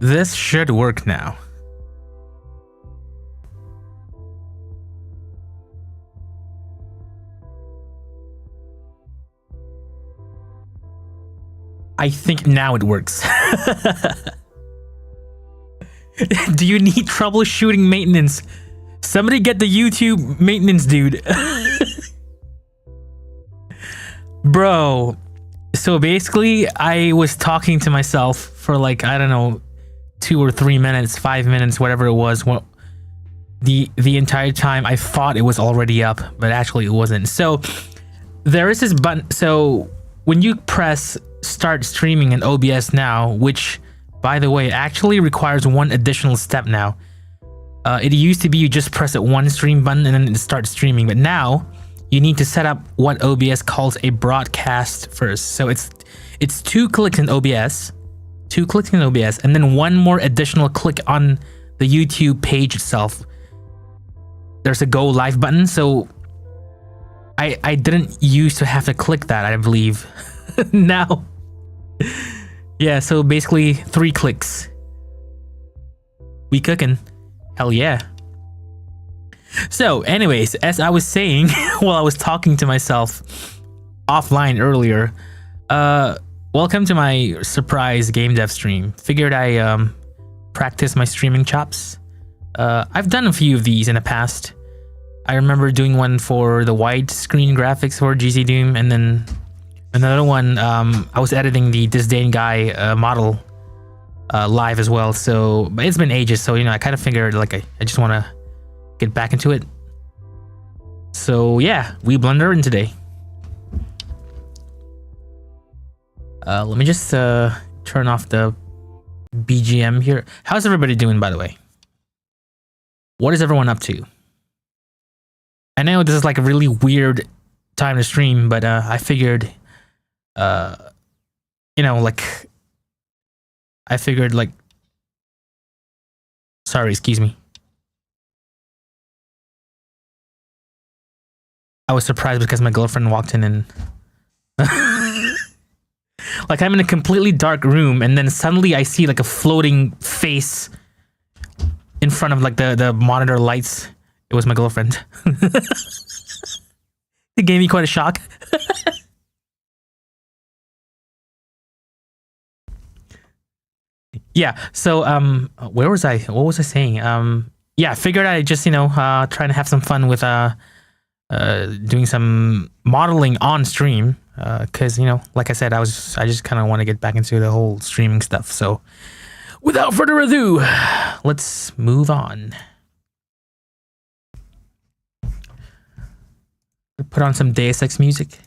This should work now. I think now it works. Do you need troubleshooting maintenance? Somebody get the YouTube maintenance dude. Bro, so basically I was talking to myself for like, I don't know, 2 or 3 minutes, 5 minutes, whatever it was. Well, the entire time I thought it was already up, but actually it wasn't. So there is this button. So when you press start streaming in OBS now, which by the way actually requires one additional step now. It used to be you just press that one stream button and then it starts streaming, but now you need to set up what OBS calls a broadcast first. So it's 2 clicks in OBS, and then one more additional click on the YouTube page itself. There's a go live button. So I didn't used to have to click that, I believe. Now, yeah, so basically 3 clicks. We cooking. Hell yeah. So anyways, as I was saying while I was talking to myself offline earlier, welcome to my surprise game dev stream. Figured I practice my streaming chops. I've done a few of these in the past. I remember doing one for the widescreen graphics for GZ Doom, and then another one, I was editing the Disdain Guy model live as well. So, but it's been ages, so you know, I kind of figured like I just want to get back into it. So yeah, we Blenderin today. Let me just turn off the BGM here. How's everybody doing, by the way? What is everyone up to? I know this is like a really weird time to stream, but I figured, you know, like, sorry, excuse me. I was surprised because my girlfriend walked in and like I'm in a completely dark room, and then suddenly I see like a floating face in front of like the monitor lights. It was my girlfriend. It gave me quite a shock. Yeah, so where was I? What was I saying? Yeah, I figured I'd just, you know, trying to have some fun with doing some modeling on stream, because, you know, like I said, I just kind of want to get back into the whole streaming stuff. So without further ado, let's move on. Put on some Deus Ex music.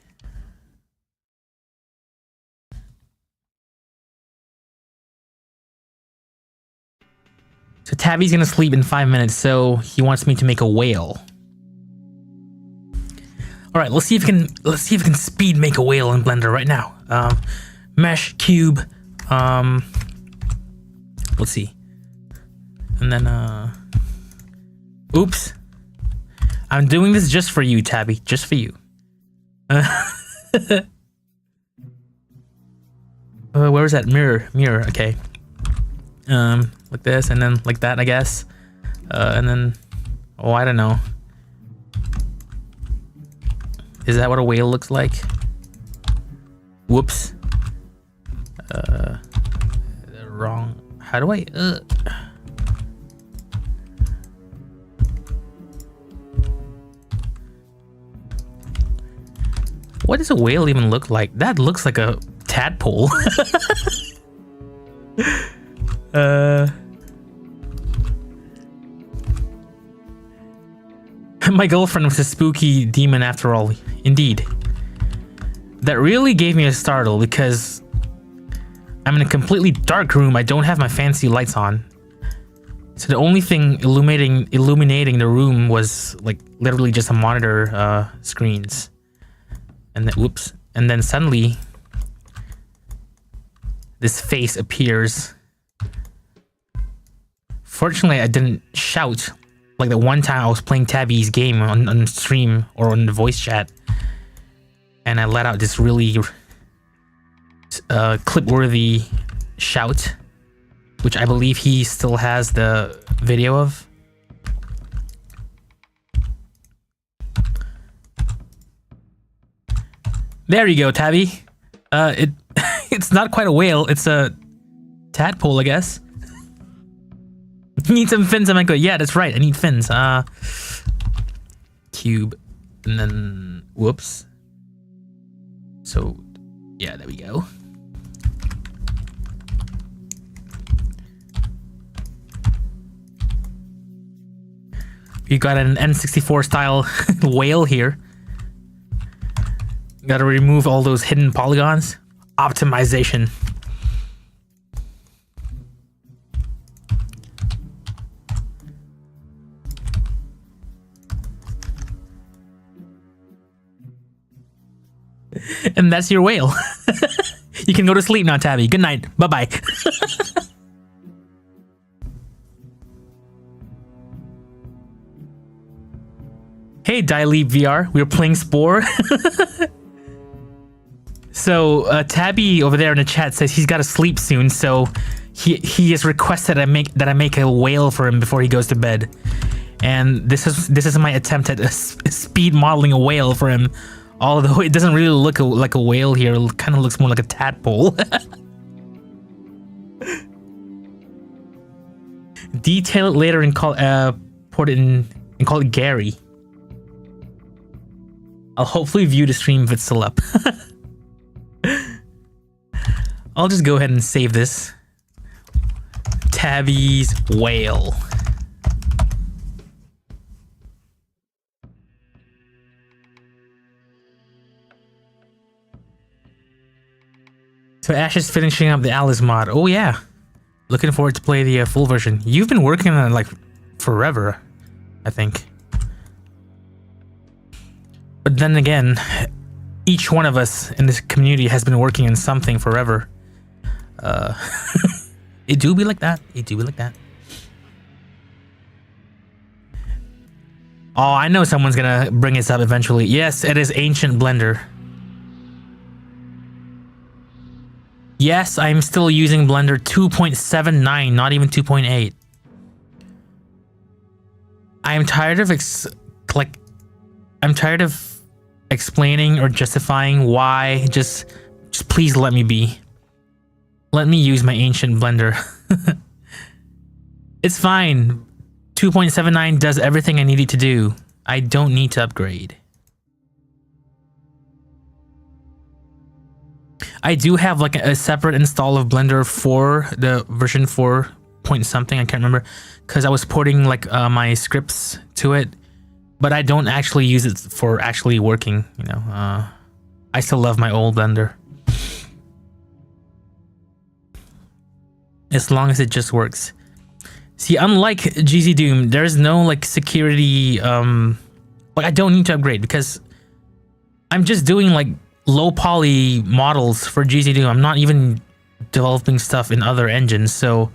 So Tabby's gonna sleep in 5 minutes, so he wants me to make a whale. All right, let's see if we can speed make a whale in Blender right now. Mesh cube. Let's see, and then oops. I'm doing this just for you, Tabby. Just for you. Where's that mirror? Mirror, okay. Like this, and then like that, I guess. And then, oh, I don't know. Is that what a whale looks like? Whoops. Wrong. How do I, What does a whale even look like? That looks like a tadpole. My girlfriend was a spooky demon after all. Indeed. That really gave me a startle because I'm in a completely dark room. I don't have my fancy lights on. So the only thing illuminating the room was like literally just a monitor screens. And then, whoops. And then suddenly this face appears. Fortunately, I didn't shout. Like the one time I was playing Tabby's game on stream or on the voice chat, and I let out this really clip-worthy shout. which I believe he still has the video of. There you go, Tabby. It's not quite a whale. It's a tadpole, I guess. Need some fins. I'm like, yeah, that's right. I need fins. Cube, and then whoops. So, yeah, there we go. You got an N64 style whale here. Got to remove all those hidden polygons. Optimization. And that's your whale. You can go to sleep now, Tabby. Good night. Bye-bye. Hey, Dileep VR. We were playing Spore. So, Tabby over there in the chat says he's got to sleep soon, so he has requested that I make a whale for him before he goes to bed. And this is my attempt at speed modeling a whale for him. Although it doesn't really look like a whale here, it kind of looks more like a tadpole. Detail it later and put it in and call it Gary. I'll hopefully view the stream if it's still up. I'll just go ahead and save this. Tabby's whale. So Ash is finishing up the Alice mod. Oh yeah. Looking forward to play the full version. You've been working on it like forever, I think. But then again, each one of us in this community has been working on something forever. It do be like that. It do be like that. Oh, I know someone's gonna bring this up eventually. Yes, it is Ancient Blender. Yes, I'm still using Blender 2.79, not even 2.8. I'm tired of explaining or justifying why. Just please let me be. Let me use my Ancient Blender. It's fine. 2.79 does everything I needed to do. I don't need to upgrade. I do have like a separate install of Blender for the version 4 point something, I can't remember, because I was porting like my scripts to it, but I don't actually use it for actually working, you know. I still love my old Blender. As long as it just works. See, unlike GZ Doom, there's no like security, like I don't need to upgrade because I'm just doing like low poly models for GZ Doom. I'm not even developing stuff in other engines, so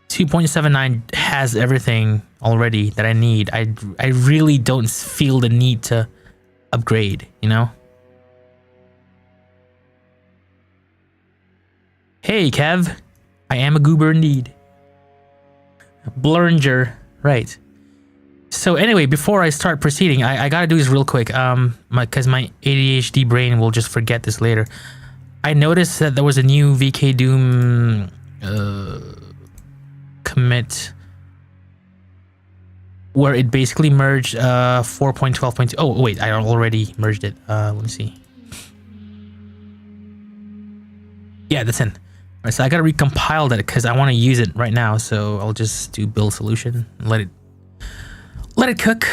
2.79 has everything already that I need. I really don't feel the need to upgrade, you know? Hey, Kev. I am a goober indeed. Bluringer, right. So anyway, before I start proceeding, I gotta do this real quick, because my ADHD brain will just forget this later. I noticed that there was a new VK Doom commit where it basically merged 4.12.2. Oh wait, I already merged it. Let me see. Yeah, that's in. Alright, so I gotta recompile that because I want to use it right now. So I'll just do build solution and let it cook.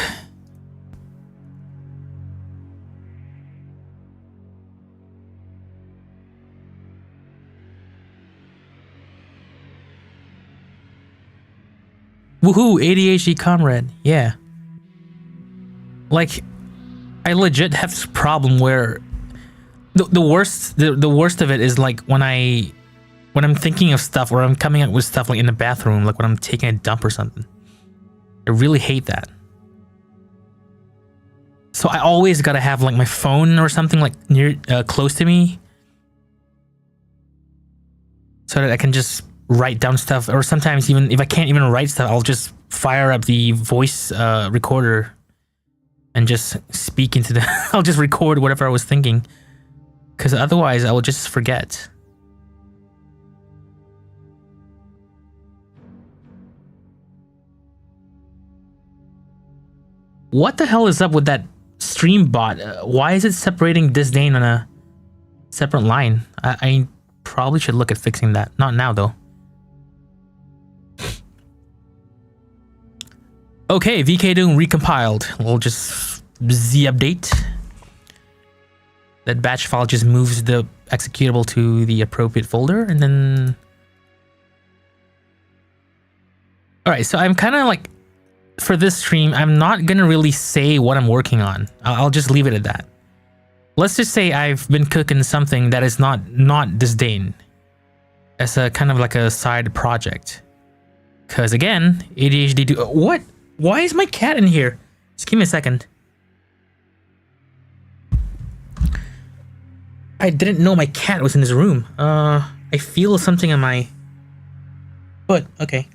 Woohoo, ADHD comrade. Yeah. Like, I legit have this problem where the worst of it is like when I'm thinking of stuff or I'm coming up with stuff like in the bathroom, like when I'm taking a dump or something. I really hate that. So I always gotta have like my phone or something like near close to me, so that I can just write down stuff, or sometimes even if I can't even write stuff, I'll just fire up the voice recorder and just speak into the I'll just record whatever I was thinking, because otherwise I will just forget. What the hell is up with that stream bot? Why is it separating disdain on a separate line? I probably should look at fixing that. Not now though. Okay, VK doing recompiled. We'll just Z update. That batch file just moves the executable to the appropriate folder, and then... Alright, so I'm kind of like... For this stream, I'm not gonna really say what I'm working on. I'll just leave it at that. Let's just say I've been cooking something that is not disdain, as a kind of like a side project. Cause again, ADHD do what? Why is my cat in here? Just give me a second. I didn't know my cat was in this room. I feel something on my foot. Okay.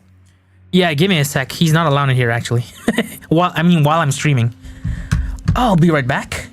Yeah, give me a sec. He's not allowed in here, actually. while I'm streaming. I'll be right back.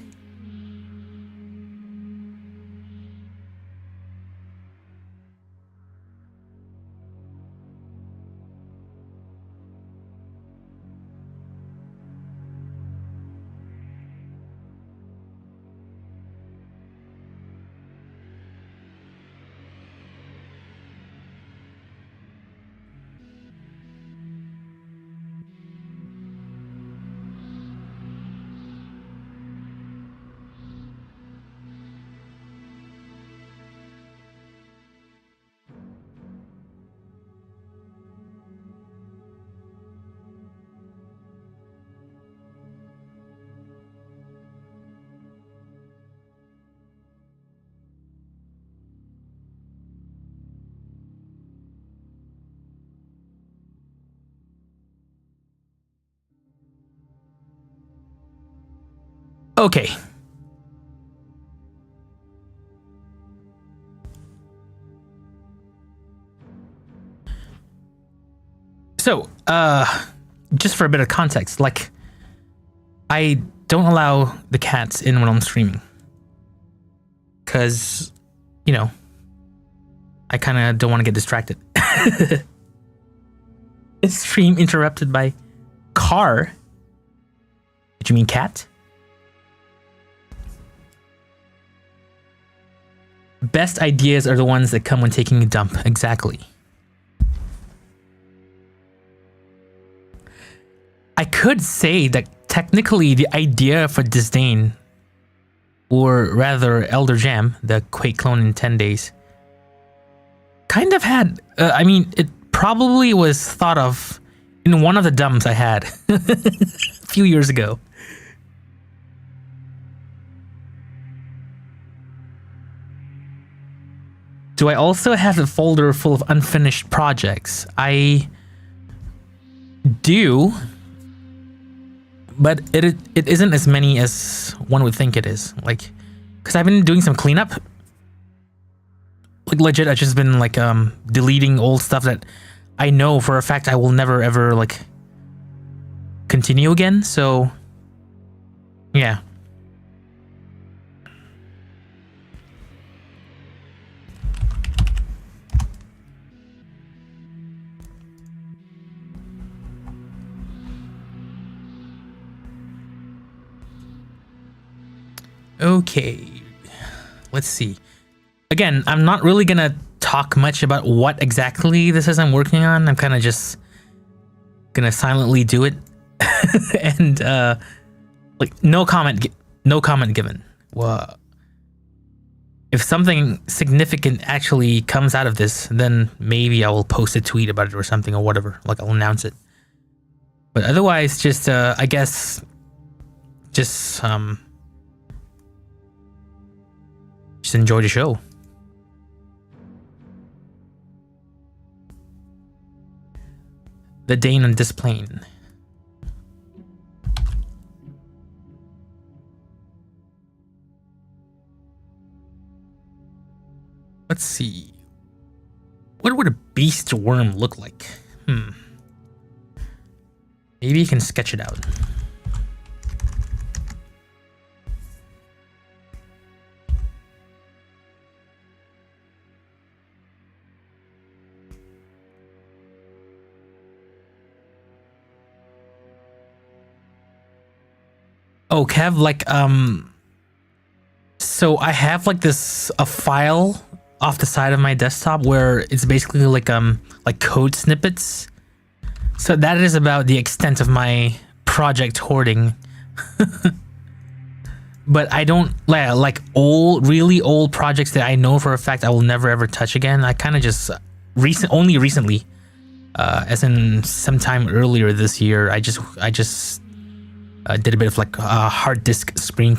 Okay. So, just for a bit of context, like, I don't allow the cats in when I'm streaming. Cause, you know, I kind of don't want to get distracted. Stream interrupted by car. Did you mean cat? Best ideas are the ones that come when taking a dump. Exactly. I could say that technically the idea for Disdain, or rather Elder Jam, the Quake clone in 10 days, kind of had, I mean, it probably was thought of in one of the dumps I had a few years ago. Do I also have a folder full of unfinished projects? I do, but it isn't as many as one would think it is. Like, because I've been doing some cleanup. Like, legit, I've just been like deleting old stuff that I know for a fact I will never ever like continue again. So yeah. Okay, let's see. Again, I'm not really gonna talk much about what exactly this is I'm working on. I'm kind of just gonna silently do it, and like no comment given. Well, if something significant actually comes out of this, then maybe I will post a tweet about it or something or whatever. Like I'll announce it. But otherwise, just I guess, just enjoy the show. The Dane on this plane. Let's see. What would beast worm look like? Maybe you can sketch it out. Oh, Kev, like, so I have like a file off the side of my desktop where it's basically like code snippets. So that is about the extent of my project hoarding. But I don't like really old projects that I know for a fact I will never ever touch again. I kind of just only recently, as in sometime earlier this year, I just did a bit of like hard disk spring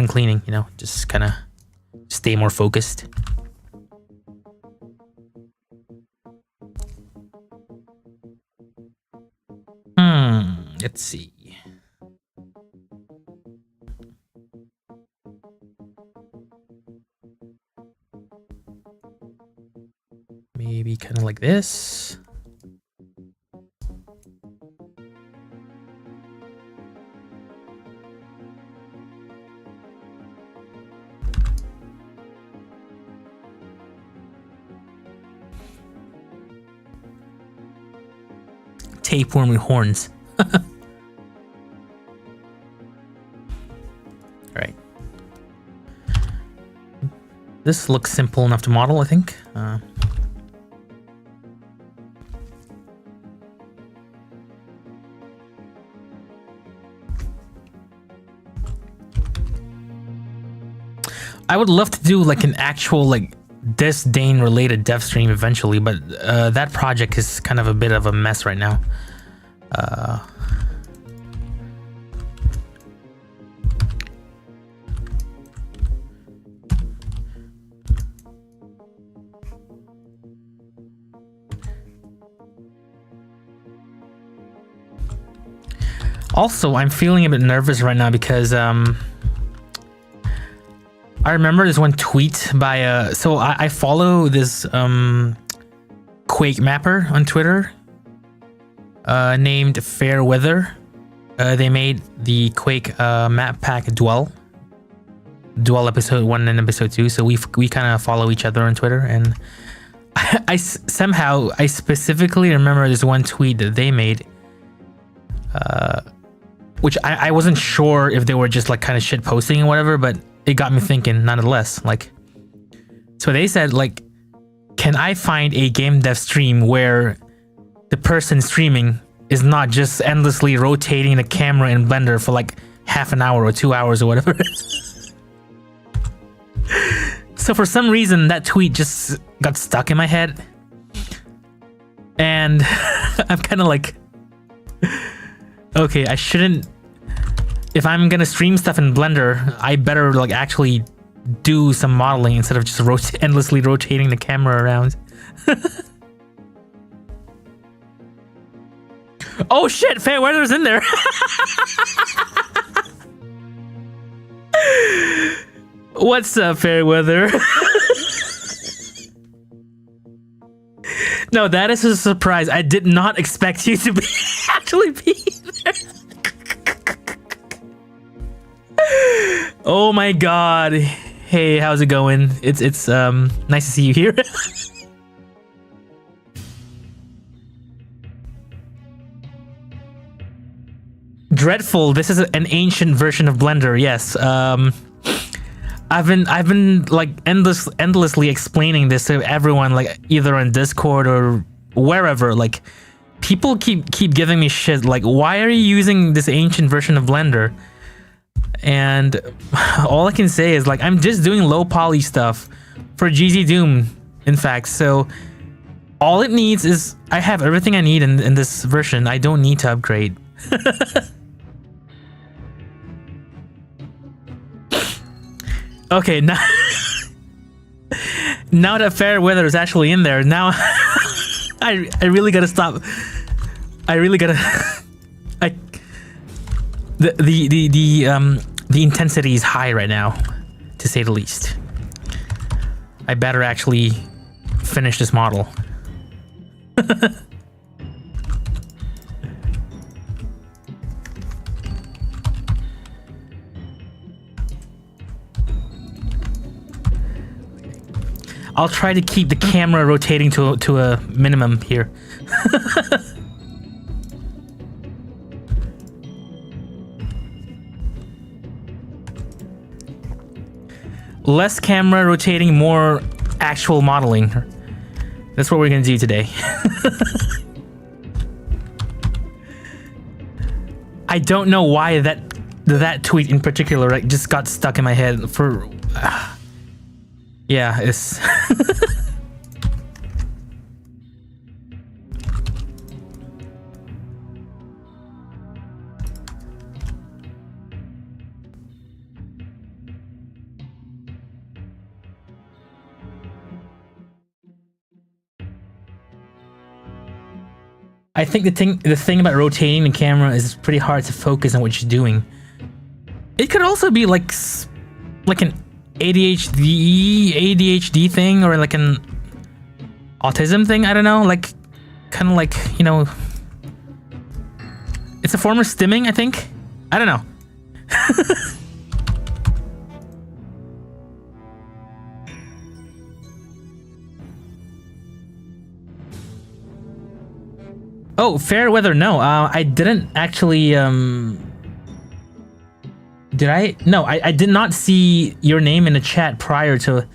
cleaning, you know, just kind of stay more focused. Let's see. Maybe kind of like this. Tapeworm with horns. Alright. This looks simple enough to model, I think. I would love to do like an actual like Disdain related dev stream eventually, but that project is kind of a bit of a mess right now. Also, I'm feeling a bit nervous right now because I remember this one tweet by so I follow this Quake mapper on Twitter named Fairweather. They made the Quake map pack Duel episode 1 and episode 2, so we kind of follow each other on Twitter, and I specifically remember this one tweet that they made, which I wasn't sure if they were just like kind of shit posting or whatever, but it got me thinking nonetheless. Like, so they said, like, can I find a game dev stream where the person streaming is not just endlessly rotating the camera in Blender for like half an hour or 2 hours or whatever? So for some reason that tweet just got stuck in my head, and I'm kind of like, okay, I shouldn't. If I'm gonna stream stuff in Blender, I better like actually do some modeling instead of just endlessly rotating the camera around. Oh shit, Fairweather's in there. What's up, Fairweather? No, that is a surprise. I did not expect you to actually be there. Oh my god. Hey, how's it going? It's nice to see you here. Dreadful. This is an ancient version of Blender. Yes. I've been like endlessly explaining this to everyone, like either on Discord or wherever. Like, people keep giving me shit like, why are you using this ancient version of Blender? And all I can say is, like, I'm just doing low poly stuff for GZ Doom, in fact. So all it needs is, I have everything I need in this version. I don't need to upgrade. Okay, now that Fairweather is actually in there, now I really gotta stop. I really gotta. The intensity is high right now, to say the least. I better actually finish this model. I'll try to keep the camera rotating to a minimum here. Less camera rotating, more actual modeling. That's what we're gonna do today. I don't know why that tweet in particular, like, just got stuck in my head for. Yeah, it's. I think the thing about rotating the camera is it's pretty hard to focus on what you're doing. It could also be like an ADHD thing, or like an autism thing. I don't know, like kind of like, you know, it's a form of stimming, I think. I don't know. Oh, fair weather. No, I didn't actually. Did I? No, I did not see your name in the chat prior to,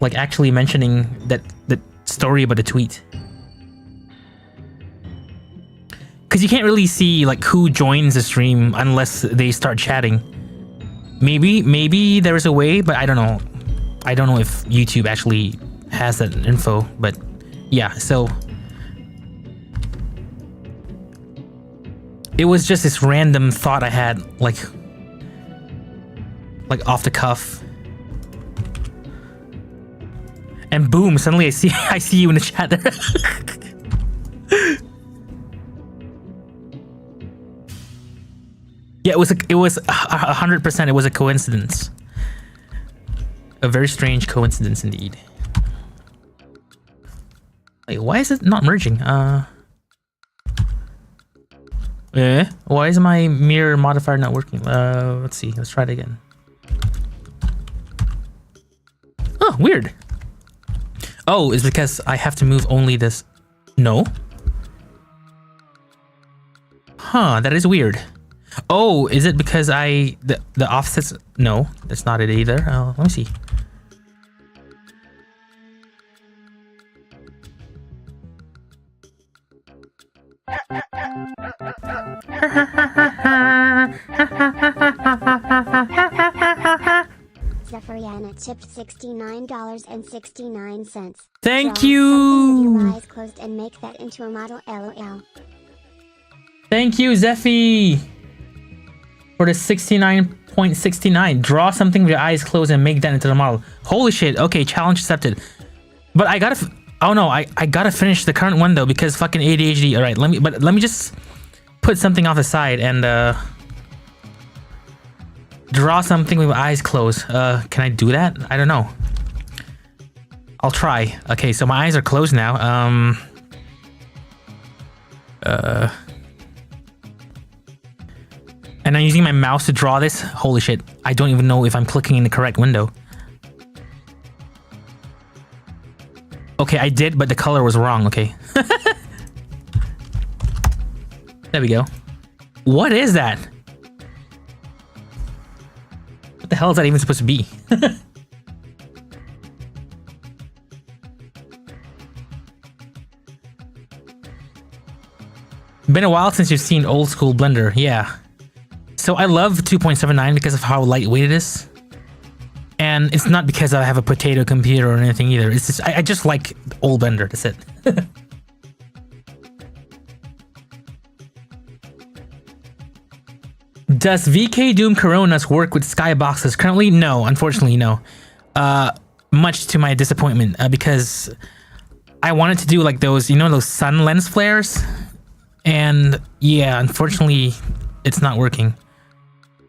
like, actually mentioning that story about the tweet. Because you can't really see like who joins the stream unless they start chatting. Maybe there's a way, but I don't know. I don't know if YouTube actually has that info. But yeah, so. It was just this random thought I had, like off the cuff, and boom! Suddenly I see you in the chat there. Yeah, it was 100%. It was a coincidence, a very strange coincidence indeed. Wait, why is it not merging? Why is my mirror modifier not working? Let's see. Let's try it again. Oh, weird. Oh, it's because I have to move only this. No. Huh, that is weird. Oh, is it because the offsets? No, that's not it either. Let me see. Zephariana tipped $69.69. Thank Draw you. With your eyes closed and make that into a model. LOL. Thank you, Zephy, for the 69.69. Draw something with your eyes closed and make that into the model. Holy shit. Okay, challenge accepted. But I gotta. Oh no, I gotta finish the current one though, because fucking ADHD. All right, let me just put something off the side and draw something with my eyes closed. Can I do that? I don't know. I'll try. Okay, so my eyes are closed now. And I'm using my mouse to draw this. Holy shit. I don't even know if I'm clicking in the correct window. Okay, I did, but the color was wrong. Okay. There we go. What is that? What the hell is that even supposed to be? Been a while since you've seen old school Blender. Yeah. So I love 2.79 because of how lightweight it is. And it's not because I have a potato computer or anything either. It's just I just like old Blender. That's it. Does VK Doom Coronas work with skyboxes? Currently, no. Unfortunately, no. Much to my disappointment, because I wanted to do like those, you know, those sun lens flares, and yeah, unfortunately, it's not working.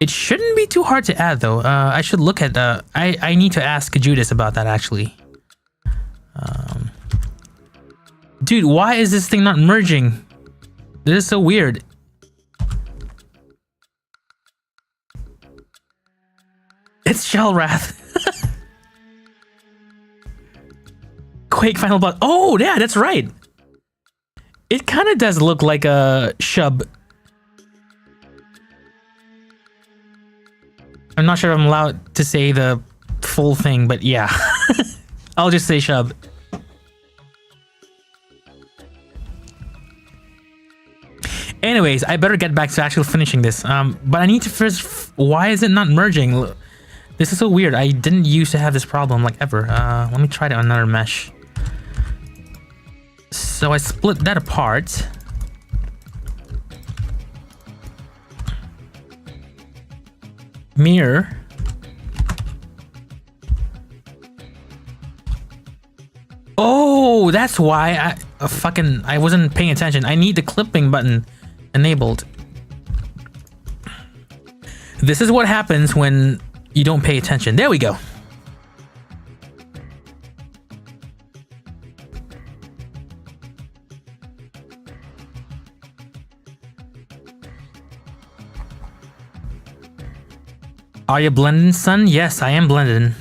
It shouldn't be too hard to add though. I should look at. I need to ask Judas about that actually. Dude, why is this thing not merging? This is so weird. It's Shell Wrath. Quake Final Boss. Oh, yeah, that's right. It kind of does look like a shub. I'm not sure if I'm allowed to say the full thing, but yeah. I'll just say shub. Anyways, I better get back to actually finishing this. But I need to first... Why is it not merging? This is so weird. I didn't used to have this problem, like, ever. Let me try it on another mesh. So I split that apart. Mirror. Oh, that's why I wasn't paying attention. I need the clipping button enabled. This is what happens when you don't pay attention. There we go. Are you blending, son? Yes, I am blending.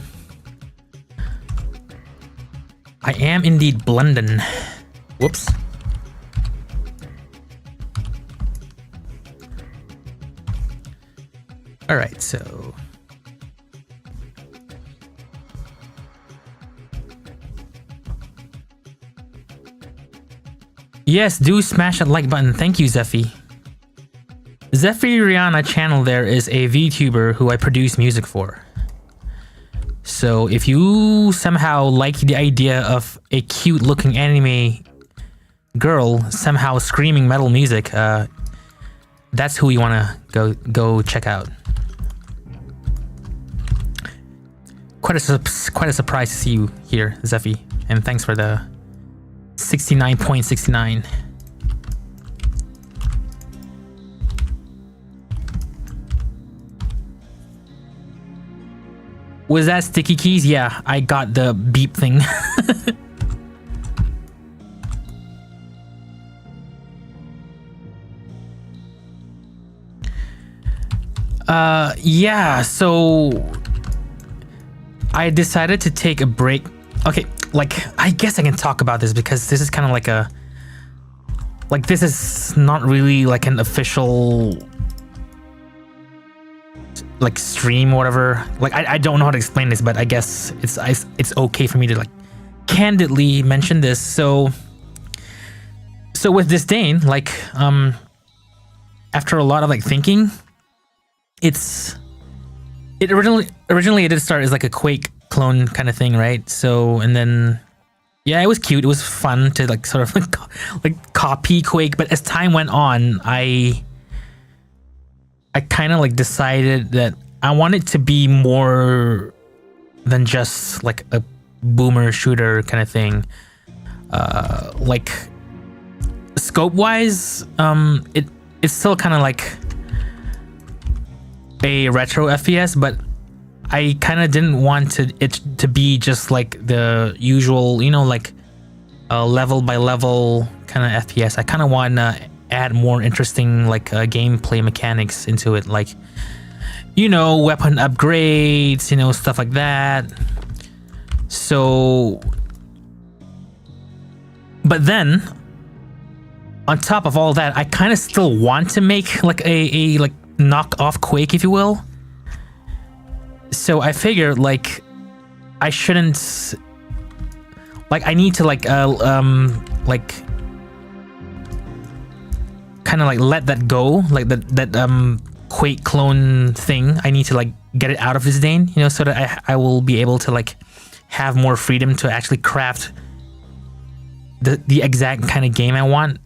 I am indeed blending. Whoops. All right, so. Yes, do smash that like button. Thank you, Zephy. Zephy Rihanna channel there is a VTuber who I produce music for. So if you somehow like the idea of a cute looking anime girl somehow screaming metal music, that's who you want to go check out. Quite a surprise to see you here, Zephy, and thanks for the 69.69. Was that sticky keys? Yeah, I got the beep thing. Yeah, so I decided to take a break. Okay, like, I guess I can talk about this because this is kind of like a... Like, this is not really like an official... like stream or whatever. Like, I don't know how to explain this, but I guess it's okay for me to like candidly mention this. So with Disdain, like after a lot of like thinking, it originally it did start as like a Quake clone kind of thing, right? So, and then yeah, it was cute, it was fun to like sort of like copy Quake, but as time went on, I kind of like decided that I want it to be more than just like a boomer shooter kind of thing. Like scope wise, it's still kind of like a retro FPS, but I kind of didn't want it to be just like the usual, you know, like level by level kind of FPS. I kind of want to add more interesting like gameplay mechanics into it, like, you know, weapon upgrades, you know, stuff like that. So, but then on top of all that, I kind of still want to make like a like knock-off Quake, if you will. So I figured like I shouldn't, like, I need to like kind of like let that go, like that Quake clone thing. I need to like get it out of Disdain, you know, so that I will be able to like have more freedom to actually craft the exact kind of game I want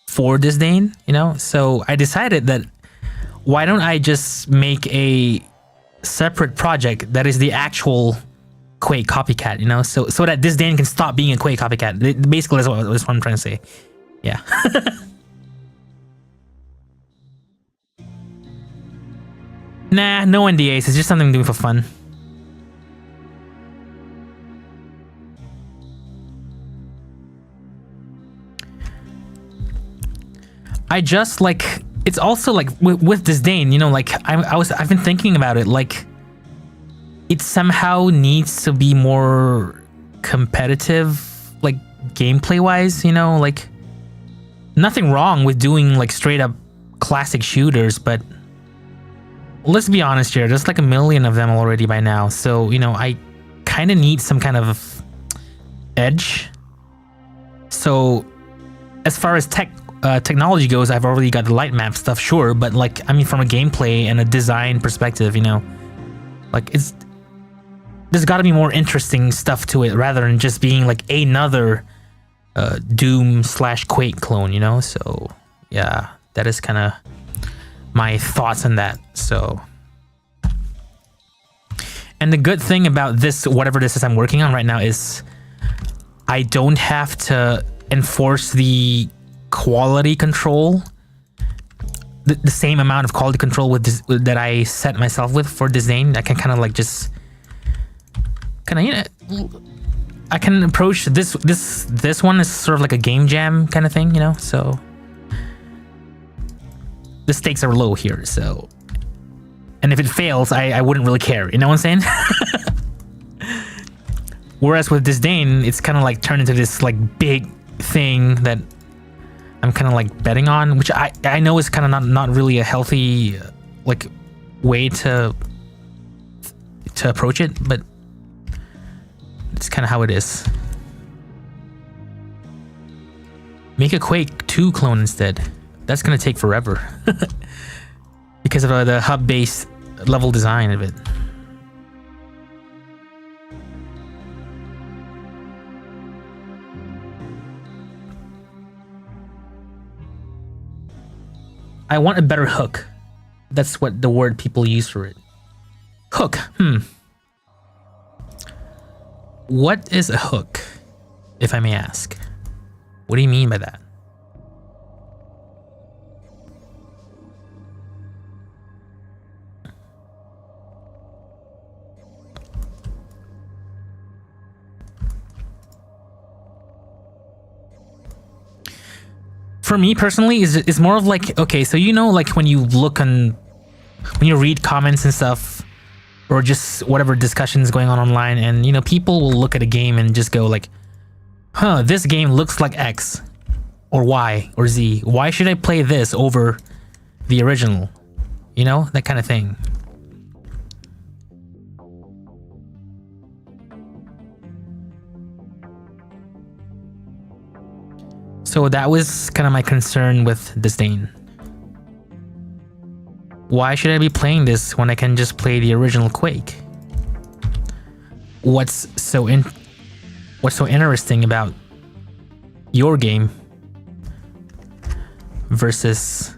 for Disdain, you know. So I decided that why don't I just make a separate project that is the actual Quake copycat, you know, so that Disdain can stop being a Quake copycat. Basically, that's what I'm trying to say. Yeah. Nah, no NDAs. It's just something I'm doing for fun. I just like, it's also like with disdain, you know, like I've been thinking about it, like it somehow needs to be more competitive, like gameplay wise, you know, like nothing wrong with doing like straight up classic shooters, but let's be honest here, there's like a million of them already by now. So, you know, I kind of need some kind of edge. So as far as technology goes, I've already got the light map stuff, sure, but like, I mean, from a gameplay and a design perspective, you know, like there's got to be more interesting stuff to it rather than just being like another Doom/Quake clone, you know. So yeah, that is kind of my thoughts on that. So, and the good thing about this, whatever this is I'm working on right now, is I don't have to enforce the quality control, the same amount of quality control with this, that I set myself with for Disdain. I can kind of like just kind of, you know, I can approach this one is sort of like a game jam kind of thing, you know. So the stakes are low here. So, and if it fails, I wouldn't really care. You know what I'm saying? Whereas with Disdain, it's kind of like turned into this like big thing that I'm kind of like betting on, which I know is kind of not really a healthy like way to approach it, but it's kind of how it is. Make a Quake 2 clone instead. That's gonna take forever because of the hub-based level design of it. I want a better hook. That's what the word people use for it. Hook. What is a hook, if I may ask? What do you mean by that? For me personally, is more of like, okay, so you know, like when you read comments and stuff, or just whatever discussions going on online, and you know, people will look at a game and just go like, huh, this game looks like X or Y or Z. Why should I play this over the original? You know, that kind of thing. So that was kind of my concern with Disdain. Why should I be playing this when I can just play the original Quake? What's so interesting about your game versus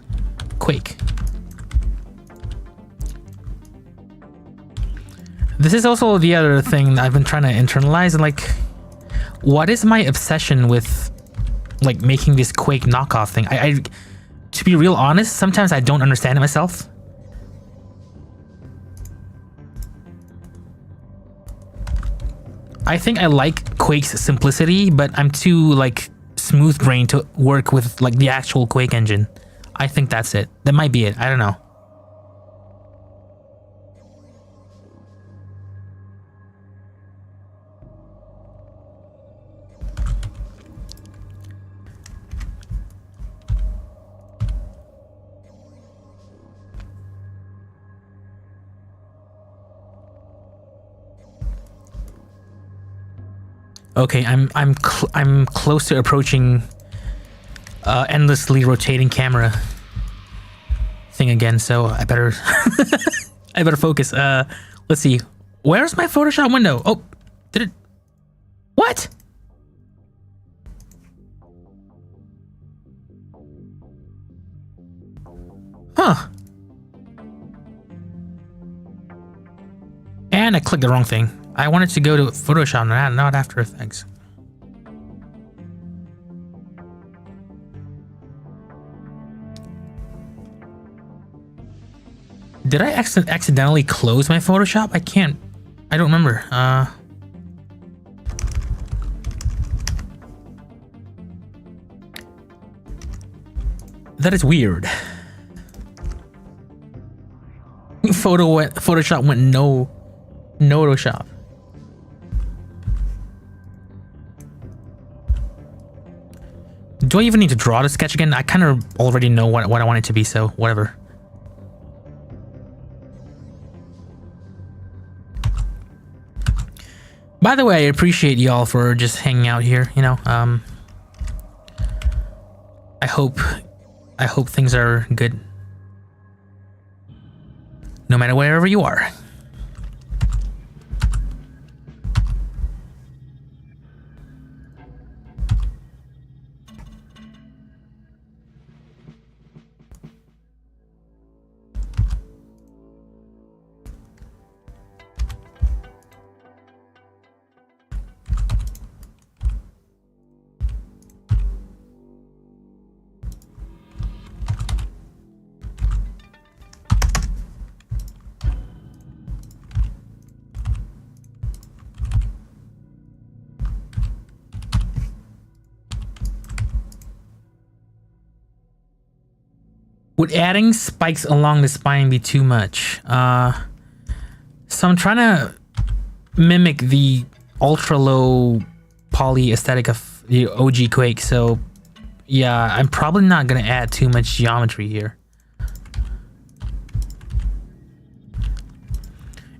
Quake? This is also the other thing I've been trying to internalize. Like, what is my obsession with like making this Quake knockoff thing? I to be real honest, sometimes I don't understand it myself. I think I like Quake's simplicity, but I'm too like smooth brained to work with like the actual Quake engine. I think that's it. That might be it. I don't know. Okay, I'm close to approaching endlessly rotating camera thing again, so I better I better focus. Let's see. Where's my Photoshop window? Oh, did it? What? Huh. And I clicked the wrong thing. I wanted to go to Photoshop, not After Effects. Did I accidentally close my Photoshop? I don't remember. That is weird. Photoshop went no Photoshop. Do I even need to draw the sketch again? I kind of already know what I want it to be, so whatever. By the way, I appreciate y'all for just hanging out here, you know. I hope things are good. No matter wherever you are. Would adding spikes along the spine be too much? So I'm trying to mimic the ultra low poly aesthetic of the OG Quake. So yeah, I'm probably not gonna add too much geometry here.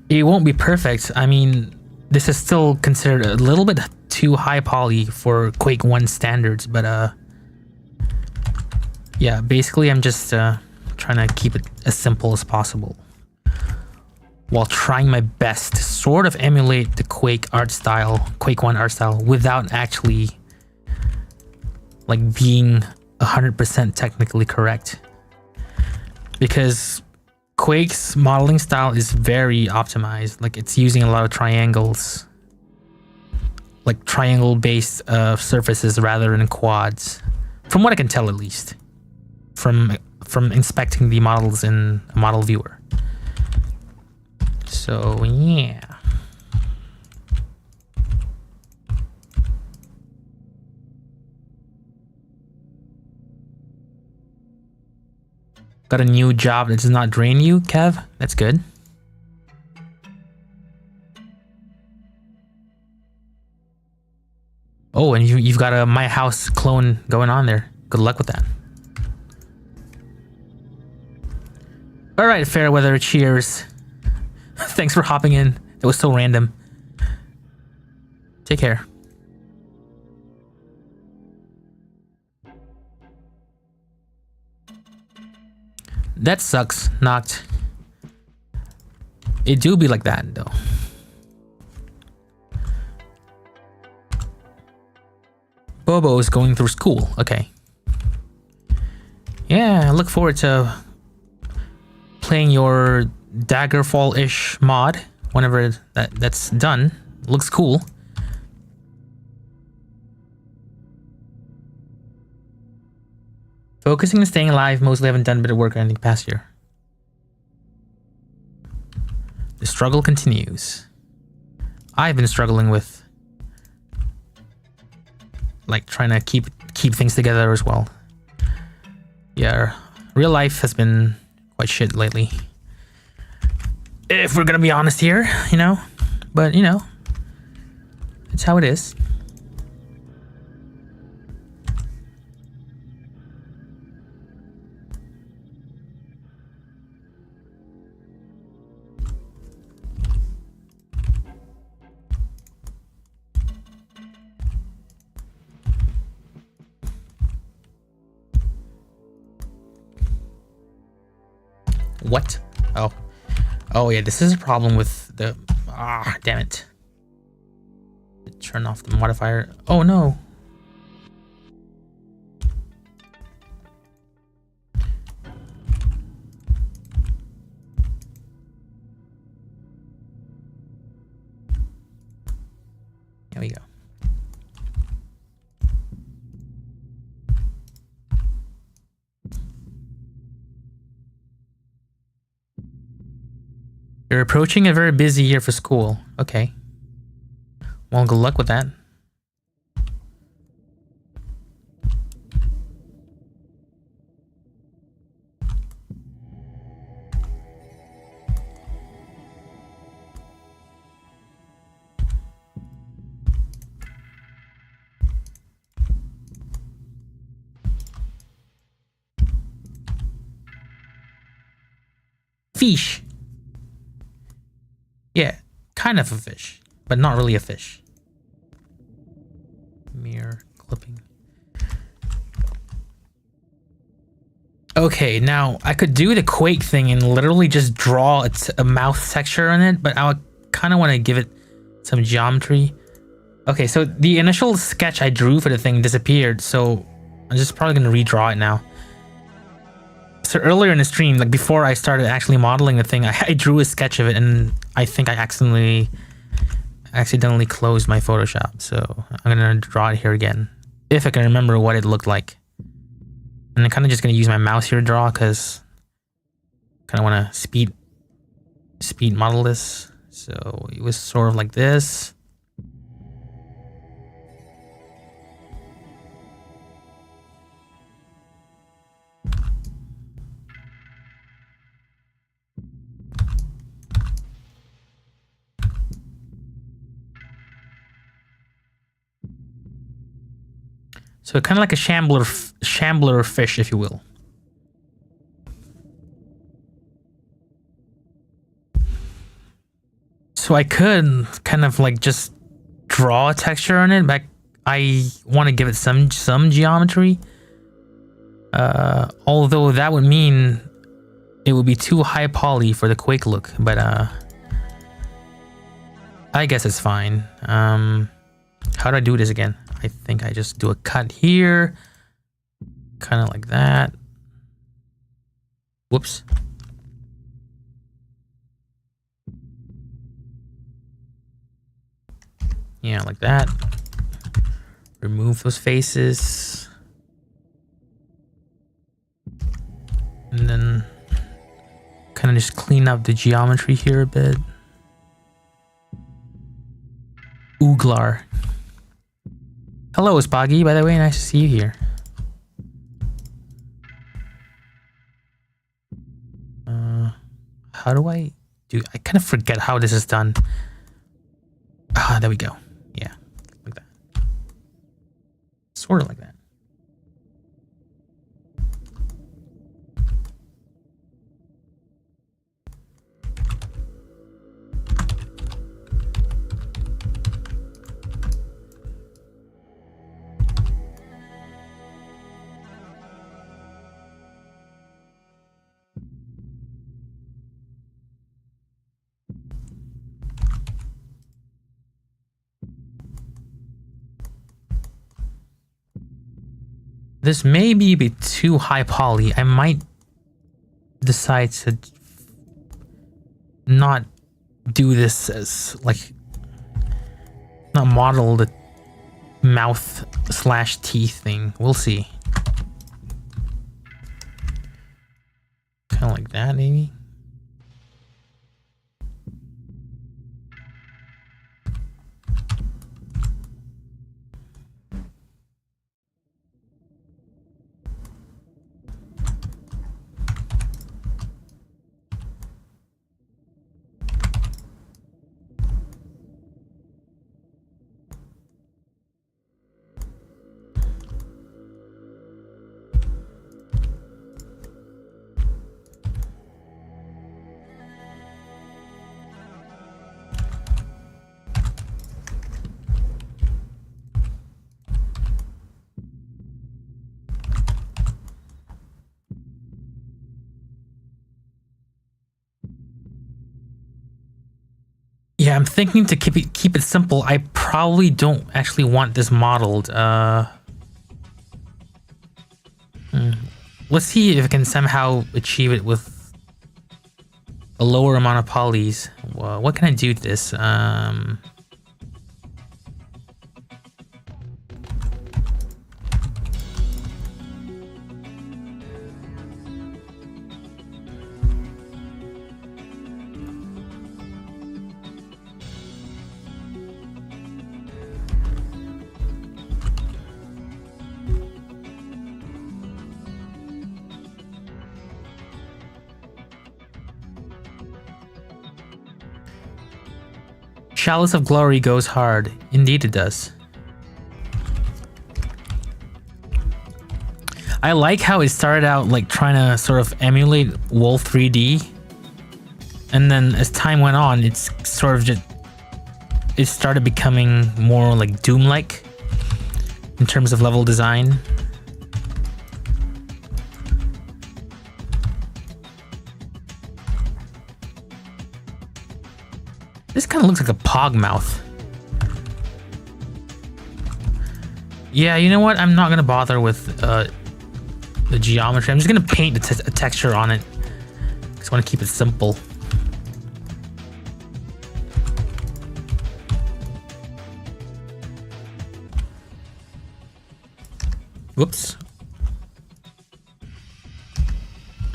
It won't be perfect. I mean, this is still considered a little bit too high poly for Quake 1 standards, but yeah, basically I'm just trying to keep it as simple as possible while trying my best to sort of emulate the Quake art style, Quake 1 art style, without actually like being 100% technically correct. Because Quake's modeling style is very optimized. Like it's using a lot of triangles, like triangle based surfaces rather than quads, from what I can tell at least. From inspecting the models in a model viewer. So yeah. Got a new job that does not drain you, Kev? That's good. Oh, and you've got a My House clone going on there. Good luck with that. All right, Fairweather, cheers. Thanks for hopping in. That was so random. Take care. That sucks, Knocked. It do be like that, though. Bobo is going through school. Okay. Yeah, I look forward to playing your Daggerfall-ish mod whenever that's done. Looks cool. Focusing and staying alive. Mostly haven't done a bit of work or anything past year. The struggle continues. I've been struggling with like trying to keep things together as well. Yeah, real life has been quite shit lately. If we're gonna be honest here, you know, but you know, it's how it is. What? Oh. Oh yeah, this is a problem with the... Ah, damn it. Turn off the modifier. Oh no. There we go. You're approaching a very busy year for school. Okay. Well, good luck with that. Fish. Yeah, kind of a fish, but not really a fish. Mirror clipping. Okay, now I could do the Quake thing and literally just draw a mouth texture on it, but I kind of want to give it some geometry. Okay, so the initial sketch I drew for the thing disappeared, so I'm just probably going to redraw it now. So earlier in the stream, like before I started actually modeling the thing, I drew a sketch of it, and I think I accidentally closed my Photoshop. So I'm going to draw it here again, if I can remember what it looked like. And I'm kind of just going to use my mouse here to draw, because I kind of want to speed model this. So it was sort of like this. So kind of like a shambler fish, if you will. So I could kind of like just draw a texture on it, but I want to give it some geometry. Although that would mean it would be too high poly for the Quake look, but I guess it's fine. How do I do this again? I think I just do a cut here, kind of like that. Whoops. Yeah, like that. Remove those faces. And then kind of just clean up the geometry here a bit. Ooglar. Hello, Spoggy, by the way, nice to see you here. How do I do? I kind of forget how this is done. Ah, there we go. Yeah, like that. Sort of like that. This may be a bit too high poly. I might decide to not do this as like not model the mouth / teeth thing. We'll see. Kind of like that, maybe. Yeah, I'm thinking to keep it simple. I probably don't actually want this modeled. Let's see if I can somehow achieve it with a lower amount of polys. Well, what can I do to this? Chalice of Glory goes hard. Indeed it does. I like how it started out like trying to sort of emulate Wolf 3D. And then as time went on, it's sort of just, it started becoming more like Doom-like in terms of level design. This kind of looks like a pog mouth. Yeah, you know what? I'm not gonna bother with the geometry. I'm just gonna paint a texture on it. Just want to keep it simple. Whoops.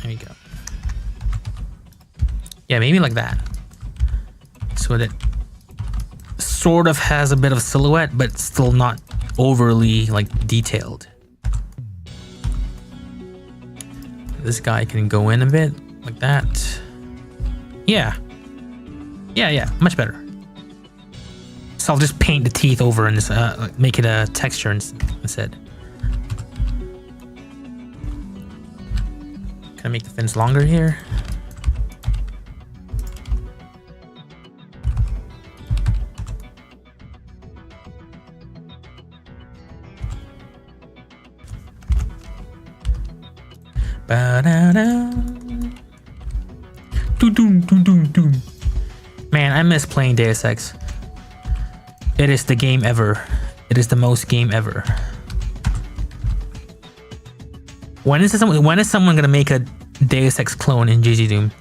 There we go. Yeah, maybe like that. So that sort of has a bit of silhouette, but still not overly like detailed. This guy can go in a bit like that. Yeah, much better. So I'll just paint the teeth over and just make it a texture instead. Can I make the fins longer here? Man, I miss playing Deus Ex. It is the game ever. It is the most game ever. When is someone gonna make a Deus Ex clone in GG Doom?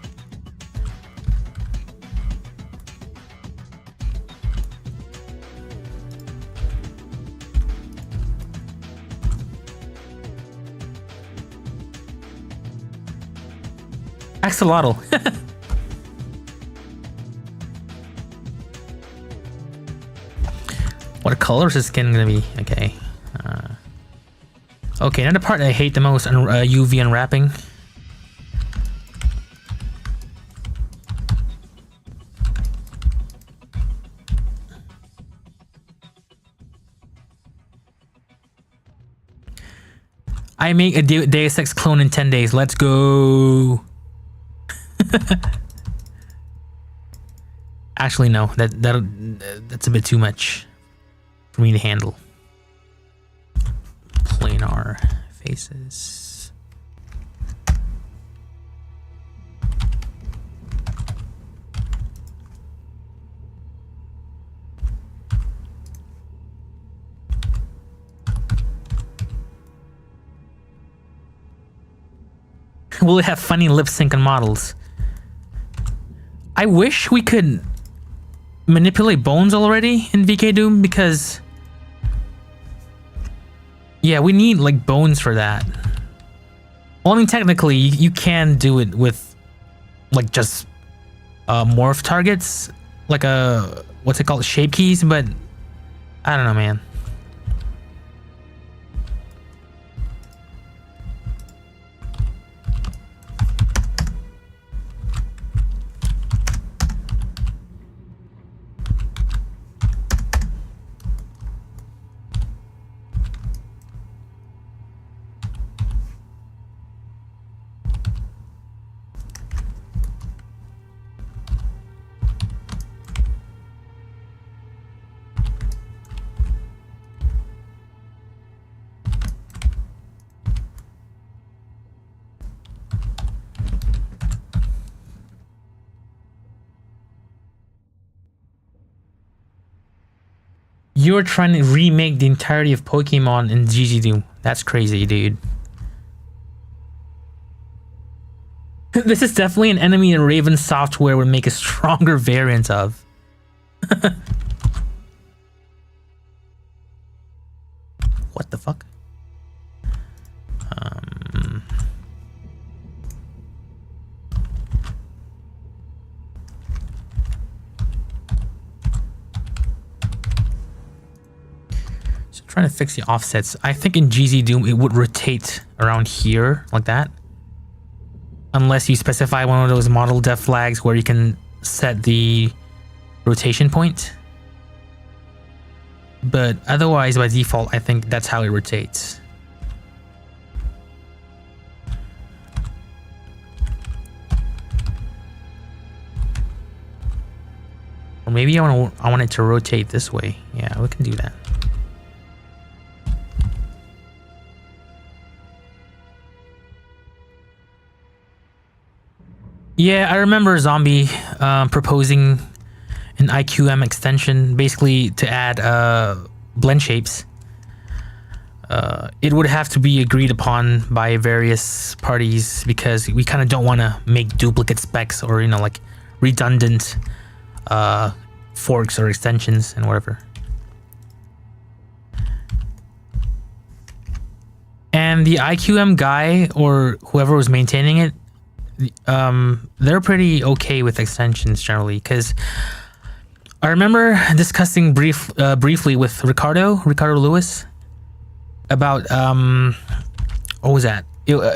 Axolotl. What color is his skin gonna be? Okay. Okay, another part I hate the most on UV unwrapping. I make a Deus Ex clone in 10 days. Let's go. Actually, no. That's a bit too much for me to handle. Planar faces. Will it have funny lip sync on models? I wish we could manipulate bones already in VK Doom, because yeah, we need like bones for that. Well, I mean, technically you can do it with like just morph targets, like a what's it called, shape keys, but I don't know, man. You're trying to remake the entirety of Pokemon in GG Doom. That's crazy, dude. This is definitely an enemy that Raven Software would make a stronger variant of. What the fuck? Trying to fix the offsets. I think in GZ Doom it would rotate around here like that, unless you specify one of those model dev flags where you can set the rotation point. But otherwise, by default, I think that's how it rotates. Or maybe I want it to rotate this way. Yeah, we can do that. Yeah, I remember Zombie proposing an IQM extension, basically to add blend shapes. It would have to be agreed upon by various parties because we kind of don't want to make duplicate specs or, you know, like redundant forks or extensions and whatever. And the IQM guy or whoever was maintaining it, they're pretty okay with extensions generally, because I remember discussing briefly with Ricardo Lewis about what was that?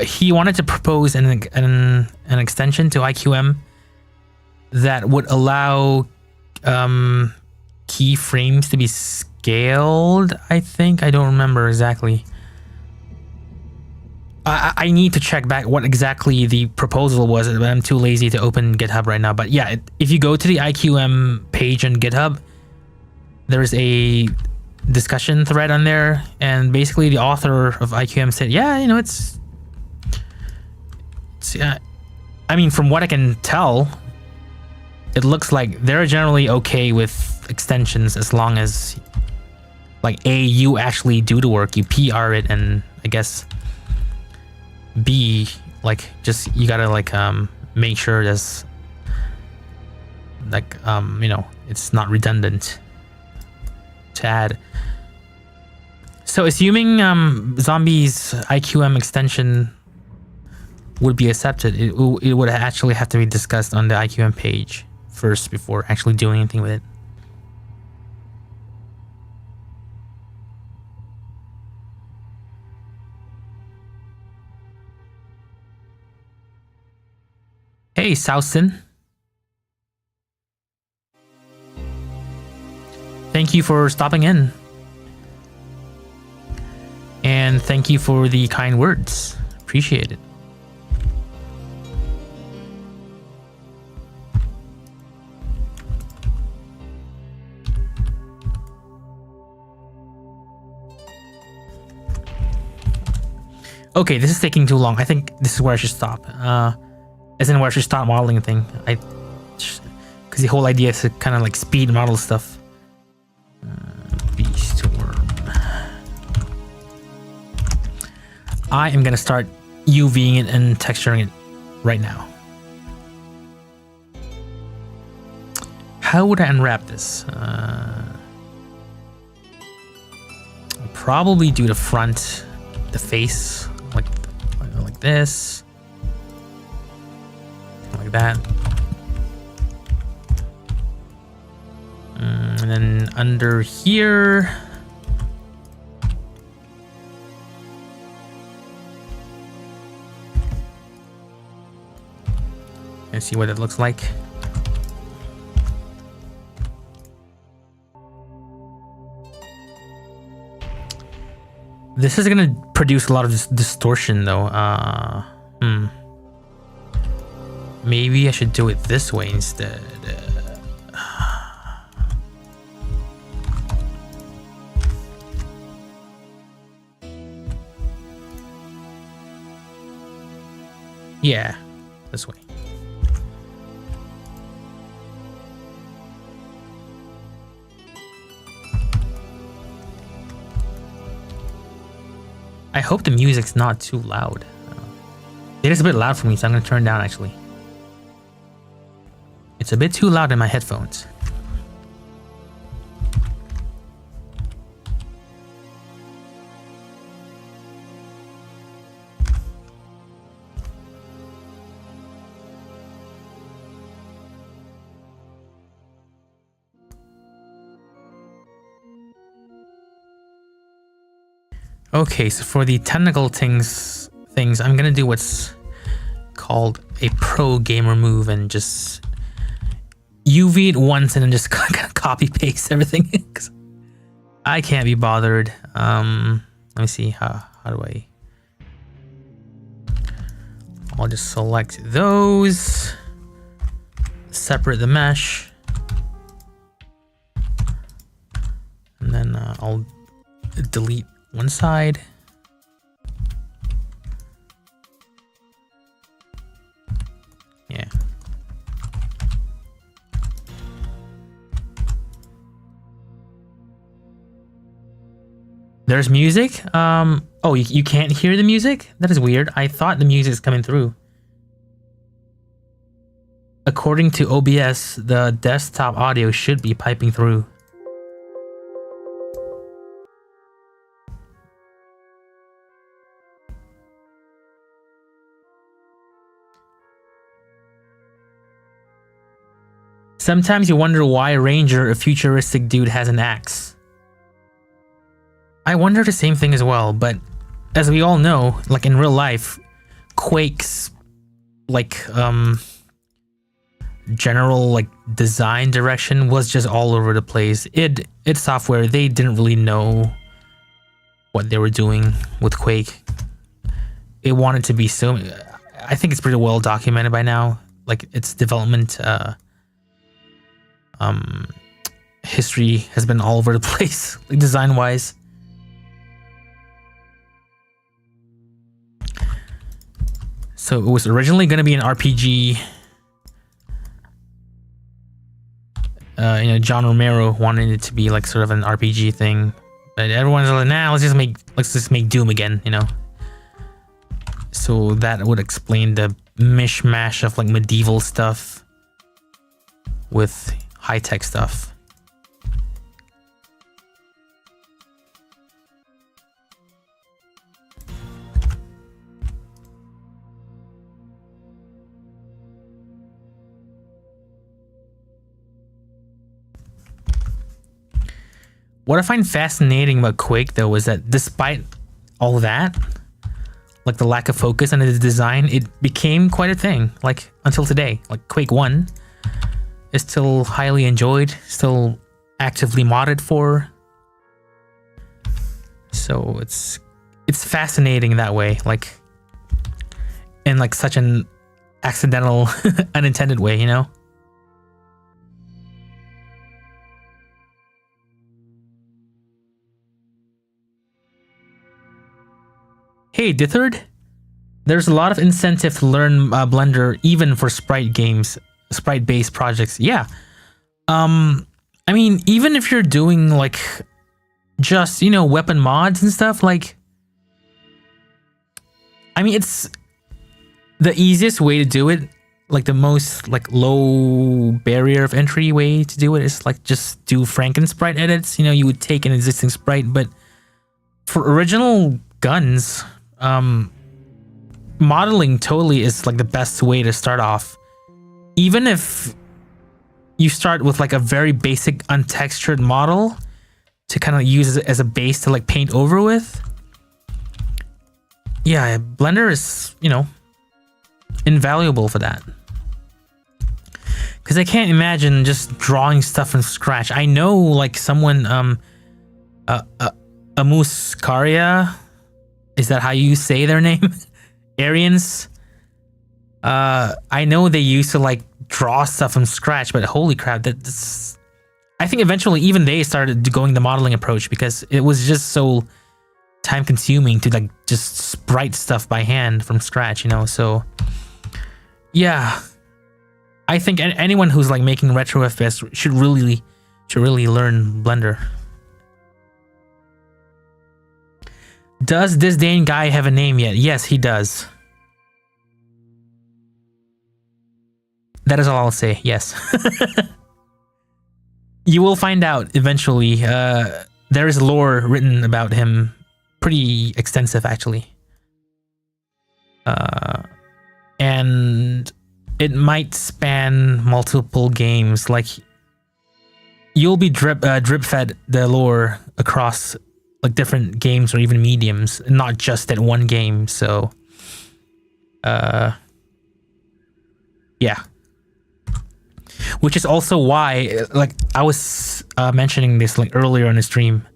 He wanted to propose an extension to IQM that would allow keyframes to be scaled. I think, I don't remember exactly. I need to check back what exactly the proposal was, but I'm too lazy to open GitHub right now. But yeah, if you go to the IQM page on GitHub, there's a discussion thread on there, and basically the author of IQM said, yeah, you know, it's I mean, from what I can tell, it looks like they're generally okay with extensions as long as, like, A, you actually do the work, you PR it, and I guess B, like, just you gotta like make sure there's like you know, it's not redundant to add. So assuming Zombie's IQM extension would be accepted, it would actually have to be discussed on the IQM page first before actually doing anything with it. Hey, Souston. Thank you for stopping in. And thank you for the kind words. Appreciate it. Okay, this is taking too long. I think this is where I should stop. As in where I should stop modeling thing. Because the whole idea is to kind of like speed model stuff. Beast worm. I am gonna start UVing it and texturing it right now. How would I unwrap this? I'll probably do the front, the face, like this. Like that. And then under here, and see what it looks like. This is gonna produce a lot of distortion though. Maybe I should do it this way instead. Yeah, this way. I hope the music's not too loud. It is a bit loud for me, so I'm gonna turn it down actually. It's a bit too loud in my headphones. Okay, so for the technical things, I'm gonna do what's called a pro gamer move and just UV it once and then just copy paste everything. I can't be bothered. Let me see, how do I? I'll just select those, separate the mesh, then I'll delete one side. Yeah. There's music. Oh, you can't hear the music? That is weird. I thought the music is coming through. According to OBS, the desktop audio should be piping through. Sometimes you wonder why Ranger, a futuristic dude, has an axe. I wonder the same thing as well, but as we all know, like in real life, Quake's like general like design direction was just all over the place. Id Software, they didn't really know what they were doing with Quake. It wanted to be so, I think it's pretty well documented by now, like its development history has been all over the place, like design wise. So it was originally going to be an RPG. John Romero wanted it to be like sort of an RPG thing, but everyone's like, nah, let's just make Doom again, you know. So that would explain the mishmash of like medieval stuff with high-tech stuff. What I find fascinating about Quake, though, is that despite all that, like the lack of focus on the design, it became quite a thing, like until today. Like Quake 1 is still highly enjoyed, still actively modded for. So it's fascinating that way, like in like such an accidental, unintended way, you know? Hey, Dithard, there's a lot of incentive to learn Blender even for sprite games, sprite-based projects. Yeah. I mean, even if you're doing like just, you know, weapon mods and stuff, like, I mean, it's the easiest way to do it, like the most like low barrier of entry way to do it is like just do Franken-sprite edits. You know, you would take an existing sprite, but for original guns, modeling totally is like the best way to start off. Even if you start with like a very basic untextured model to kind of use it as a base to like paint over with. Yeah, Blender is, you know, invaluable for that. Because I can't imagine just drawing stuff from scratch. I know like someone, Amuskaria, is that how you say their name? Aryans. I know they used to like draw stuff from scratch, but holy crap, that's. I think eventually even they started going the modeling approach because it was just so time consuming to like just sprite stuff by hand from scratch, you know. So yeah, I think anyone who's like making retro FPS should really learn Blender. Does this Dane guy have a name yet? Yes, he does. That is all I'll say. Yes. You will find out eventually. There is lore written about him, pretty extensive actually. And it might span multiple games. Like you'll be drip fed the lore across like different games or even mediums, not just that one game. So, yeah. Which is also why, like, I was mentioning this like earlier on the stream.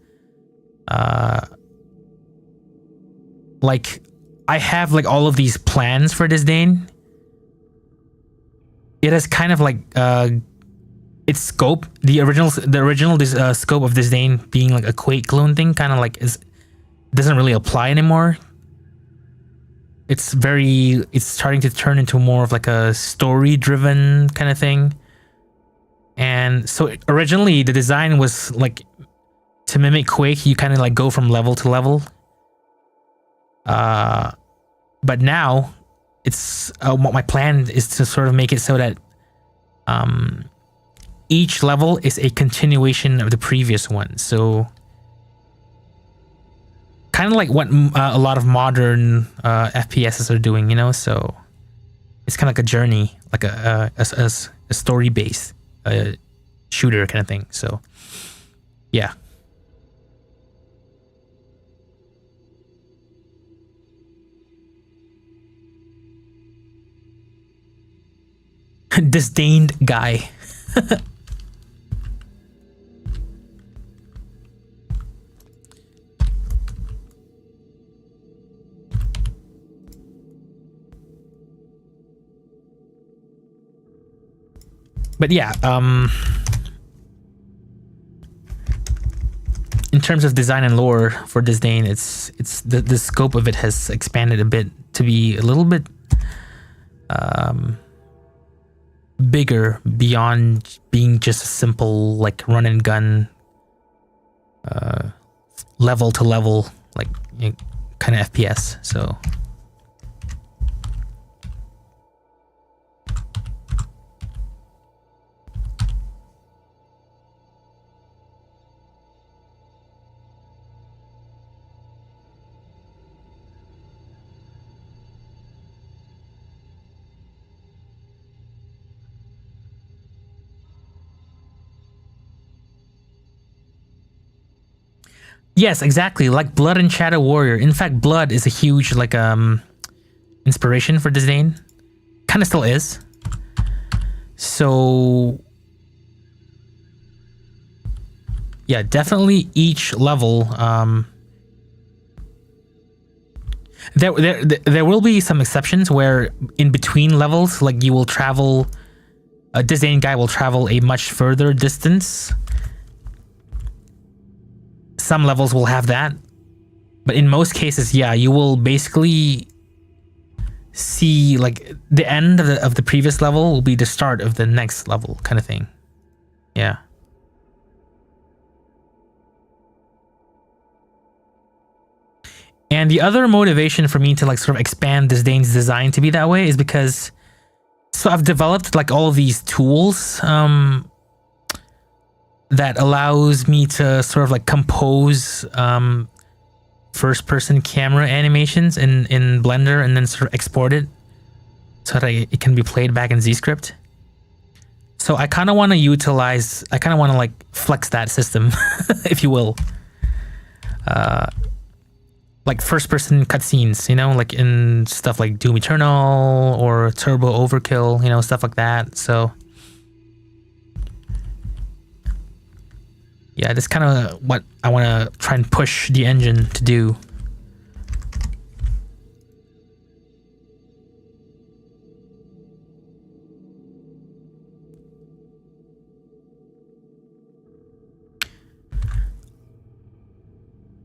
Like, I have like all of these plans for this Dane. It has kind of like its scope, the original scope of Disdain being like a Quake clone thing, kind of like doesn't really apply anymore. It's starting to turn into more of like a story driven kind of thing. And so originally the design was like to mimic Quake, you kind of like go from level to level. But now it's what my plan is to sort of make it so that each level is a continuation of the previous one. So kind of like what a lot of modern FPSs are doing, you know? So it's kind of like a journey, like a story-based shooter kind of thing. So yeah. Disdained guy. But yeah, in terms of design and lore for Disdain, it's the scope of it has expanded a bit to be a little bit bigger beyond being just a simple like run and gun level to level like, you know, kind of FPS. So yes, exactly. Like Blood and Shadow Warrior. In fact, Blood is a huge like inspiration for Disdain. Kind of still is. So yeah, definitely each level. There will be some exceptions where in between levels, like you will travel. A Disdain guy will travel a much further distance. Some levels will have that, but in most cases, yeah, you will basically see like the end of the previous level will be the start of the next level kind of thing. Yeah. And the other motivation for me to like sort of expand Disdain's design to be that way is because so I've developed like all of these tools that allows me to sort of like compose first person camera animations in Blender and then sort of export it so that it can be played back in ZScript. So I kind of want to like flex that system, if you will. Like first person cutscenes, you know, like in stuff like Doom Eternal or Turbo Overkill, you know, stuff like that. So yeah, that's kind of what I want to try and push the engine to do.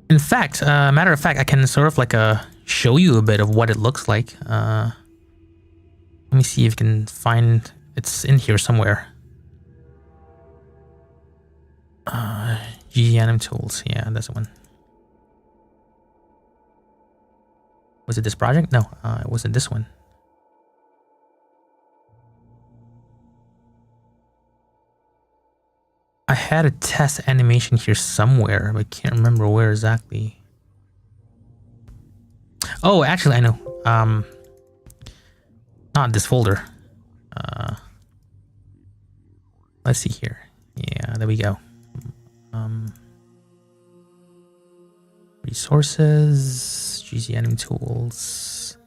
In fact, matter of fact, I can sort of like show you a bit of what it looks like. Let me see if you can find it's in here somewhere. GameDev tools, yeah, that's the one. Was it this project? No, it wasn't this one. I had a test animation here somewhere, but I can't remember where exactly. Oh, actually, I know. Not this folder. Let's see here. Yeah, there we go. Resources, GameDev tools.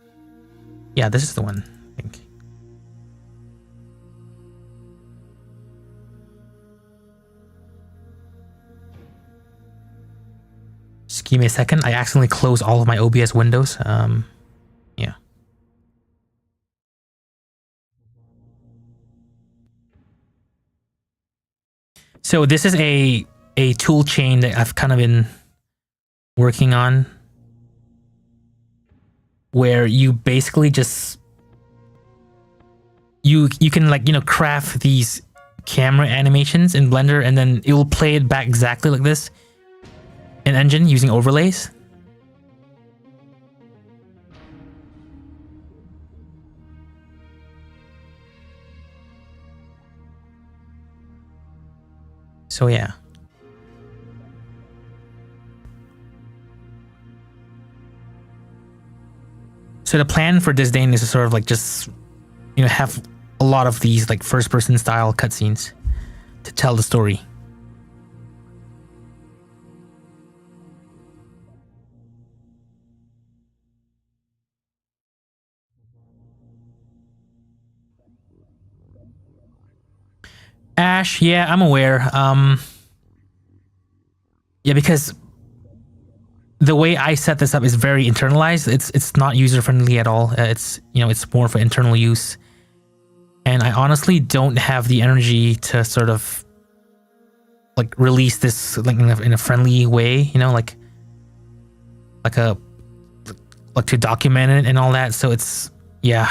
Yeah, this is the one, I think. Just give me a second. I accidentally closed all of my OBS windows. Yeah. So this is a tool chain that I've kind of been working on, where you basically just you can like, you know, craft these camera animations in Blender, and then it will play it back exactly like this in Engine using overlays. So yeah. So the plan for Disdain is to sort of like just, you know, have a lot of these like first person style cutscenes to tell the story. Ash, yeah, I'm aware. Yeah, because the way I set this up is very internalized. It's not user friendly at all. It's, you know, it's more for internal use. And I honestly don't have the energy to sort of like release this like in a friendly way, you know, like to document it and all that. So it's, yeah.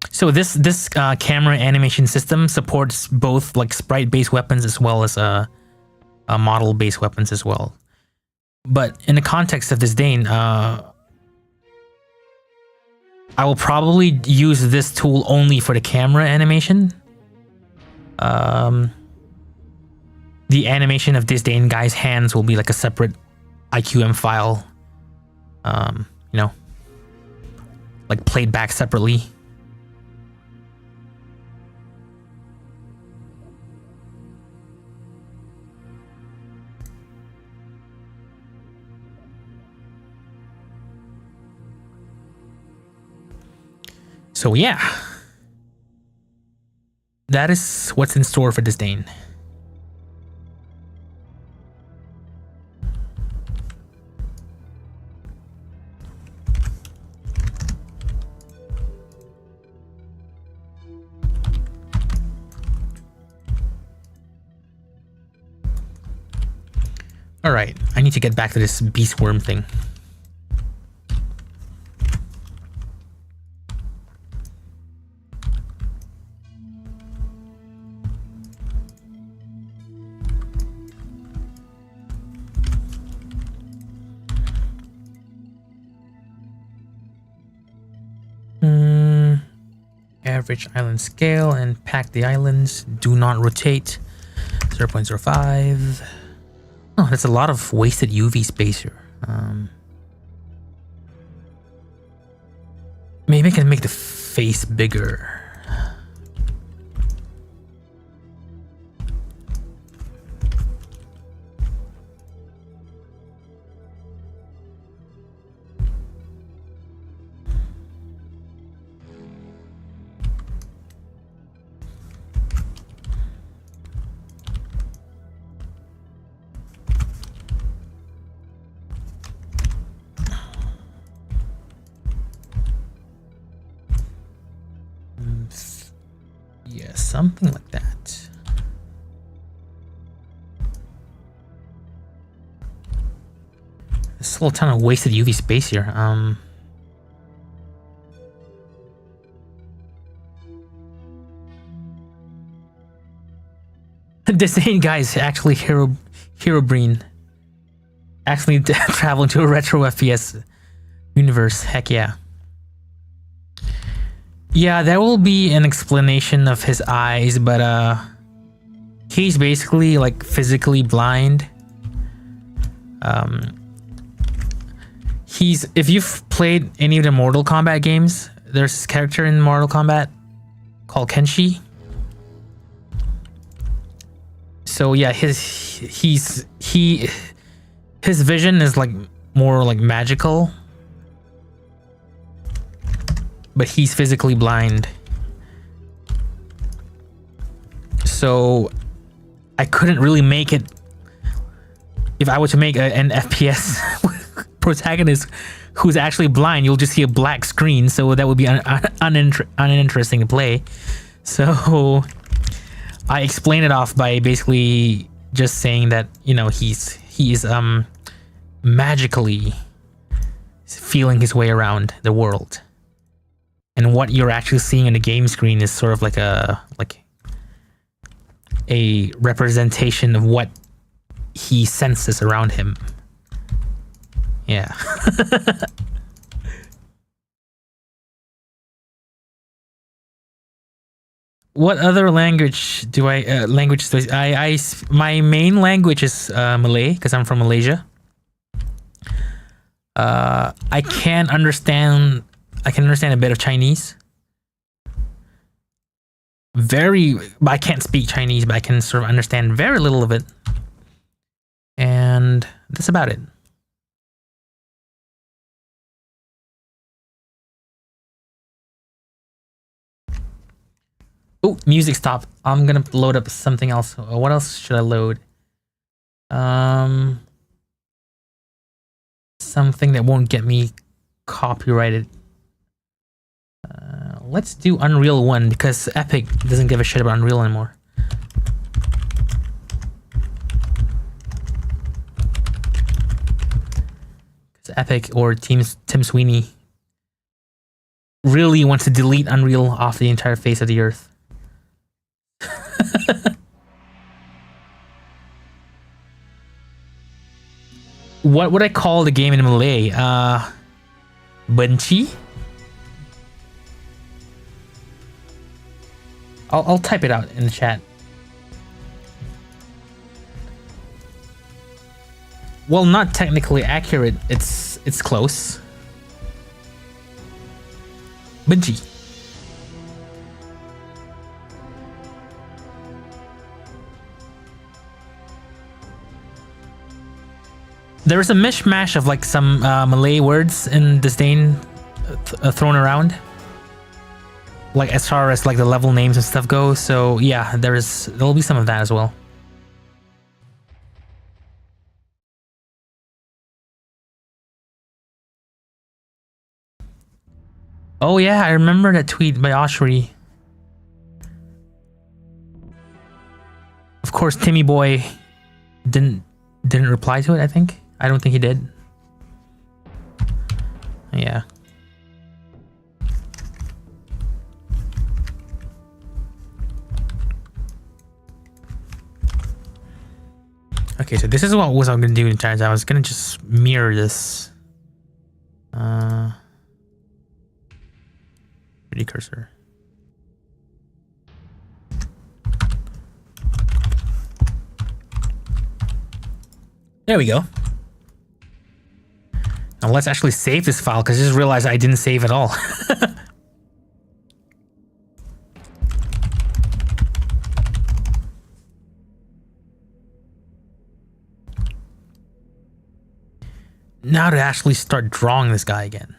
So this camera animation system supports both like sprite-based weapons as well as model-based weapons as well. But in the context of Disdain, I will probably use this tool only for the camera animation. The animation of Disdain guy's hands will be like a separate IQM file, you know, like played back separately. So yeah, that is what's in store for Disdain. All right, I need to get back to this beast worm thing. Average island scale and pack the islands. Do not rotate. 0.05. Oh, that's a lot of wasted UV space here. Maybe I can make the face bigger. Yeah, something like that. There's still a ton of wasted UV space here. This same guy is actually Herobrine. Actually traveling to a retro FPS universe. Heck yeah. Yeah, there will be an explanation of his eyes, but he's basically like physically blind. If you've played any of the Mortal Kombat games, there's this character in Mortal Kombat called Kenshi. So yeah, his vision is like more like magical, but he's physically blind. So I couldn't really make it. If I were to make an FPS protagonist who's actually blind, you'll just see a black screen. So that would be uninteresting to play. So I explain it off by basically just saying that, you know, he's magically feeling his way around the world, and what you're actually seeing on the game screen is sort of like a representation of what he senses around him. Yeah. What other language do I my main language is Malay, because I'm from Malaysia. I can understand a bit of Chinese. But I can't speak Chinese, but I can sort of understand very little of it. And that's about it. Oh, music stopped. I'm gonna load up something else. What else should I load? Something that won't get me copyrighted. Let's do Unreal 1 because Epic doesn't give a shit about Unreal anymore. Because Epic or Tim Sweeney really wants to delete Unreal off the entire face of the earth. What would I call the game in Malay? Benci? I'll type it out in the chat. Well, not technically accurate. It's close. Benci. There's a mishmash of like some Malay words in disdain thrown around, like as far as like the level names and stuff go. So yeah, there'll be some of that as well. Oh yeah, I remember that tweet by Oshri. Of course, Timmy Boy didn't reply to it. I don't think he did. Yeah. Okay, so this is what I was gonna do in Chinese. I was gonna just mirror this. 3D cursor. There we go. Now let's actually save this file because I just realized I didn't save at all. Now to actually start drawing this guy again.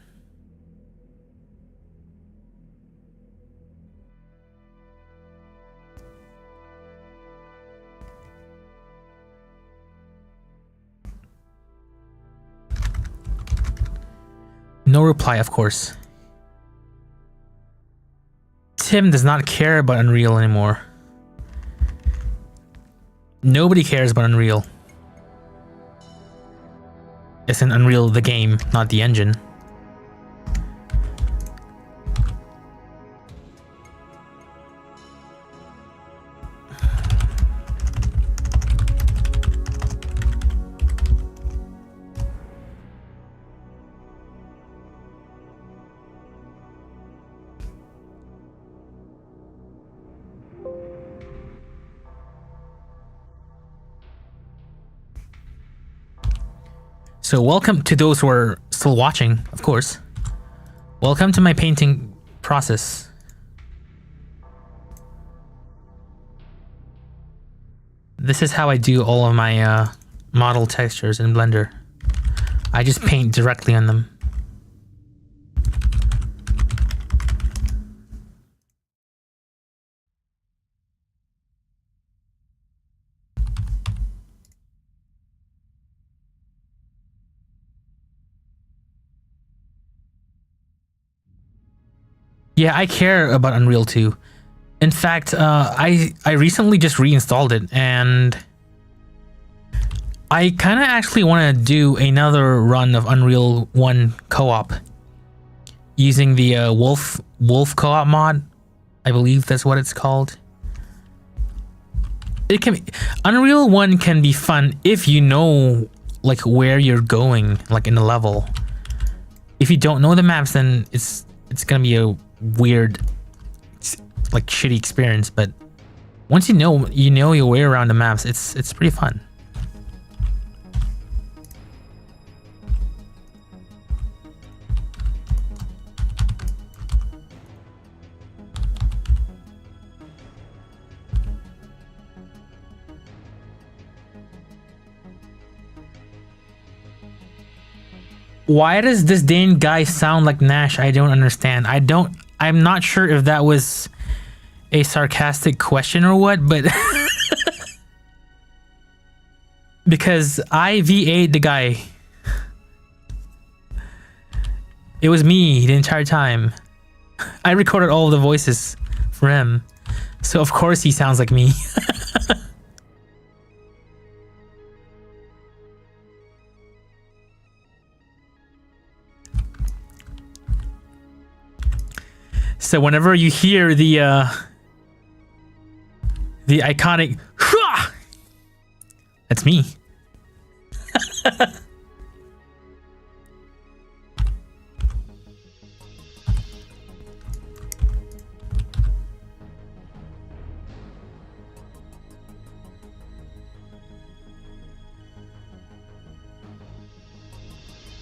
No reply, of course. Tim does not care about Unreal anymore. Nobody cares about Unreal. It's an Unreal the game, not the engine. So welcome to those who are still watching, of course. Welcome to my painting process. This is how I do all of my model textures in Blender. I just paint directly on them. Yeah, I care about Unreal 2. In fact, I recently just reinstalled it, and I kind of actually want to do another run of Unreal 1 co-op using the Wolf co-op mod. I believe that's what it's called. It can be, Unreal 1 can be fun if you know like where you're going, like in the level. If you don't know the maps, then it's gonna be a weird, like shitty experience. But once you know your way around the maps, it's pretty fun. Why does this Dane guy sound like Nash? I don't understand. I'm not sure if that was a sarcastic question or what, but because I VA'd the guy. It was me the entire time. I recorded all of the voices for him. So of course he sounds like me. So whenever you hear the iconic "Hua!" That's me.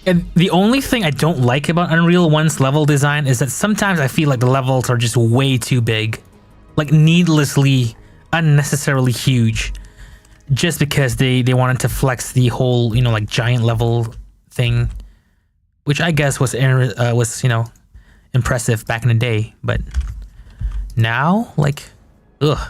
And the only thing I don't like about Unreal 1's level design is that sometimes I feel like the levels are just way too big. Like needlessly, unnecessarily huge. Just because they wanted to flex the whole, you know, like giant level thing. Which I guess was you know, impressive back in the day. But now, like, ugh.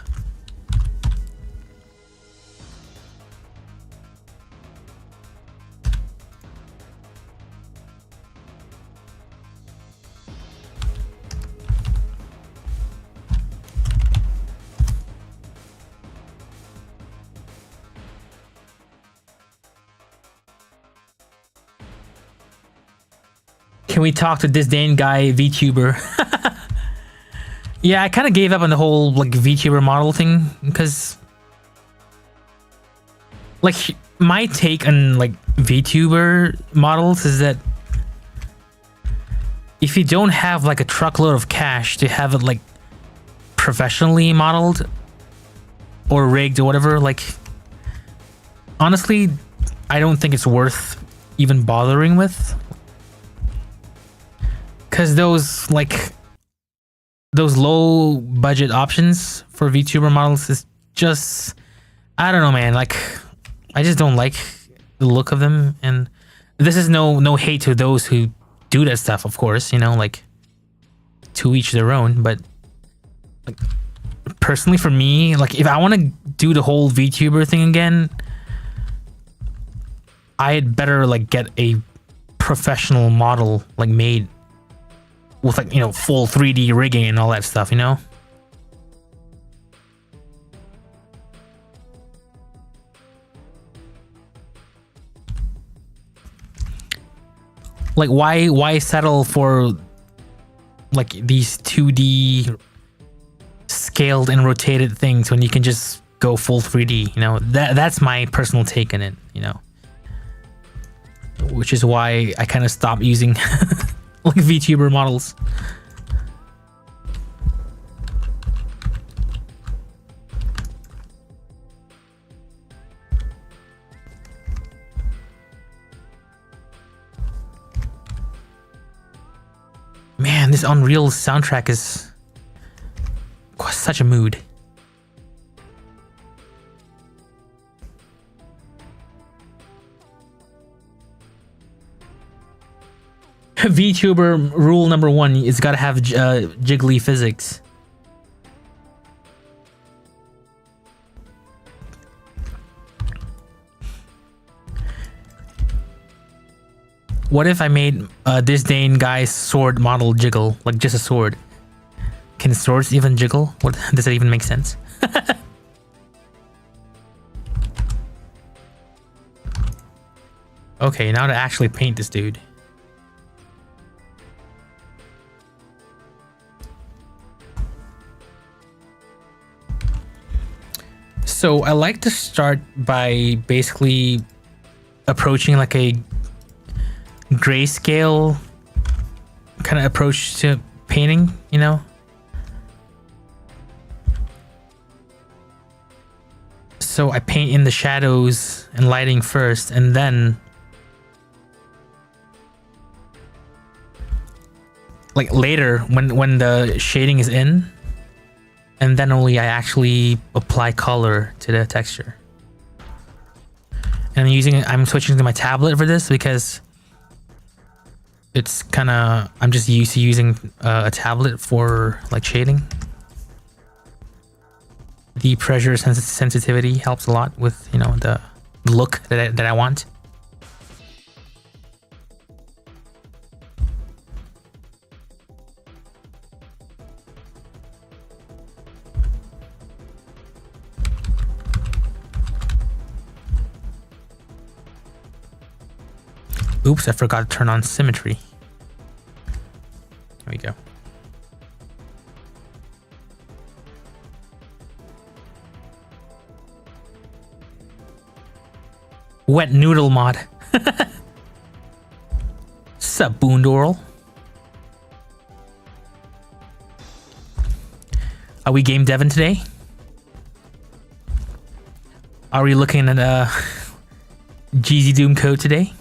Can we talk to this Dane guy, VTuber? Yeah, I kind of gave up on the whole like VTuber model thing because, like, my take on like VTuber models is that if you don't have like a truckload of cash to have it like professionally modeled or rigged or whatever, like, honestly, I don't think it's worth even bothering with. Because those low budget options for VTuber models is just, I don't know, man. Like, I just don't like the look of them. And this is no hate to those who do that stuff, of course, you know, like, to each their own. But like, personally for me, like, if I want to do the whole VTuber thing again, I'd better like get a professional model like made with like, you know, full 3D rigging and all that stuff, you know? Like why settle for like these 2D scaled and rotated things when you can just go full 3D, you know? That's my personal take on it, you know? Which is why I kind of stopped using like VTuber models. Man, this Unreal soundtrack is such a mood. VTuber rule number 1: it's got to have jiggly physics. What if I made this Dane guy's sword model jiggle, like just a sword? Can swords even jiggle? What does that even make sense? Okay, now to actually paint this dude. So I like to start by basically approaching like a grayscale kind of approach to painting, you know? So I paint in the shadows and lighting first, and then like later when the shading is in, and then only I actually apply color to the texture. And I'm switching to my tablet for this because it's kind of, I'm just used to using a tablet for like shading. The pressure sensitivity helps a lot with, you know, the look that I want. Oops, I forgot to turn on symmetry. There we go. Wet noodle mod. Sup, Boondorl? Are we game devin today? Are we looking at GZ Doom code today?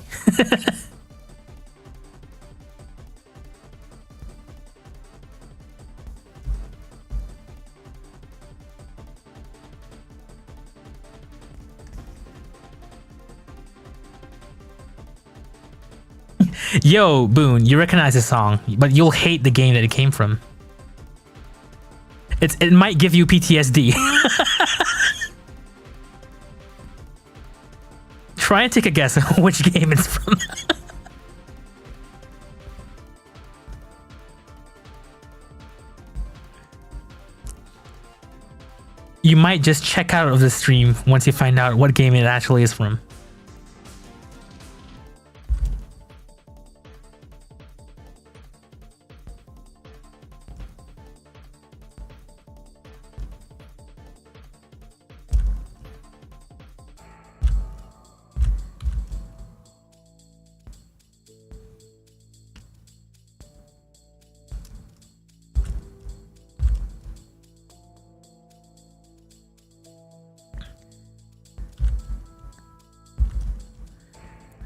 Yo, Boone, you recognize the song, but you'll hate the game that it came from. It might give you PTSD. Try and take a guess on which game it's from. You might just check out of the stream once you find out what game it actually is from.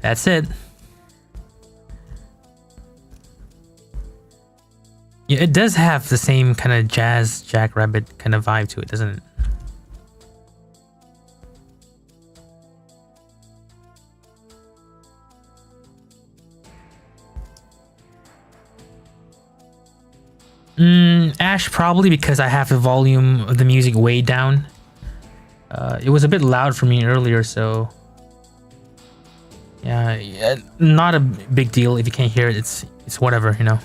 That's it. Yeah, it does have the same kind of jazz jackrabbit kind of vibe to it, doesn't it? Ash, probably because I have the volume of the music way down. It was a bit loud for me earlier, so yeah, not a big deal if you can't hear it. It's whatever, you know.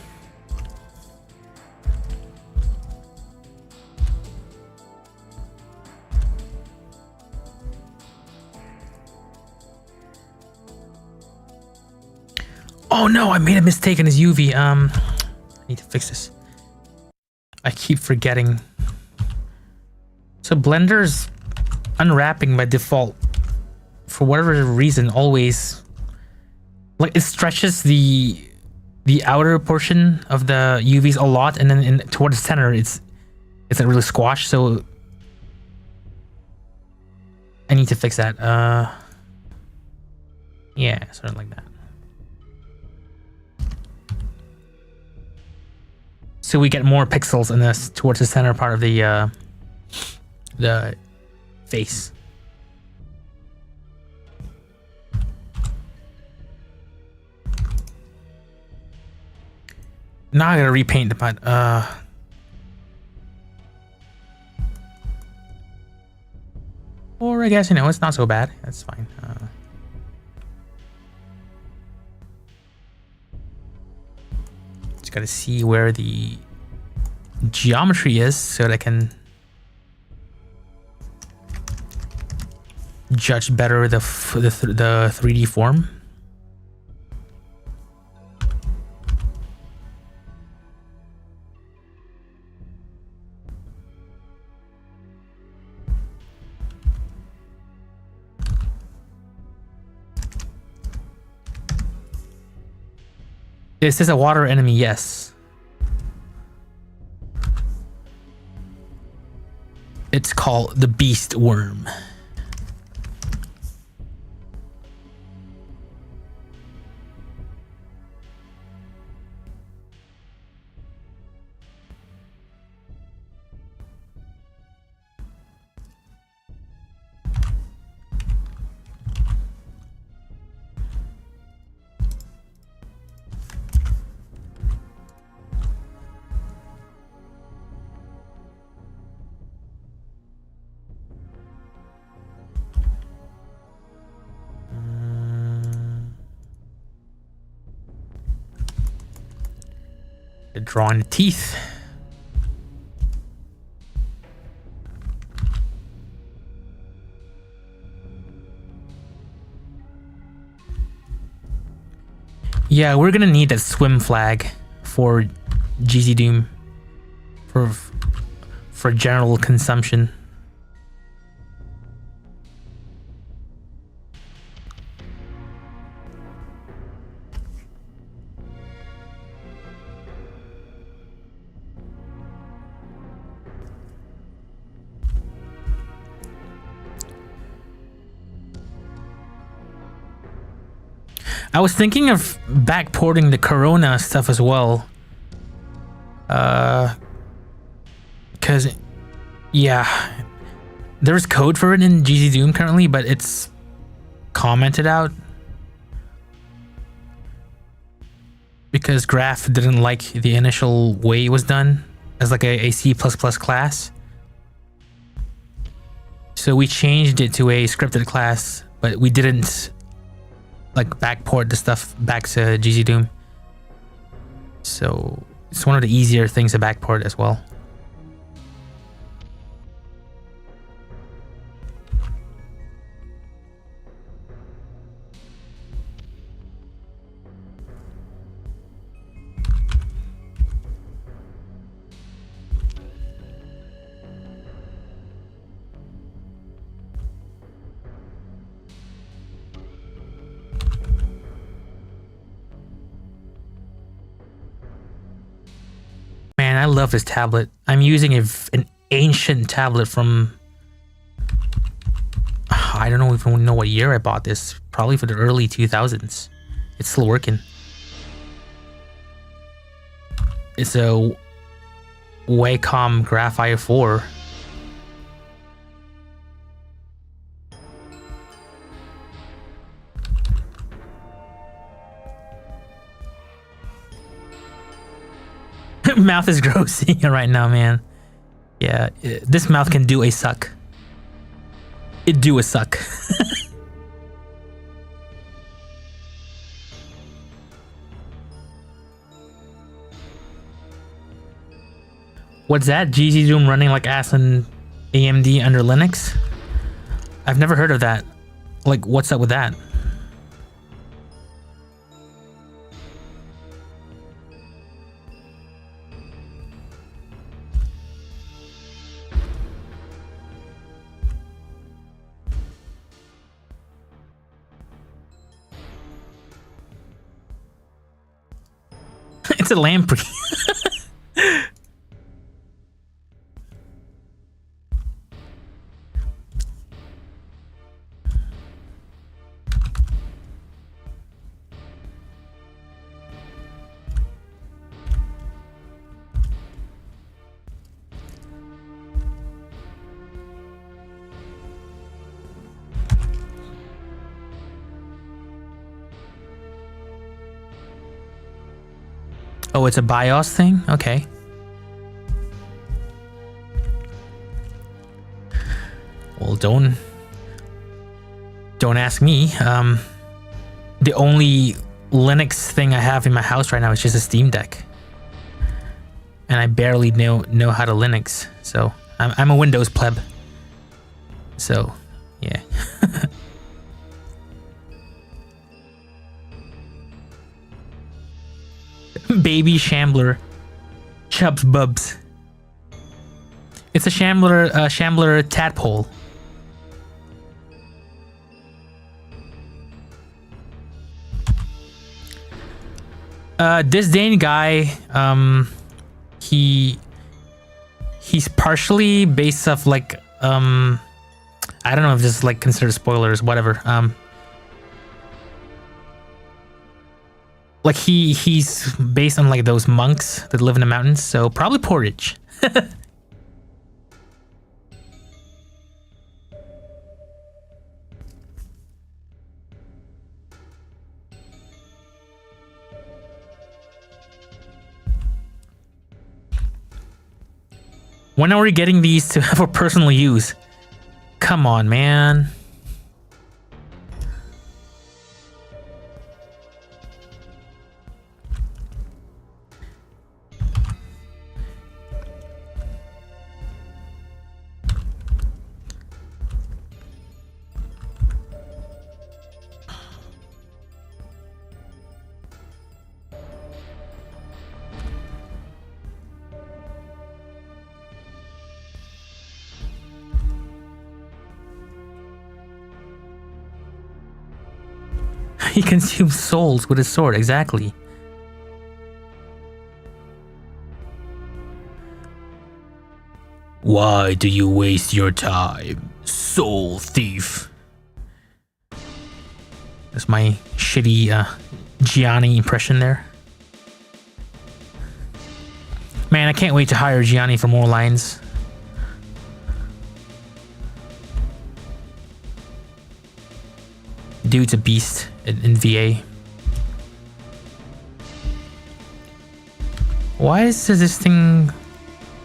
Oh no, I made a mistake in his UV. I need to fix this. I keep forgetting. So Blender's unwrapping by default, for whatever reason, always like it stretches the outer portion of the UVs a lot, and then toward the center it's like really squashed. So I need to fix that. Yeah, sort of like that. So we get more pixels in this towards the center part of the face. Now I gotta repaint the part. Or I guess, you know, it's not so bad. That's fine. Just gotta see where the geometry is so that I can judge better the 3D form. Is this a water enemy? Yes. It's called the beast worm. Drawing the teeth. Yeah, we're gonna need that swim flag for GZ Doom for general consumption. I was thinking of backporting the Corona stuff as well. Because, yeah, there's code for it in GZ Doom currently, but it's commented out. Because Graph didn't like the initial way it was done as like a C++ class. So we changed it to a scripted class, but we didn't like backport the stuff back to GZ Doom. So it's one of the easier things to backport as well. Man, I love this tablet. I'm using an ancient tablet from... I don't even know what year I bought this. Probably for the early 2000s. It's still working. It's a Wacom Graph i4. Mouth is grossing right now, man. Yeah, this mouth can do a suck. It do a suck. What's that? GZ Doom running like ass on AMD under Linux? I've never heard of that. Like, what's up with that? It's a lamprey. Oh, it's a BIOS thing? Okay. Well, don't ask me. The only Linux thing I have in my house right now is just a Steam Deck. And and I barely know how to Linux. So I'm a Windows pleb. So yeah. Baby Shambler. Chubs Bubs. It's a Shambler tadpole. This Dane guy, he's partially based off like I don't know if this is like considered spoilers, whatever. Like he's based on like those monks that live in the mountains, so probably porridge. When are we getting these to for personal use? Come on, man. He consumes souls with his sword, exactly. Why do you waste your time, soul thief? That's my shitty Gianni impression there. Man, I can't wait to hire Gianni for more lines. Dude's a beast in VA. Why is this thing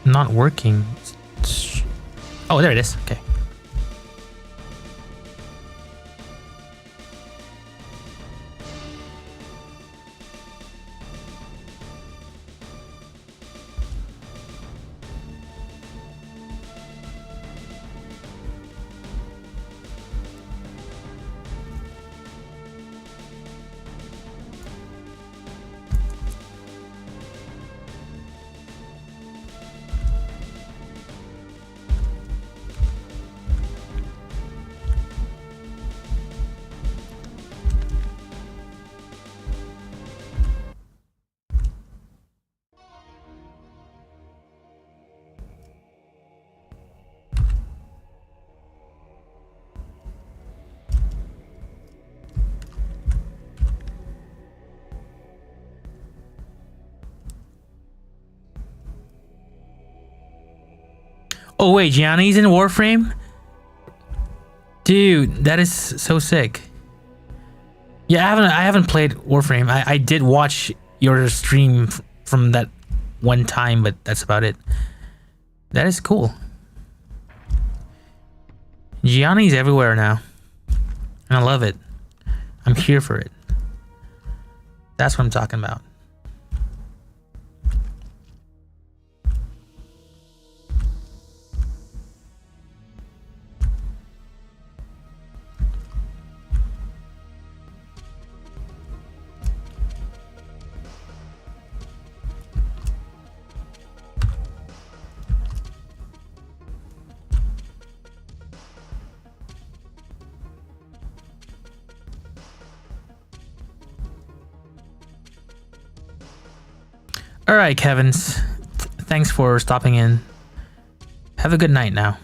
not working? Oh, there it is. Okay. Oh wait, Gianni's in Warframe? Dude, that is so sick. Yeah, I haven't played Warframe. I did watch your stream from that one time, but that's about it. That is cool. Gianni's everywhere now. And I love it. I'm here for it. That's what I'm talking about. All right, Kevins. Thanks for stopping in. Have a good night now.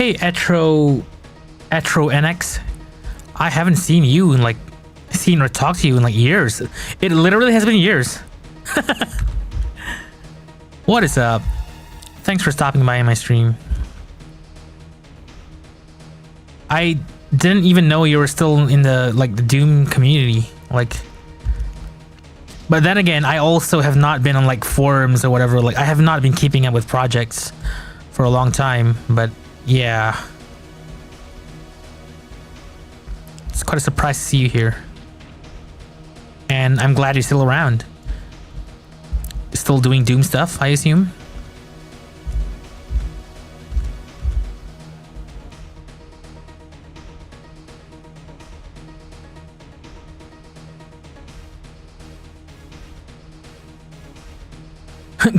Hey, Etro NX. I haven't seen you in like seen or talked to you in like years. It literally has been years. What is up? Thanks for stopping by in my stream. I didn't even know you were still in the like the Doom community. Like, but then again, I also have not been on like forums or whatever. Like, I have not been keeping up with projects for a long time. But yeah, it's quite a surprise to see you here, and I'm glad you're still around. Still doing Doom stuff, I assume.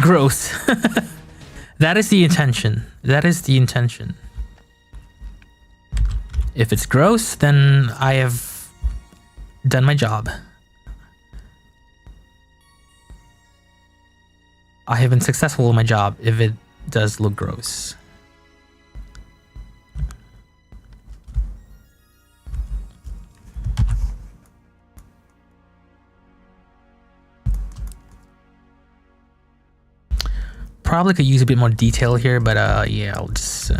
Gross. That is the intention. That is the intention. If it's gross, then I have done my job. I have been successful in my job if it does look gross. Probably could use a bit more detail here, but yeah, I'll just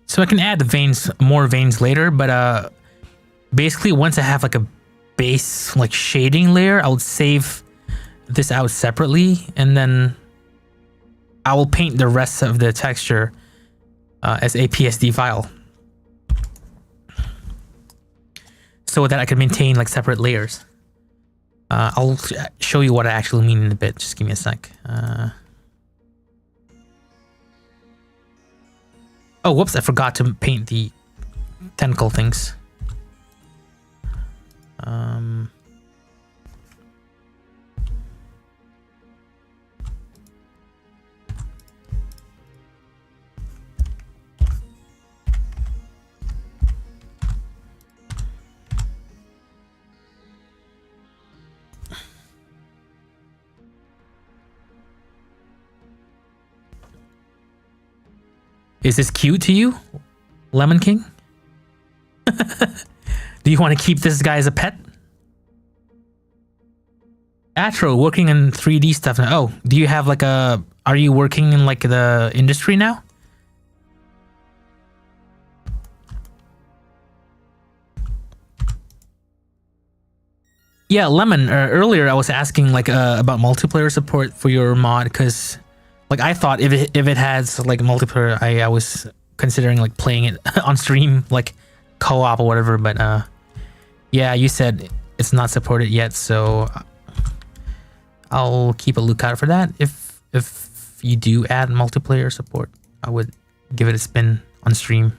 so I can add the veins, more veins later, but basically once I have like a base like shading layer, I'll save this out separately, and then I will paint the rest of the texture as a PSD file, so that I can maintain like separate layers. I'll show you what I actually mean in a bit. Just give me a sec. Oh, whoops, I forgot to paint the tentacle things. Is this cute to you, Lemon King? Do you want to keep this guy as a pet? Atro, working in 3D stuff now. Oh, do you have like a... Are you working in like the industry now? Yeah, Lemon, earlier I was asking like about multiplayer support for your mod, because like I thought if it has like multiplayer, I was considering like playing it on stream, like co-op or whatever, but yeah, you said it's not supported yet, so I'll keep a lookout for that. If you do add multiplayer support, I would give it a spin on stream.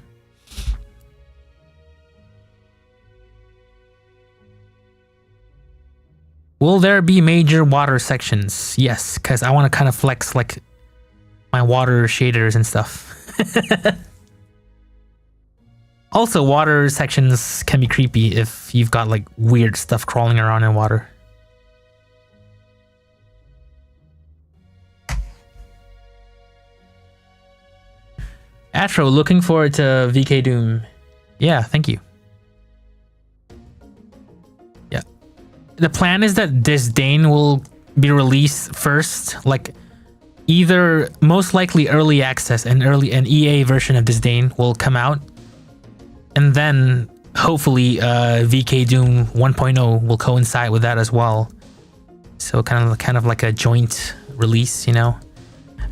Will there be major water sections? Yes, because I want to kind of flex like my water shaders and stuff. Also, water sections can be creepy if you've got like weird stuff crawling around in water. Atro, looking forward to VK Doom. Yeah, thank you. Yeah. The plan is that Disdain will be released first, like either most likely early access and an EA version of Disdain will come out, and then hopefully VK Doom 1.0 will coincide with that as well. So kind of like a joint release, you know.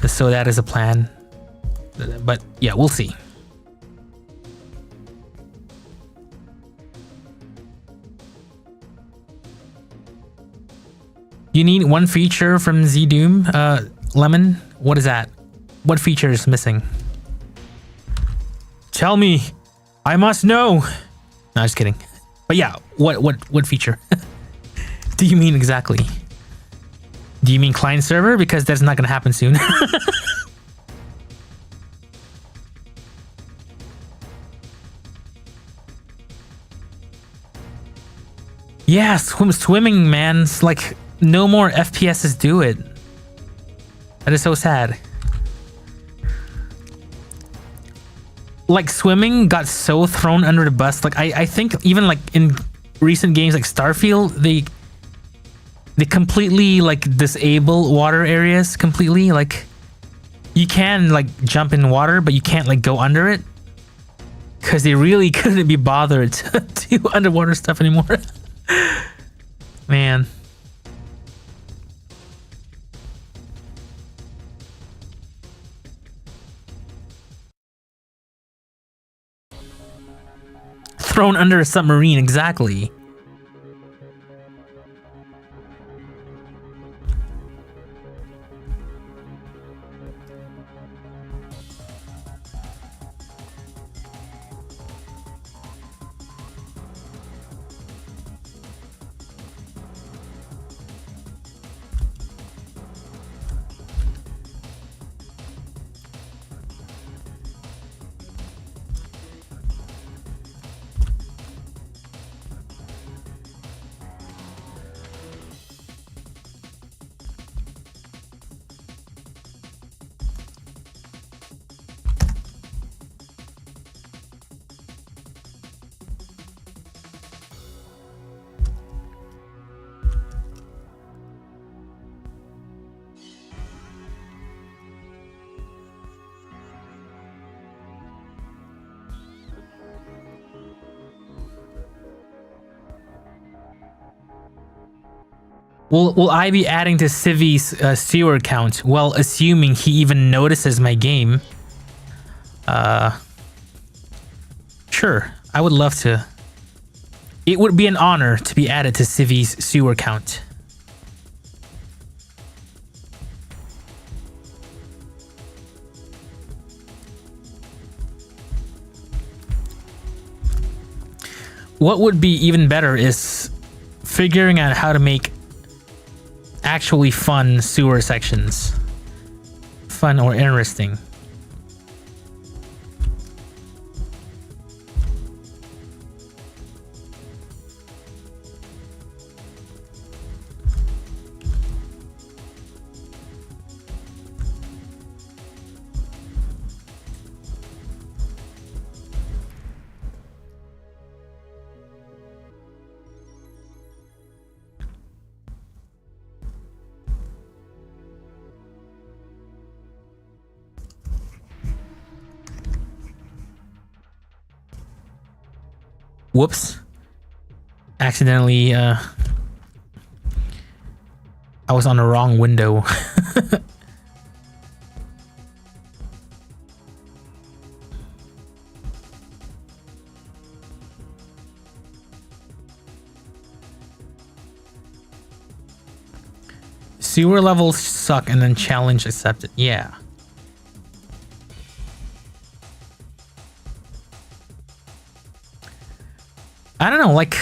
So that is a plan. But yeah, we'll see. You need one feature from Z-Doom, Lemon. What is that? What feature is missing? Tell me. I must know. No, just kidding. But yeah, what feature? Do you mean exactly? Do you mean client server? Because that's not gonna happen soon. Yeah, swimming, man. It's like no more FPSs do it. That is so sad. Like swimming got so thrown under the bus. Like I think even like in recent games like Starfield, they completely like disable water areas completely. Like you can like jump in water, but you can't like go under it because they really couldn't be bothered to do underwater stuff anymore. Man. Thrown under a submarine, exactly. Will I be adding to Civi's sewer count? Well, assuming he even notices my game. Sure, I would love to. It would be an honor to be added to Civi's sewer count. What would be even better is figuring out how to make actually fun sewer sections. Fun or interesting. Whoops. Accidentally, I was on the wrong window. Sewer levels suck and then challenge accepted. Yeah. I don't know, like,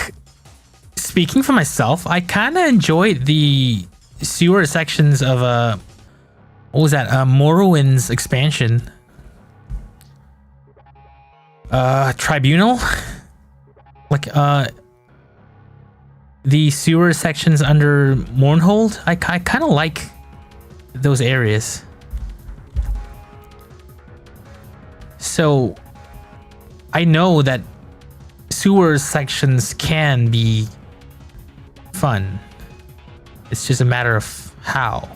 speaking for myself, I kind of enjoyed the sewer sections of, what was that, Morrowind's expansion. Tribunal? Like, the sewer sections under Mournhold, I kind of like those areas. So, I know that sewer sections can be fun. It's just a matter of how.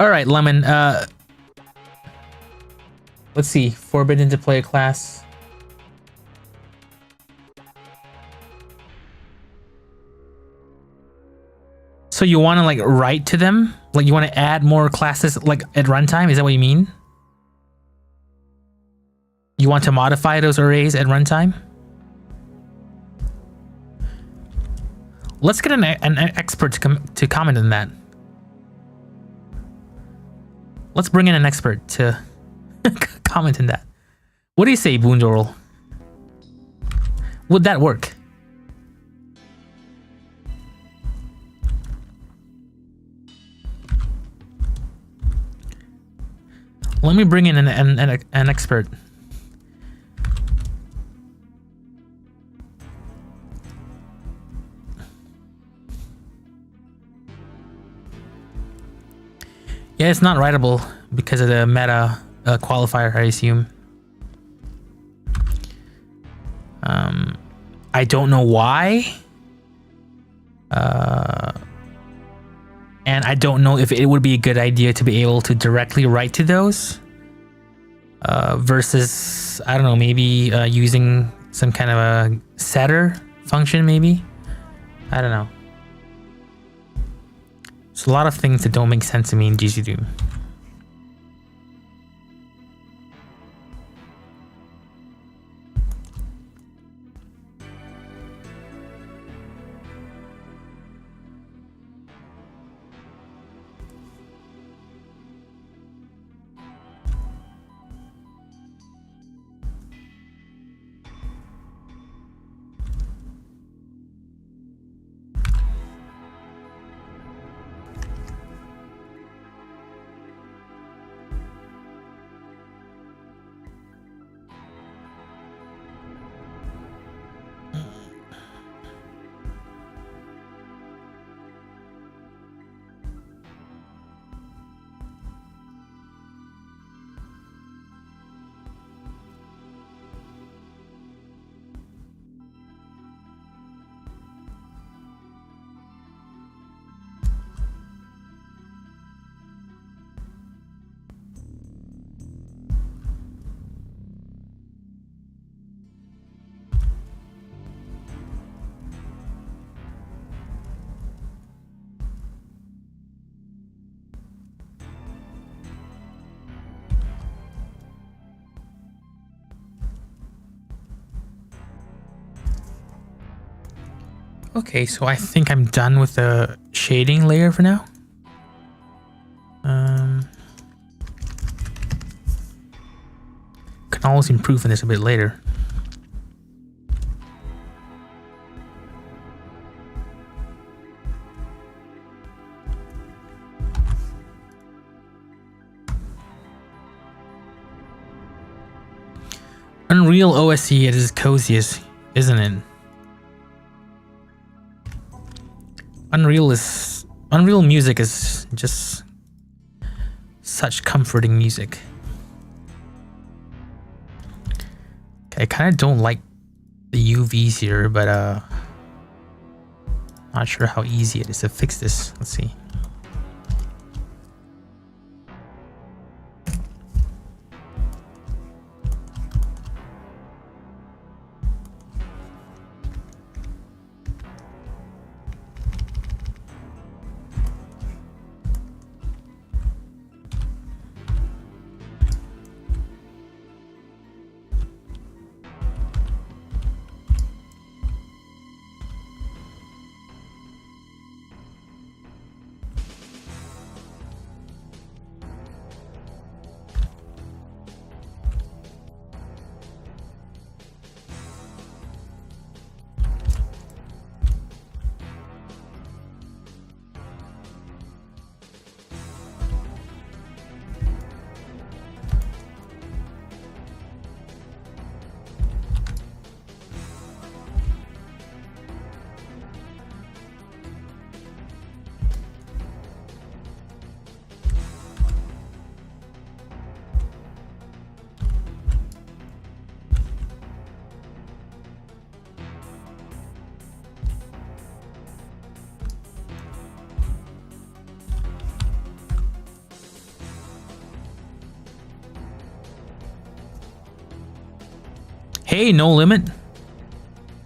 All right, Lemon. Let's see. Forbidden to play a class. So you want to like write to them? Like you want to add more classes like at runtime? Is that what you mean? You want to modify those arrays at runtime? Let's get an expert to comment on that. Let's bring in an expert to comment on that. What do you say, Boondorl? Would that work? Let me bring in an expert. Yeah, it's not writable because of the meta qualifier, I assume. I don't know why. And I don't know if it would be a good idea to be able to directly write to those versus, I don't know, maybe using some kind of a setter function, maybe. I don't know. There's a lot of things that don't make sense to me in GCD. Okay, so I think I'm done with the shading layer for now. Can always improve on this a bit later. Unreal OSE at its coziest, isn't it? Unreal music is just such comforting music. Okay, I kind of don't like the UVs here, but not sure how easy it is to fix this. Let's see. Hey, No Limit.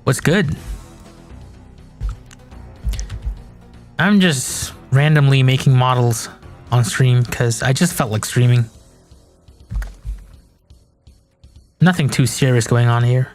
What's good? I'm just randomly making models on stream because I just felt like streaming. Nothing too serious going on here.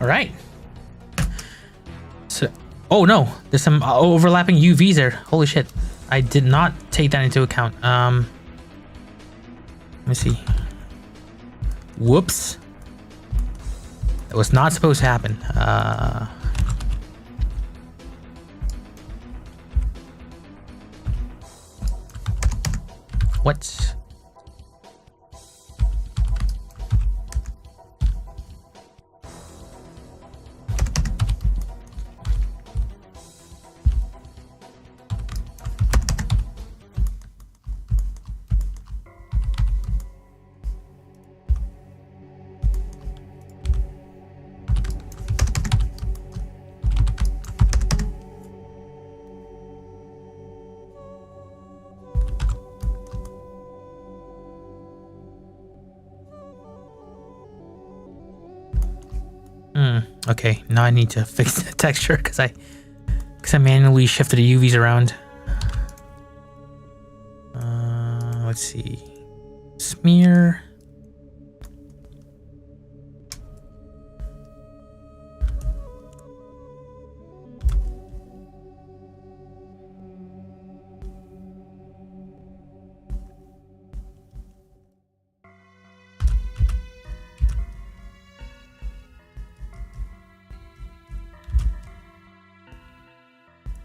All right. So, oh no, there's some overlapping UVs there. Holy shit. I did not take that into account. Let me see. Whoops. That was not supposed to happen. What? Okay, now I need to fix the texture because I manually shifted the UVs around. Let's see. Smear.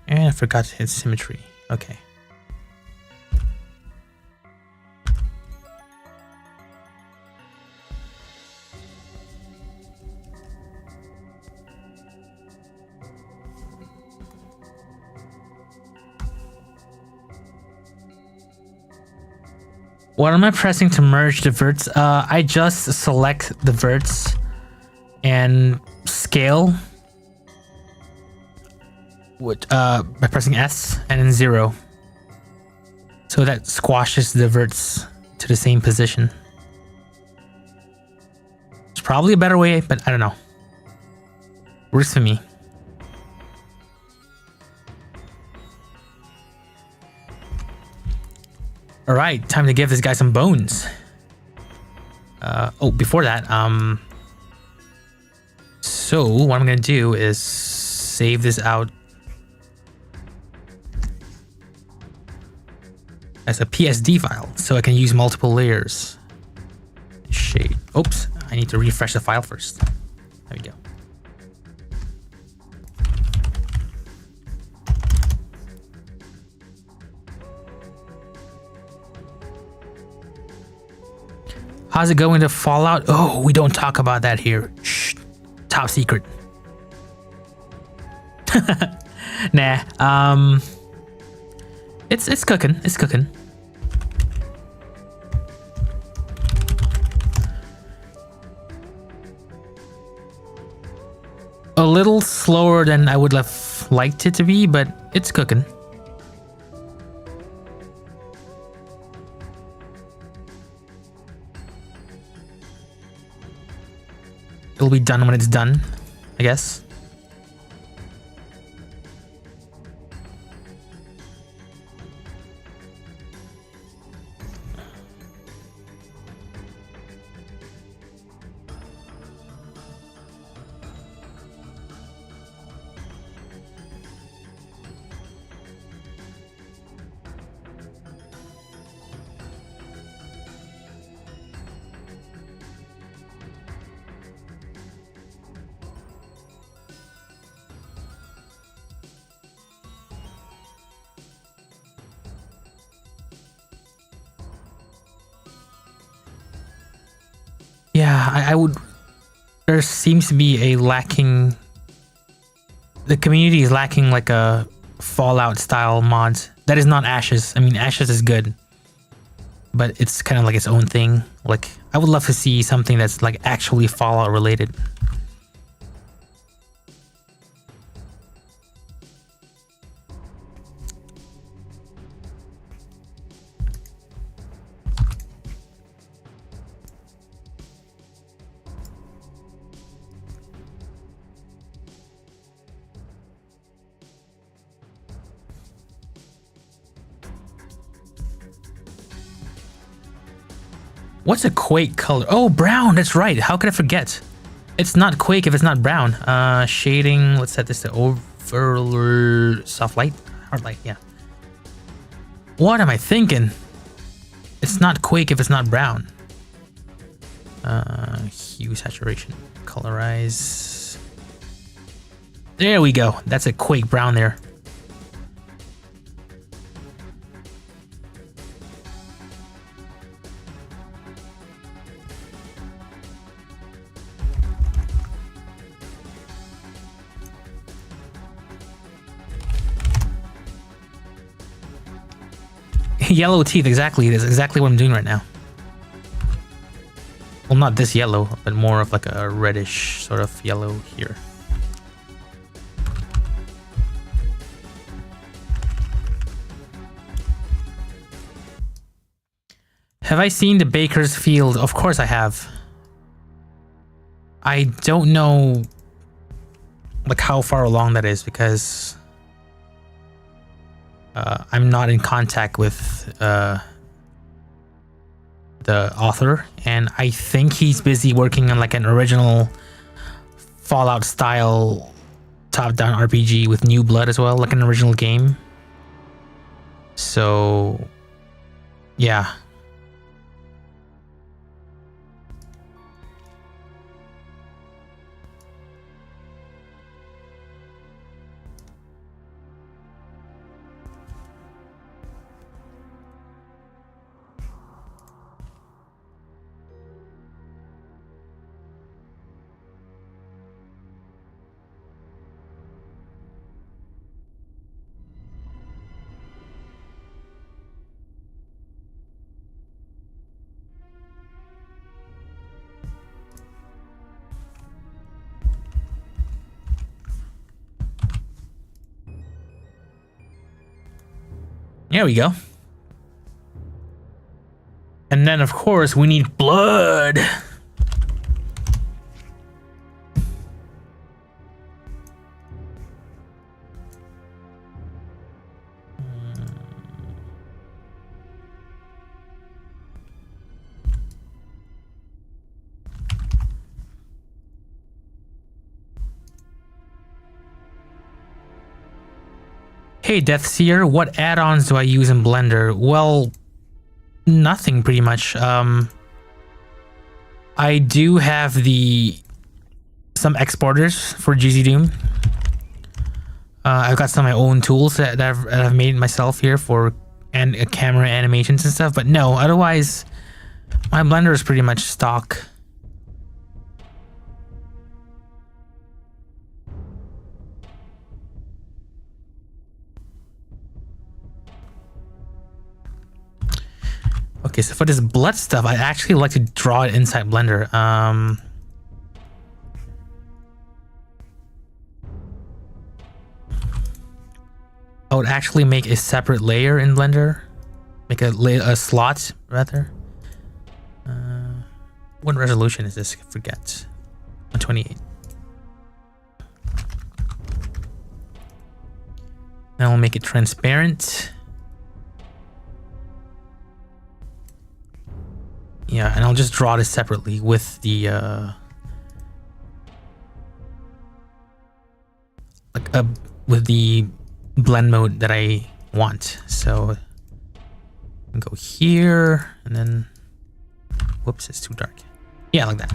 And I forgot to hit symmetry. Okay. What am I pressing to merge the verts? I just select the verts and scale by pressing S and then 0. So that squashes the verts to the same position. It's probably a better way, but I don't know. Works for me. All right, time to give this guy some bones. Oh, before that, so what I'm gonna do is save this out as a PSD file, so I can use multiple layers. Shade. Oops, I need to refresh the file first. There we go. How's it going to Fallout? Oh, we don't talk about that here. Shh. Top secret. Nah. It's cooking. It's cooking. A little slower than I would have liked it to be, but it's cooking. It'll be done when it's done, I guess. Yeah, I would. There seems to be a lacking. The community is lacking like a Fallout style mod. That is not Ashes. I mean, Ashes is good, but it's kind of like its own thing. Like, I would love to see something that's like actually Fallout related. What's a Quake color? Oh, brown. That's right. How could I forget? It's not Quake if it's not brown. Shading, let's set this to over soft light, hard light, yeah. What am I thinking? It's not Quake if it's not brown. Hue, saturation, colorize. There we go. That's a Quake brown there. Yellow teeth, exactly. That's exactly what I'm doing right now. Well, not this yellow, but more of like a reddish sort of yellow here. Have I seen the Baker's Field? Of course I have. I don't know like how far along that is because I'm not in contact with the author, and I think he's busy working on like an original Fallout style top-down RPG with New Blood as well, like an original game. So yeah. There we go. And then, of course, we need blood. Hey, Deathseer, what add-ons do I use in Blender? Well, nothing pretty much. I do have some exporters for GZ Doom. I've got some of my own tools that I've made myself here for camera animations and stuff, but no, otherwise my Blender is pretty much stock. Okay, so for this blood stuff, I actually like to draw it inside Blender. I would actually make a separate layer in Blender, make a slot rather. What resolution is this? I forget. 128. Then we'll make it transparent. Yeah, and I'll just draw this separately with the with the blend mode that I want. So go here and then whoops, it's too dark. Yeah, like that.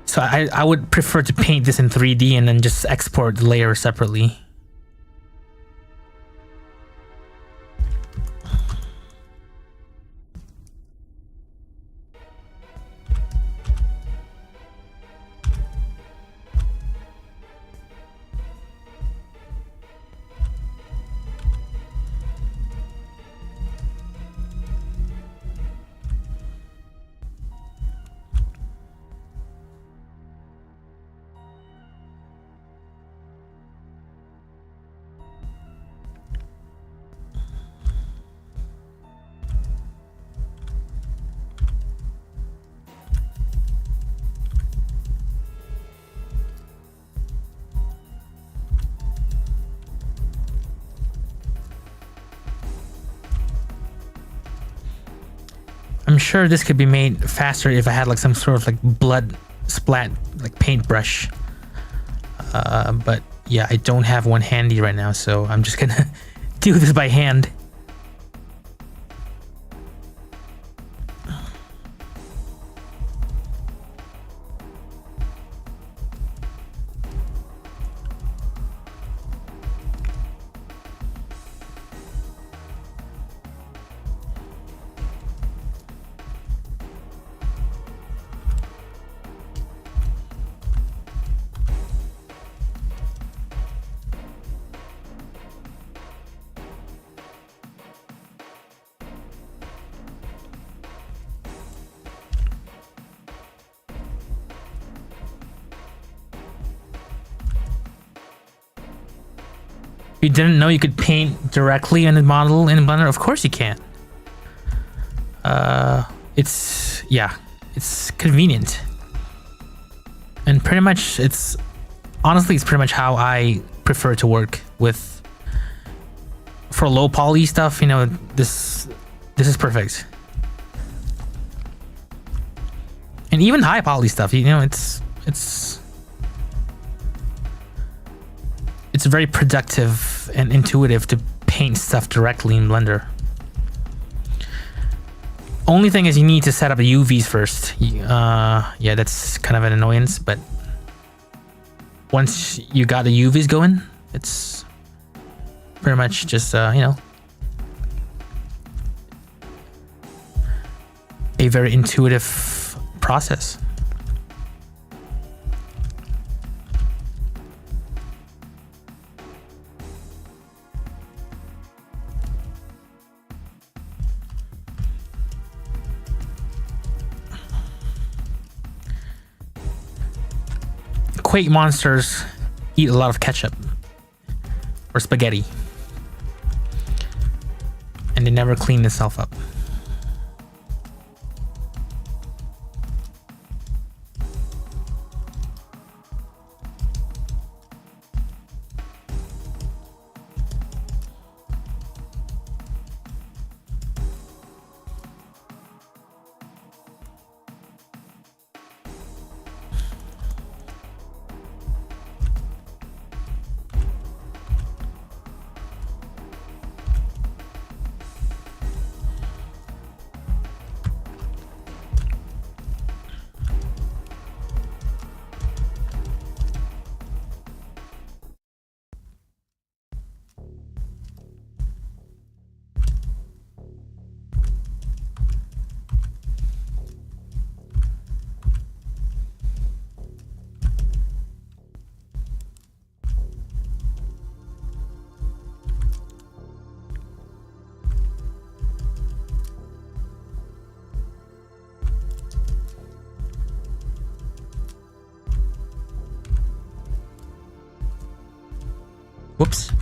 So I would prefer to paint this in 3D and then just export the layer separately. I'm sure this could be made faster if I had like some sort of like blood splat like paintbrush. But yeah, I don't have one handy right now, so I'm just gonna do this by hand. You didn't know you could paint directly in the model in Blender? Of course you can. It's convenient. And pretty much honestly it's pretty much how I prefer to work with. For low poly stuff, you know, this is perfect. And even high poly stuff, you know, it's very productive and intuitive to paint stuff directly in Blender. Only thing is you need to set up the UVs first. Yeah, that's kind of an annoyance, but once you got the UVs going, it's pretty much just, you know, a very intuitive process. Quake monsters eat a lot of ketchup or spaghetti, and they never clean themselves up. Whoops.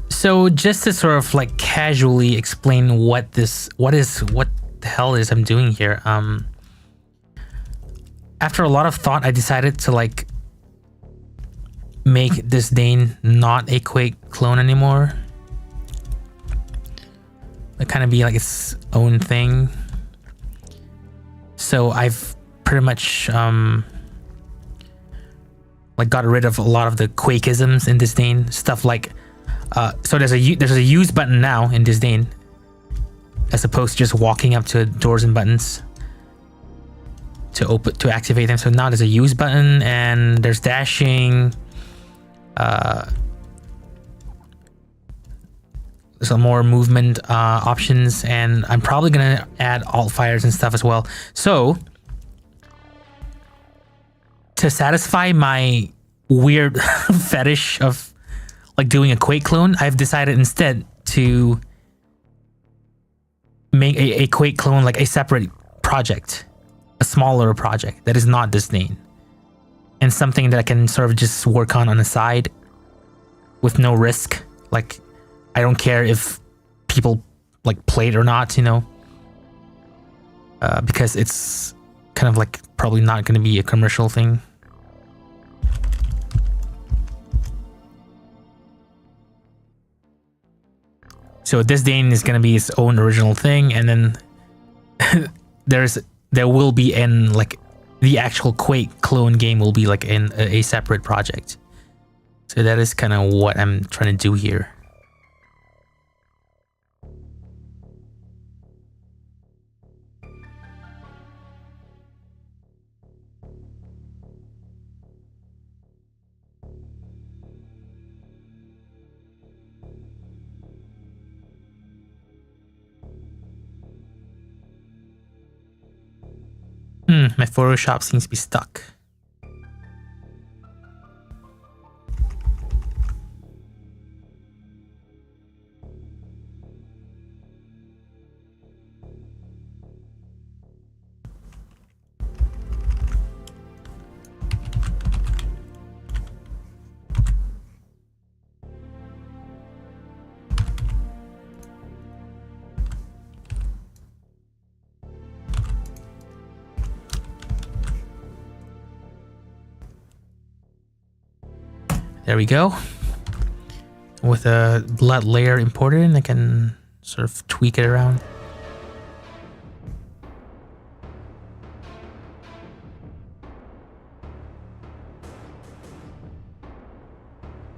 So just to sort of like casually explain what the hell is I'm doing here. After a lot of thought, I decided to like make Disdain not a Quake clone anymore. It kind of be like its own thing. So I've pretty much like got rid of a lot of the Quakeisms in Disdain stuff. Like so there's a use button now in Disdain, as opposed to just walking up to doors and buttons to activate them. So now there's a use button, and there's dashing. There's some more movement options, and I'm probably gonna add alt fires and stuff as well. So to satisfy my weird fetish of like doing a Quake clone, I've decided instead to make a Quake clone like a separate project, a smaller project that is not Disdain, and something that I can sort of just work on the side with no risk. Like, I don't care if people like play it or not, you know, because it's kind of like probably not going to be a commercial thing. So this Dane is gonna be its own original thing, and then there will be in like the actual Quake clone game will be like in a separate project. So that is kind of what I'm trying to do here. My Photoshop seems to be stuck. There we go. With a blood layer imported in, I can sort of tweak it around.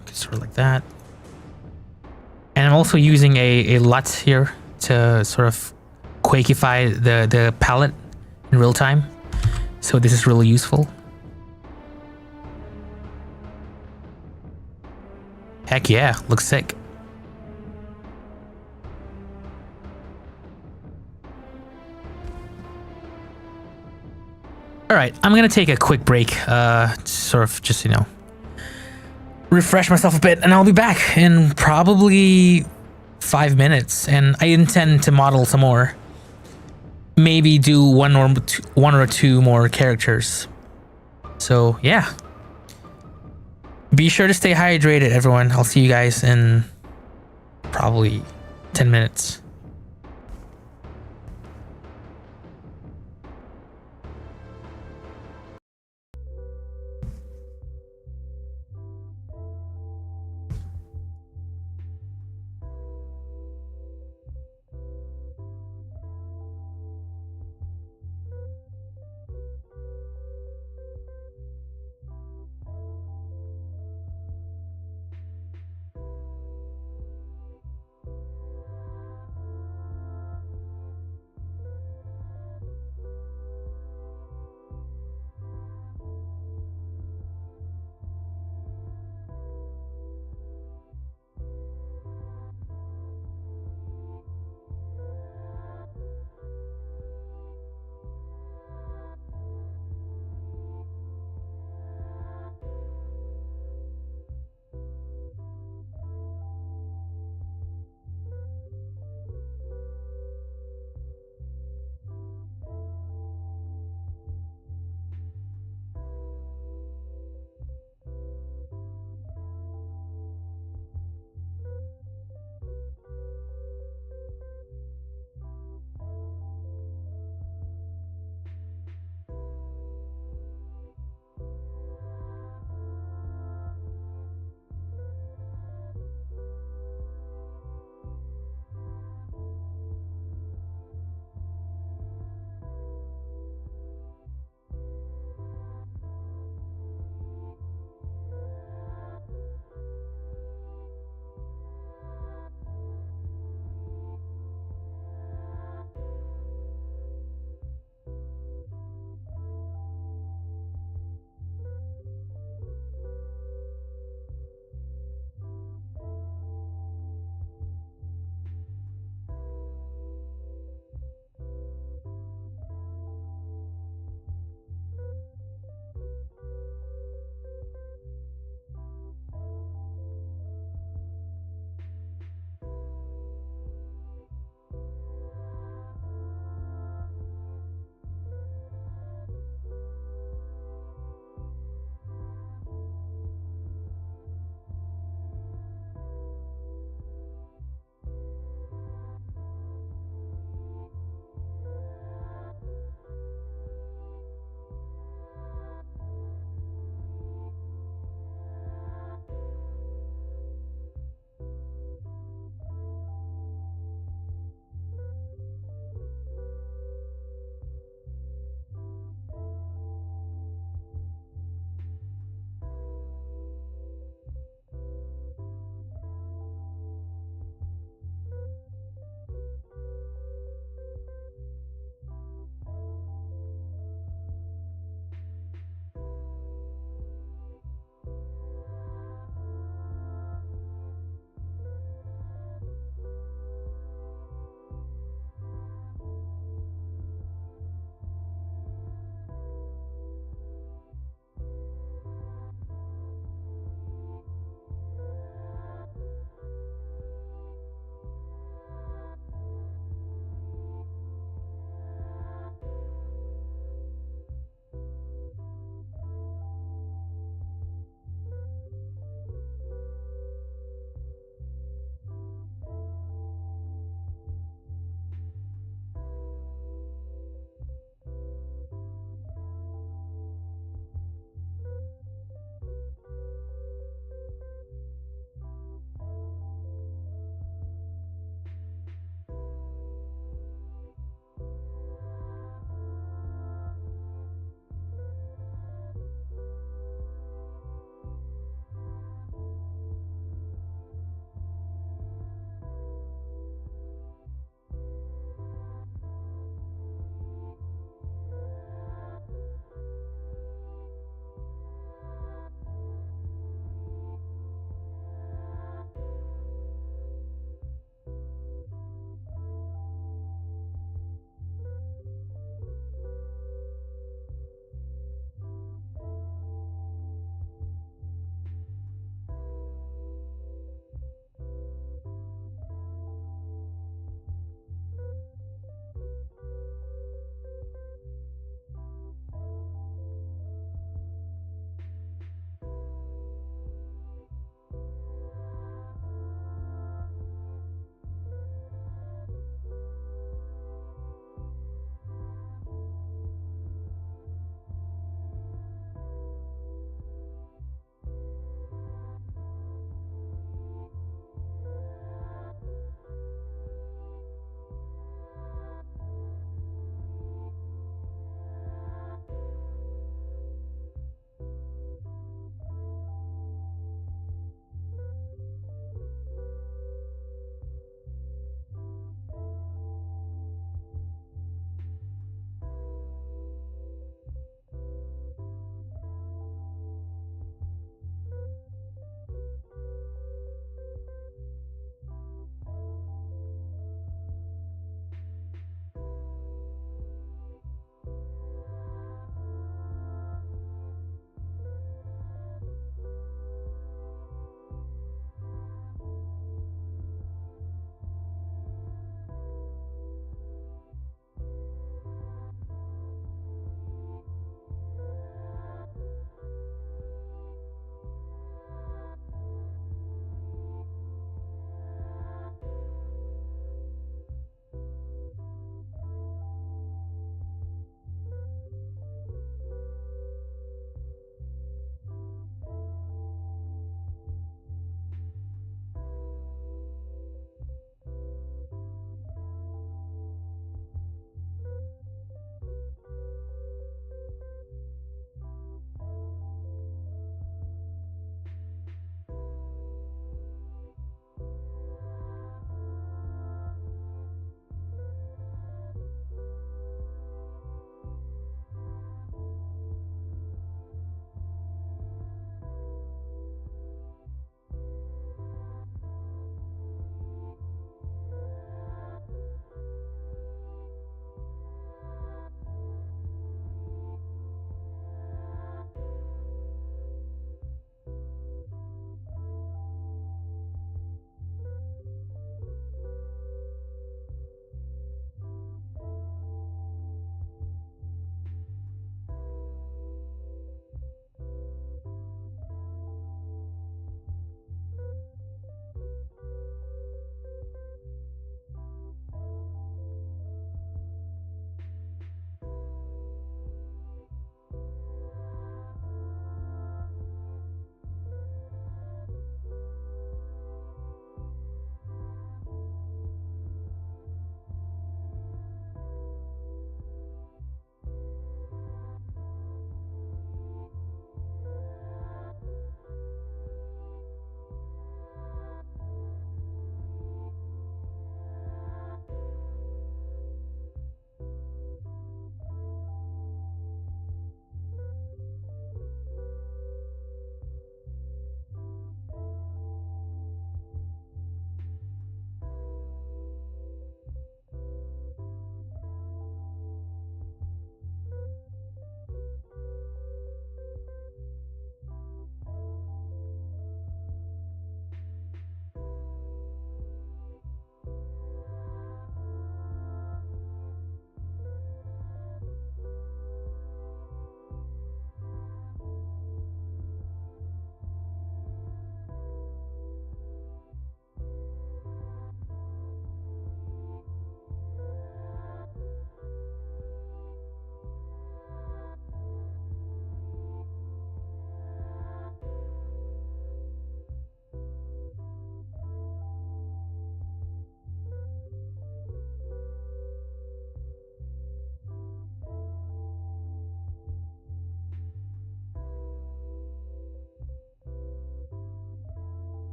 Okay, sort of like that. And I'm also using a LUT here to sort of Quakeify the palette in real time. So this is really useful. Heck yeah, looks sick. All right, I'm gonna take a quick break, sort of just, you know, refresh myself a bit, and I'll be back in probably 5 minutes. And I intend to model some more. Maybe do one or two more characters. So yeah. Be sure to stay hydrated, everyone. I'll see you guys in probably 10 minutes.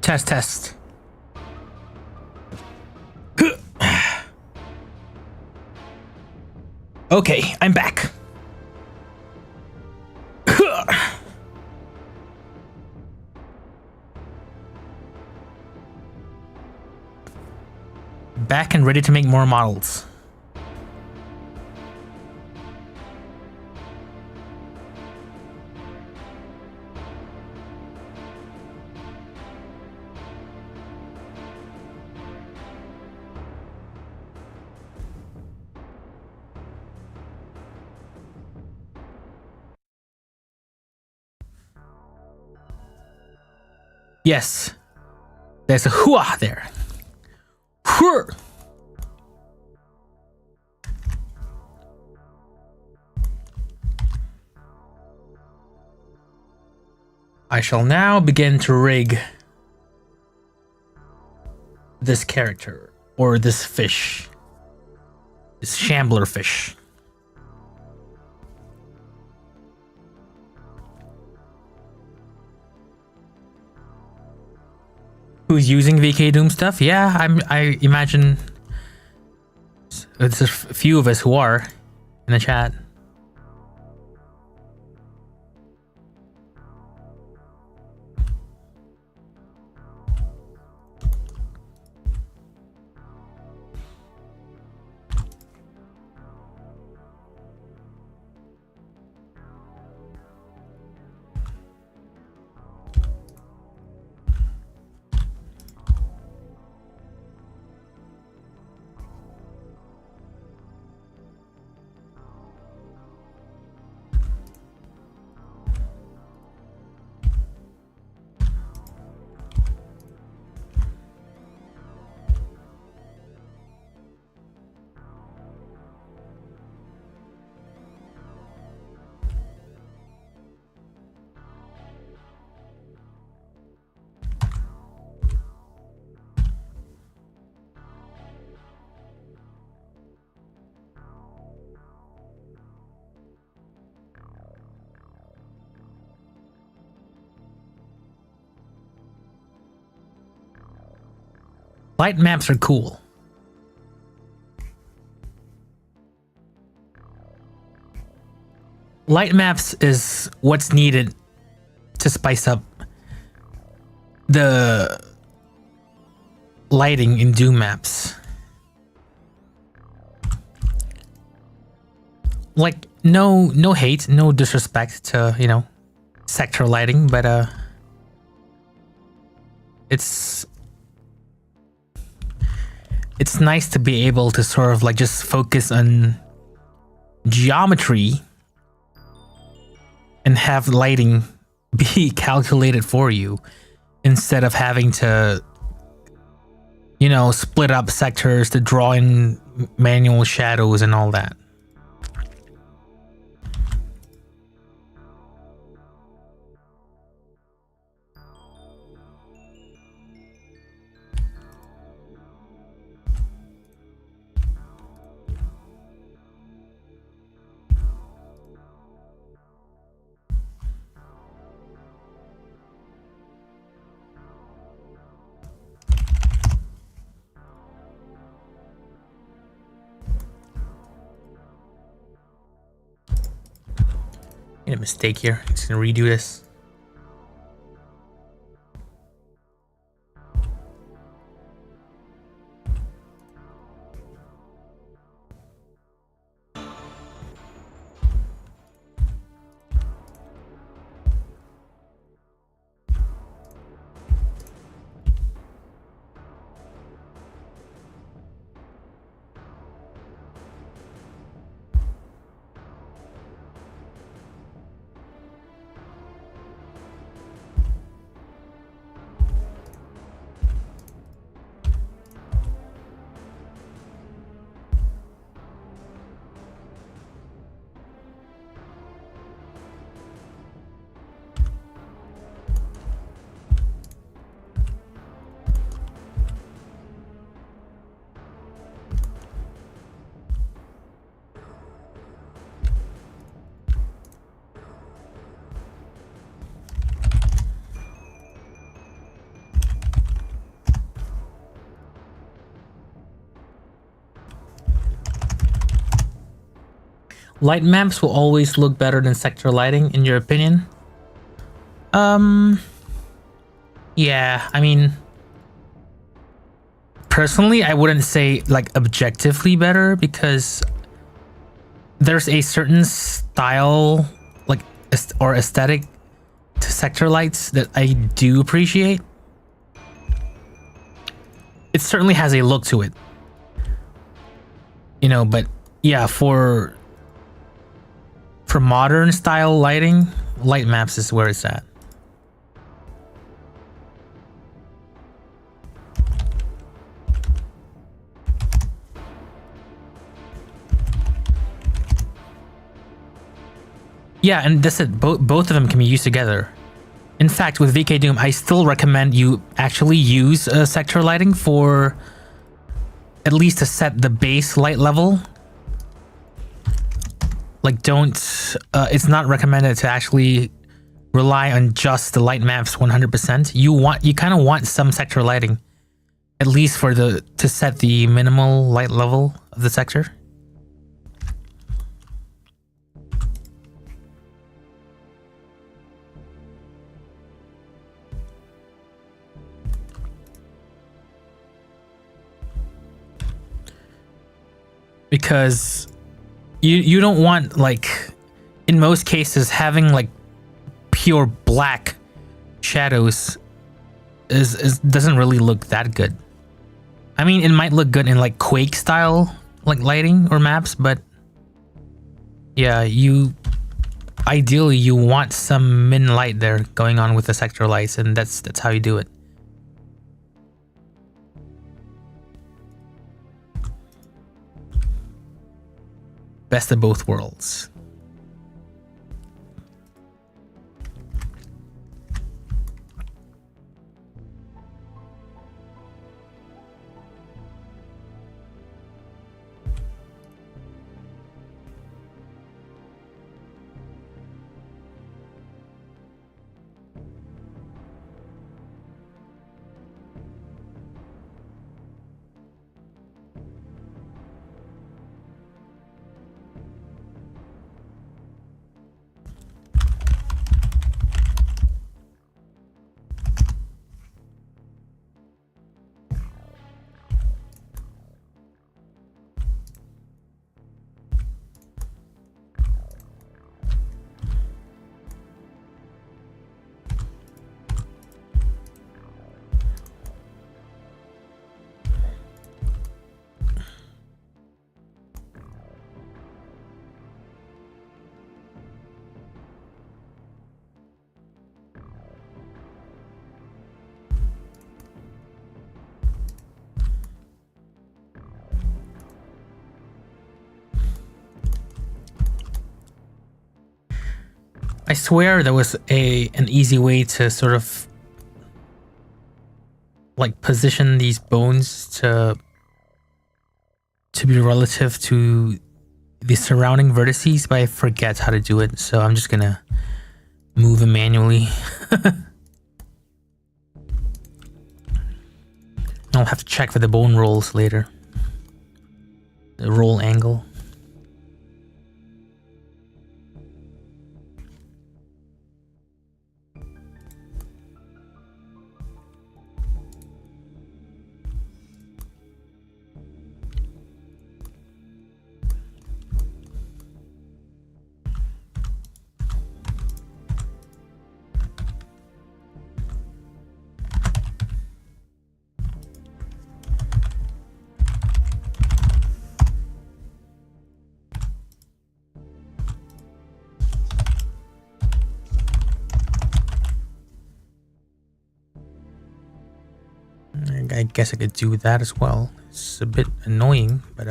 Test, test. Okay, I'm back. Back and ready to make more models. Yes. There's a hooah there. Hooah. I shall now begin to rig this character, or this fish. This shambler fish. Who's using VK Doom stuff? Yeah, I imagine there's a few of us who are in the chat. Light maps are cool. Light maps is what's needed to spice up the lighting in Doom maps. Like, no hate, no disrespect to, you know, sector lighting, but it's nice to be able to sort of like just focus on geometry and have lighting be calculated for you instead of having to, you know, split up sectors to draw in manual shadows and all that. Made a mistake here. I'm just gonna redo this. light maps will always look better than sector lighting, in your opinion? Yeah, I mean, personally, I wouldn't say like objectively better, because there's a certain style, like, or aesthetic to sector lights that I do appreciate. It certainly has a look to it, you know, but yeah, for modern style lighting, light maps is where it's at. Yeah, and that's it. Both of them can be used together. In fact, with VK Doom, I still recommend you actually use sector lighting for at least to set the base light level. Like, don't. It's not recommended to actually rely on just the light maps 100%. You kind of want some sector lighting, at least for to set the minimal light level of the sector. Because you don't want, like, in most cases, having like pure black shadows is doesn't really look that good. I mean, it might look good in like Quake style like lighting or maps, but yeah, ideally you want some min light there going on with the sector lights, and that's how you do it. Best of both worlds. I swear there was an easy way to sort of like position these bones to be relative to the surrounding vertices, but I forget how to do it, so I'm just gonna move them manually. I'll have to check for the bone rolls later. The roll angle. I guess I could do that as well. It's a bit annoying, but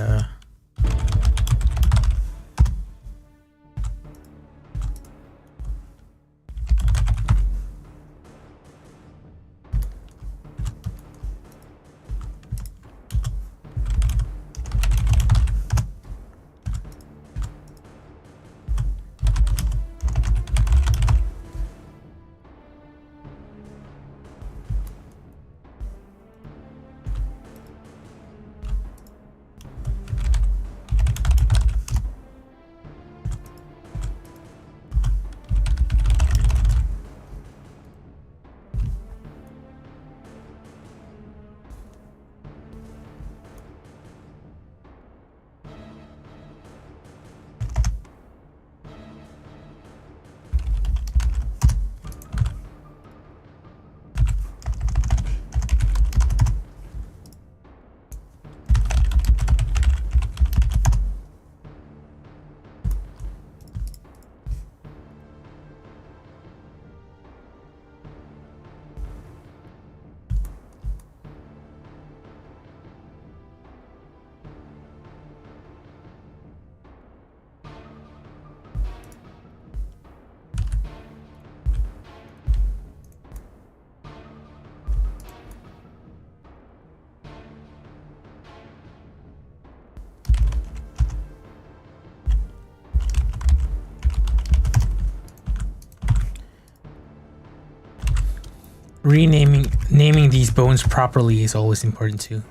naming these bones properly is always important too.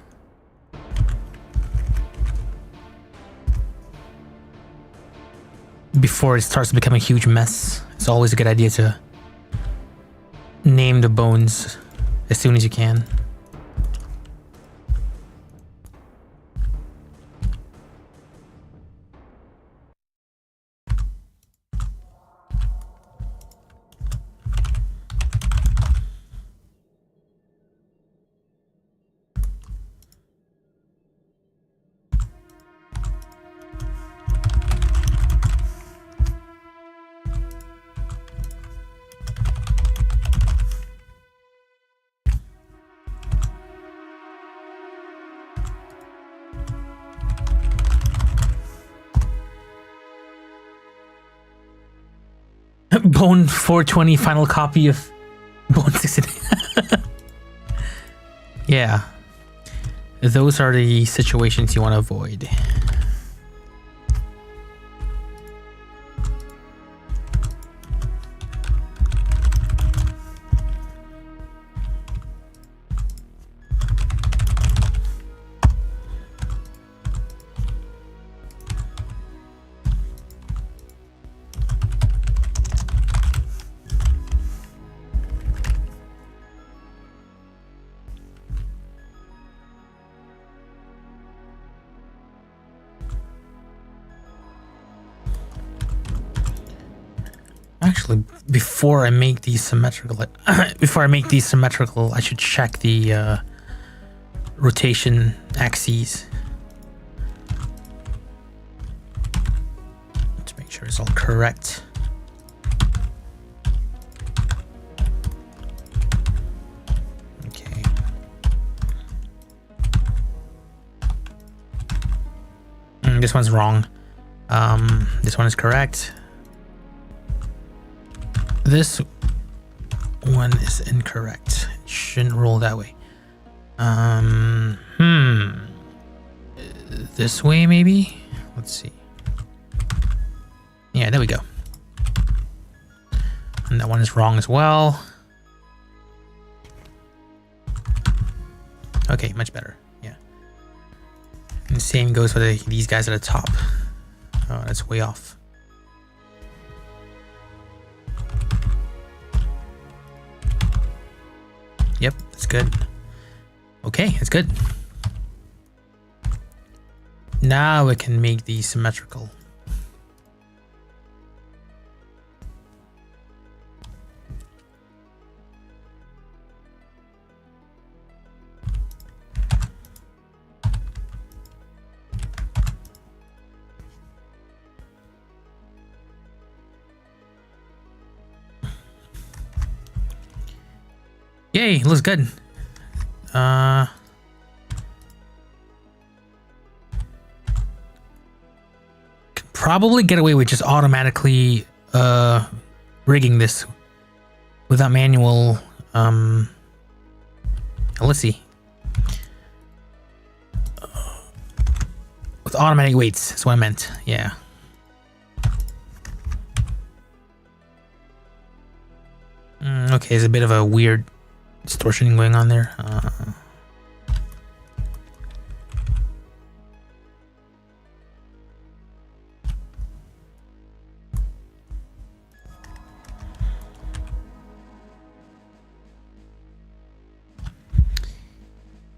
Before it starts to become a huge mess, it's always a good idea to name the bones as soon as you can. Bone 420 final copy of Bone 60. Yeah. Those are the situations you want to avoid. Actually, before I make these symmetrical, I should check the rotation axes to make sure it's all correct. Okay. This one's wrong. This one is correct. This one is incorrect. It shouldn't roll that way. This way maybe? Let's see. Yeah, there we go. And that one is wrong as well. Okay, much better. Yeah. And the same goes for these guys at the top. Oh, that's way off. Yep, that's good. Okay, that's good. Now we can make these symmetrical. Yay, looks good. Could probably get away with just automatically rigging this without manual. Let's see. With automatic weights, that's what I meant. Yeah. Okay, there's a bit of a weird distortion going on there.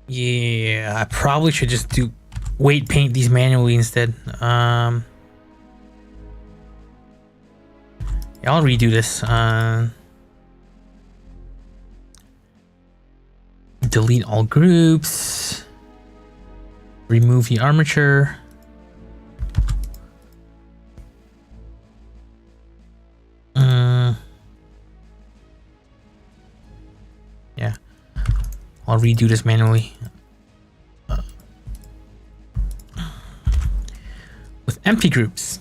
Yeah, I probably should just weight paint these manually instead. Yeah, I'll redo this. Delete all groups. Remove the armature. Yeah, I'll redo this manually. With empty groups.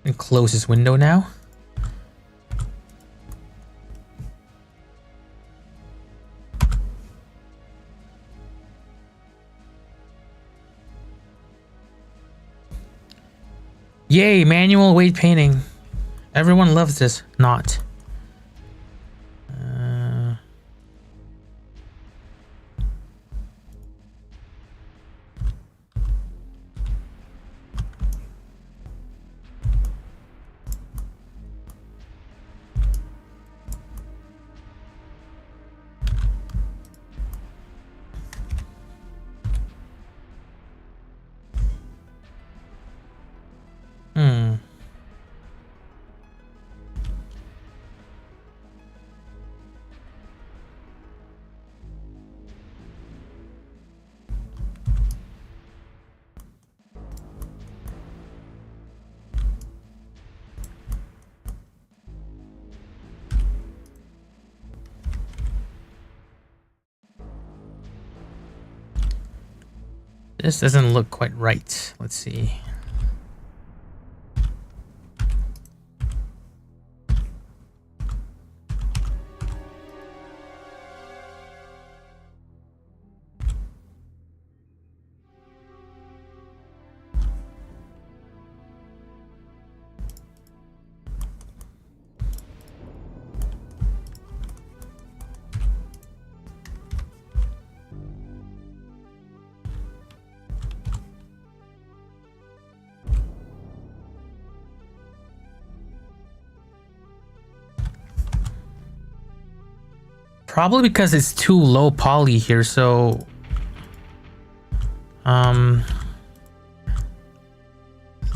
And close this window now. Yay, manual weight painting. Everyone loves this. Not. This doesn't look quite right. Let's see. Probably because it's too low poly here, so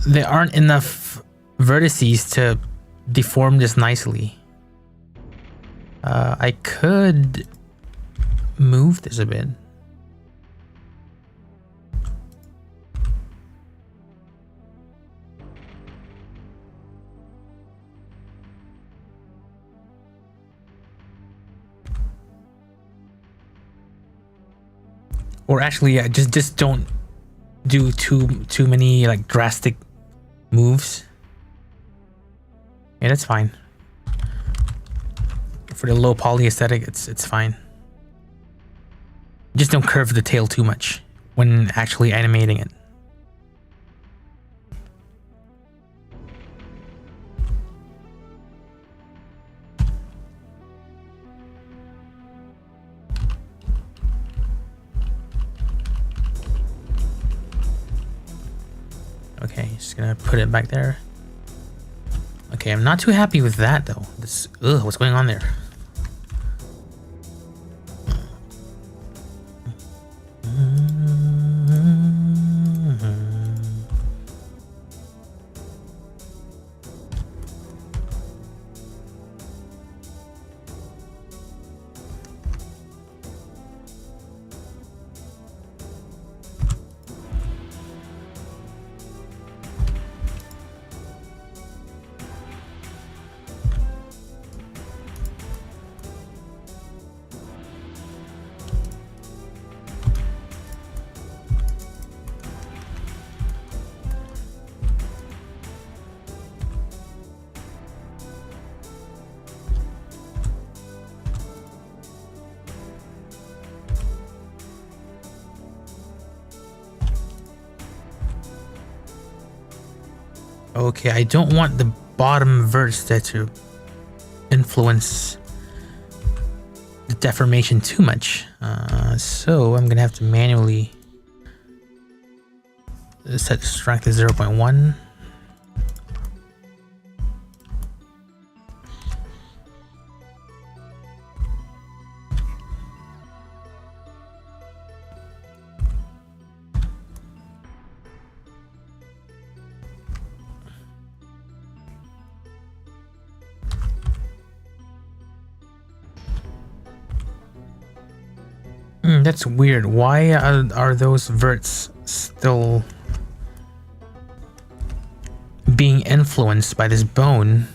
there aren't enough vertices to deform this nicely. I could move this a bit. Or actually, yeah, just don't do too many like drastic moves. Yeah, that's fine. For the low poly aesthetic, it's fine. Just don't curve the tail too much when actually animating it. Okay, just gonna put it back there. Okay, I'm not too happy with that though. This, ugh, what's going on there? Okay, I don't want the bottom verse there to influence the deformation too much. So I'm gonna have to manually set the strength to 0.1. That's weird. Why are those verts still being influenced by this bone?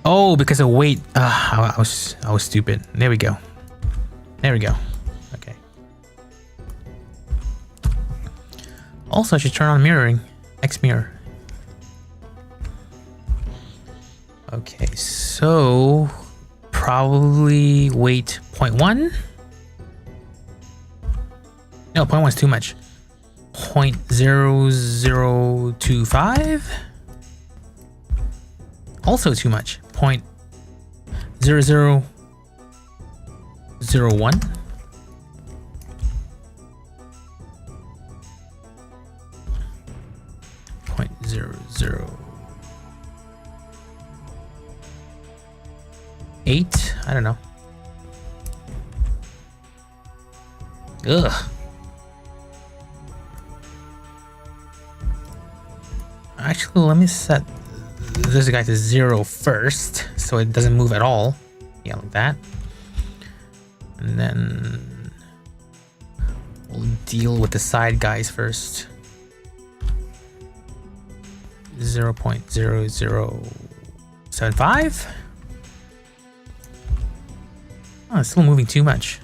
Oh, because of weight. I was stupid. There we go. There we go. Okay. Also, I should turn on mirroring. X mirror. Okay, so probably weight 0.1. No, 0.1 is too much. 0.0025. Also too much. 0.0001. 0.008. I don't know. Ugh. Actually, let me set this guy to 0 first, so it doesn't move at all. Yeah, like that. And then we'll deal with the side guys first. 0.0075. Oh, it's still moving too much.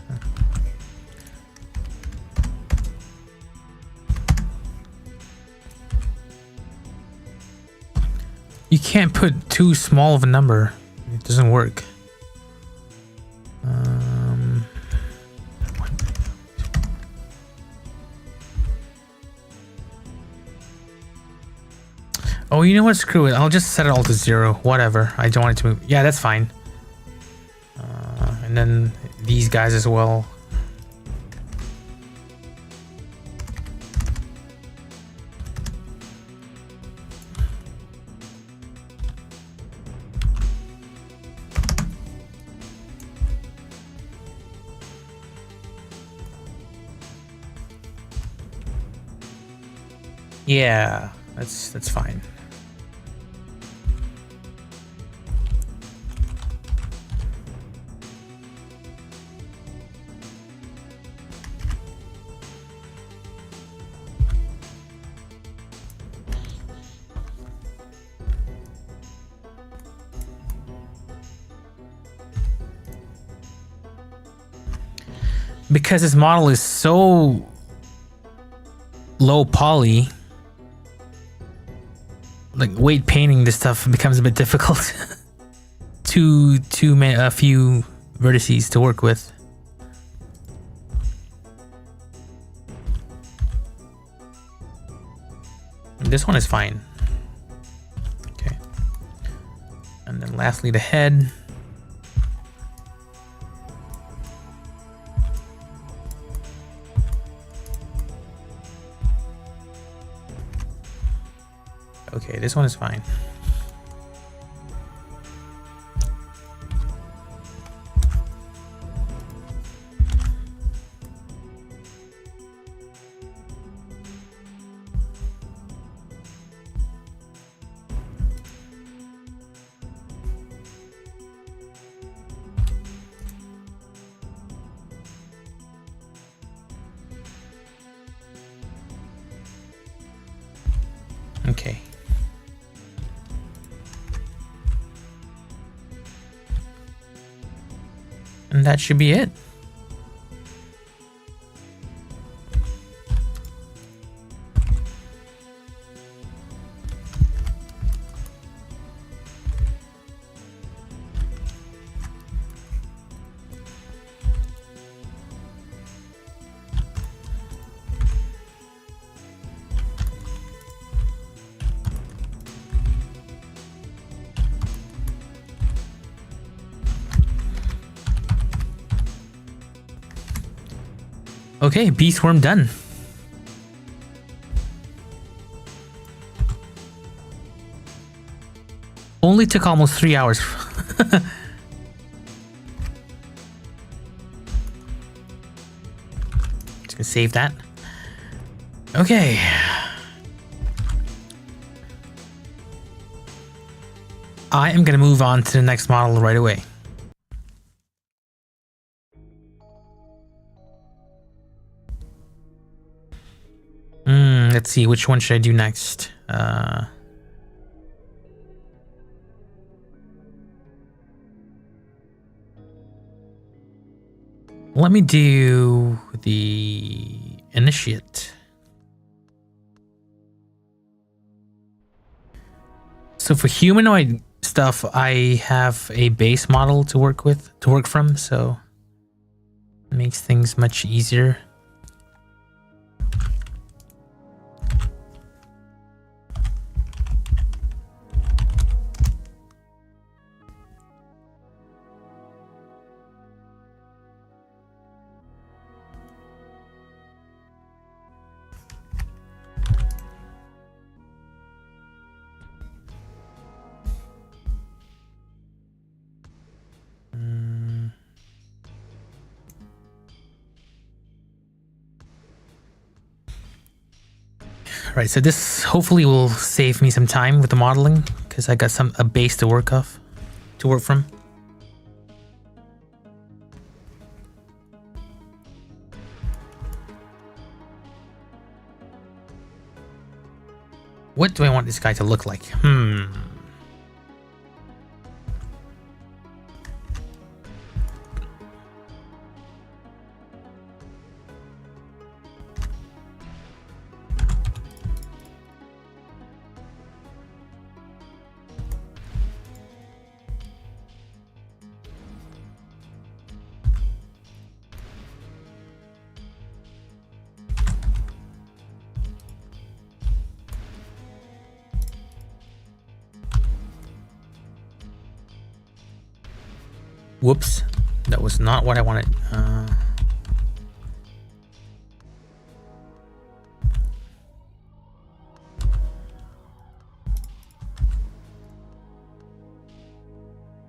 You can't put too small of a number. It doesn't work. Oh, you know what? Screw it. I'll just set it all to 0. Whatever. I don't want it to move. Yeah, that's fine. And then these guys as well. Yeah, that's fine. Because this model is so low poly, like weight painting this stuff becomes a bit difficult. A few vertices to work with. This one is fine. Okay. And then lastly, the head. Okay, this one is fine. Okay. And that should be it. Okay, beast worm done. Only took almost 3 hours. Just gonna save that. Okay. I am gonna move on to the next model right away. Let's see, which one should I do next? Let me do the initiate. So for humanoid stuff, I have a base model to work from, so it makes things much easier. All right, so this hopefully will save me some time with the modeling because I got a base to work from. What do I want this guy to look like? Whoops, that was not what I wanted.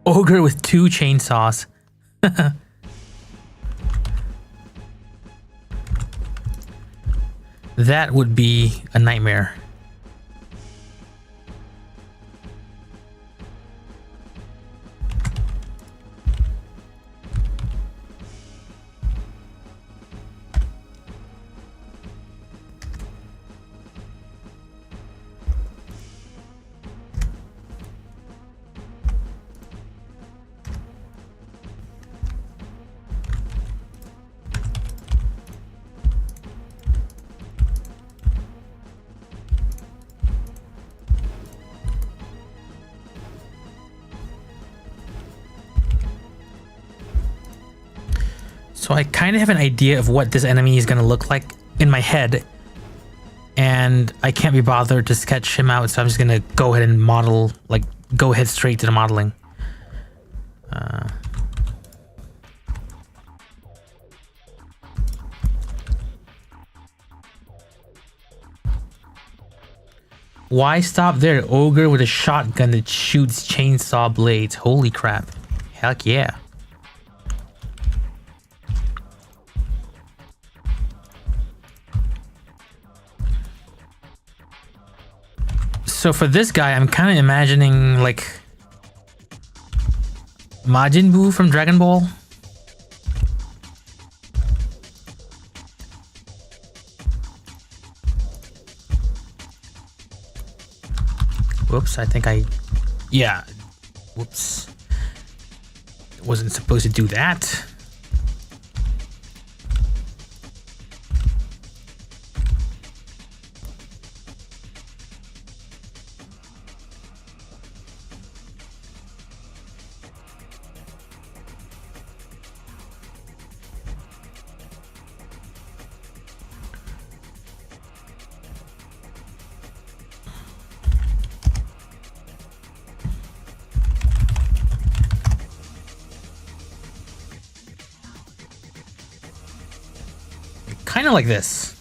Ogre with 2 chainsaws. That would be a nightmare. So I kind of have an idea of what this enemy is going to look like in my head. And I can't be bothered to sketch him out, so I'm just going to go ahead and model, like, go ahead straight to the modeling. Why stop there? Ogre with a shotgun that shoots chainsaw blades. Holy crap. Heck yeah. So for this guy, I'm kind of imagining like Majin Buu from Dragon Ball. Whoops, I think yeah, whoops. Wasn't supposed to do that. Kind of like this.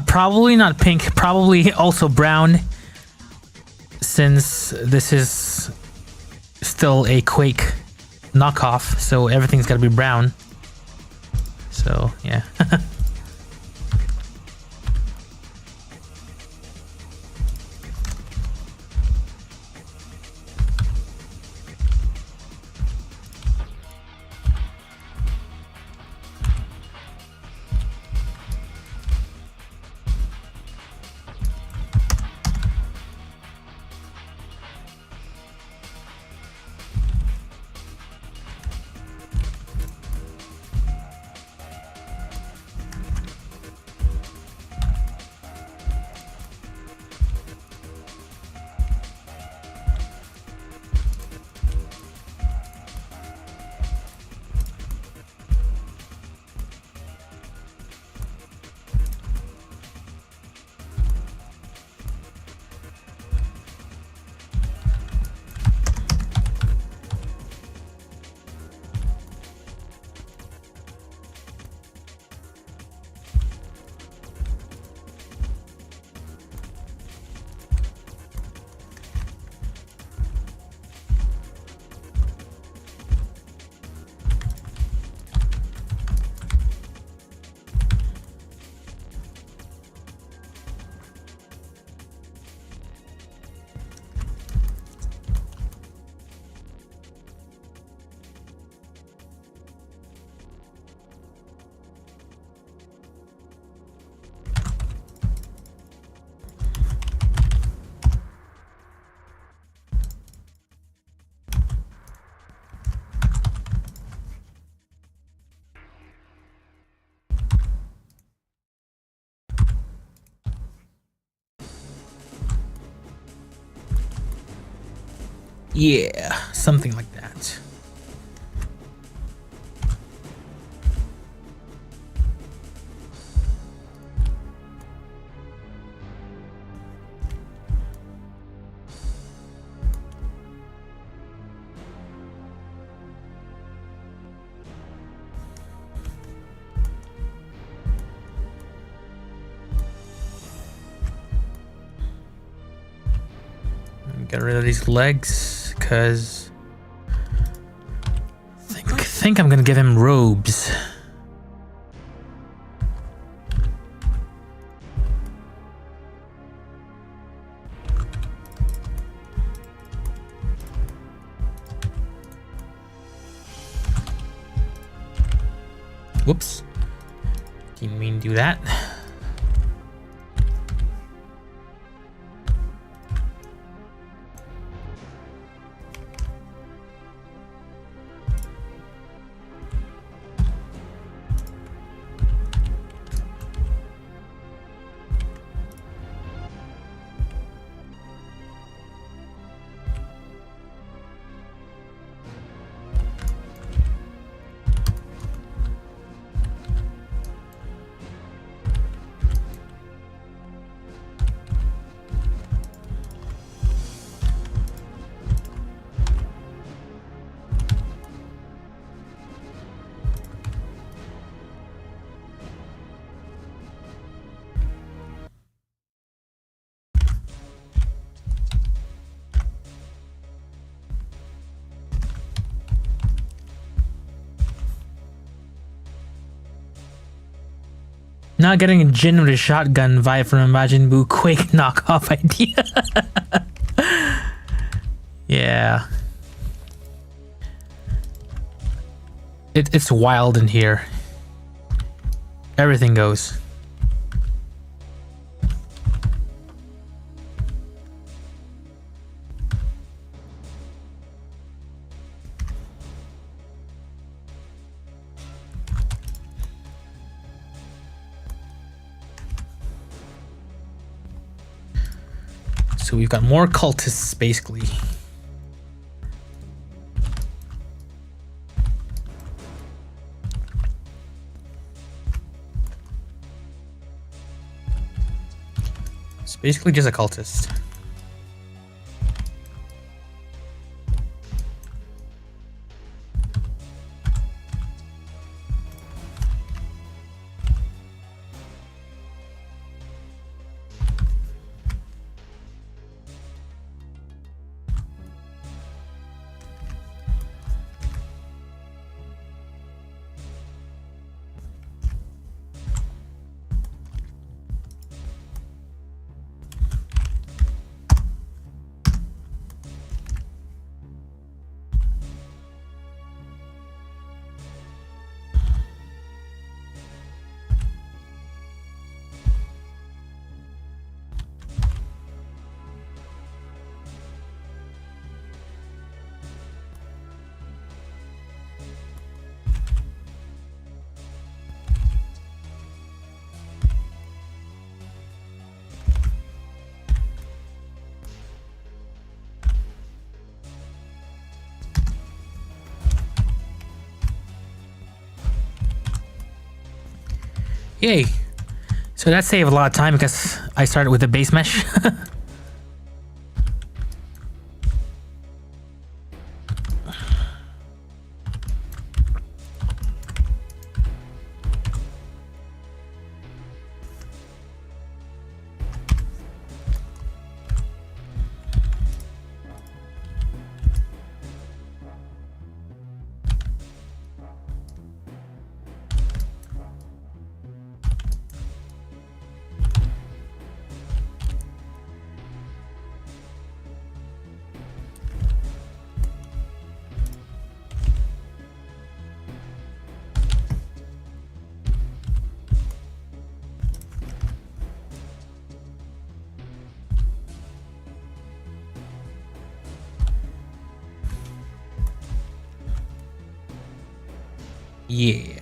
Probably not pink, probably also brown, since this is still a Quake knockoff, so everything's gotta be brown. So, yeah. Yeah, something like that. Get rid of these legs, cause think I'm gonna give him robes. Whoops. Didn't mean to do that. Not getting a Jin with a shotgun vibe from Imagine Boo Quake knockoff idea. Yeah. It's wild in here. Everything goes. So we've got more cultists, basically. It's basically just a cultist. Yay. So that saved a lot of time because I started with the base mesh. Yeah.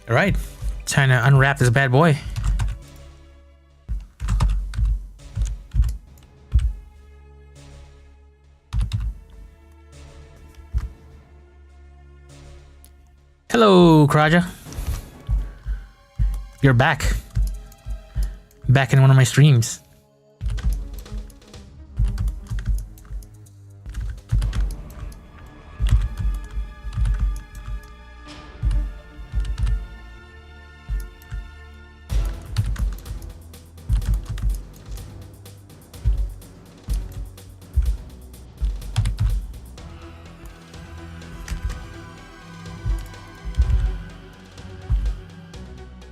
All right, time to unwrap this bad boy. Hello, Kraja. You're back. Back in one of my streams.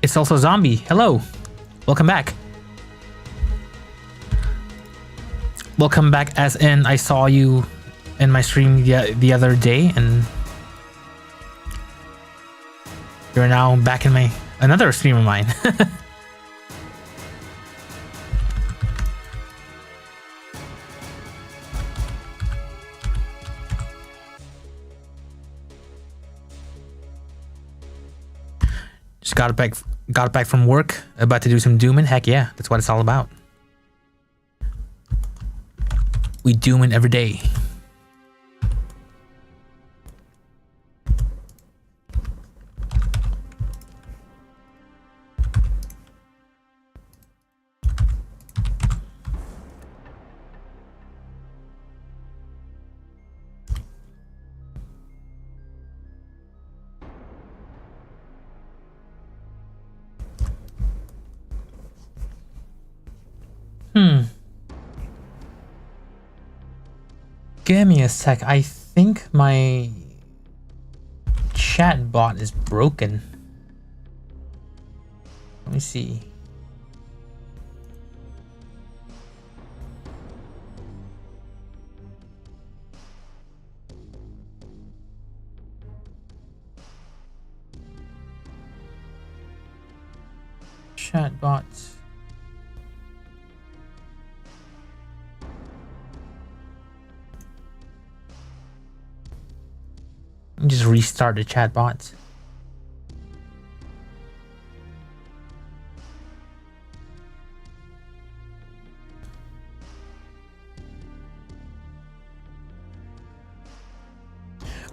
It's also Zombie. Hello. Welcome back. Welcome back as in I saw you in my stream the other day and you're now back in my another stream of mine. Just got back from work, about to do some dooming. Heck yeah, that's what it's all about. We dooming every day. Give me a sec. I think my chat bot is broken. Let me see. Chat bots. Just restart the chat bots.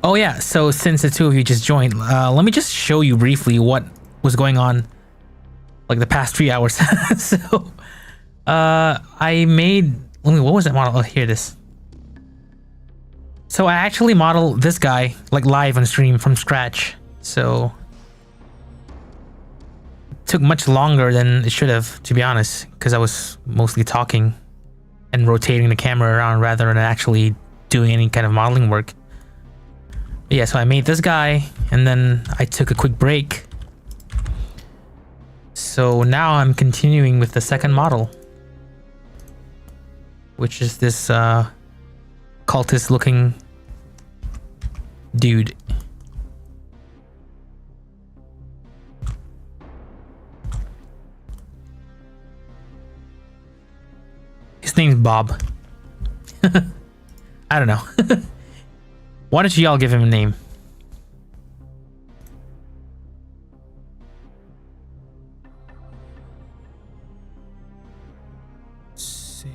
Oh yeah, so since the two of you just joined, let me just show you briefly what was going on like the past 3 hours. So I made, what was that model? Oh, here it is. So I actually modeled this guy like live on stream from scratch. So it took much longer than it should have, to be honest, because I was mostly talking and rotating the camera around rather than actually doing any kind of modeling work. But yeah, so I made this guy and then I took a quick break. So now I'm continuing with the second model, which is this cultist looking dude. His name's Bob. I don't know. Why don't you all give him a name? Save.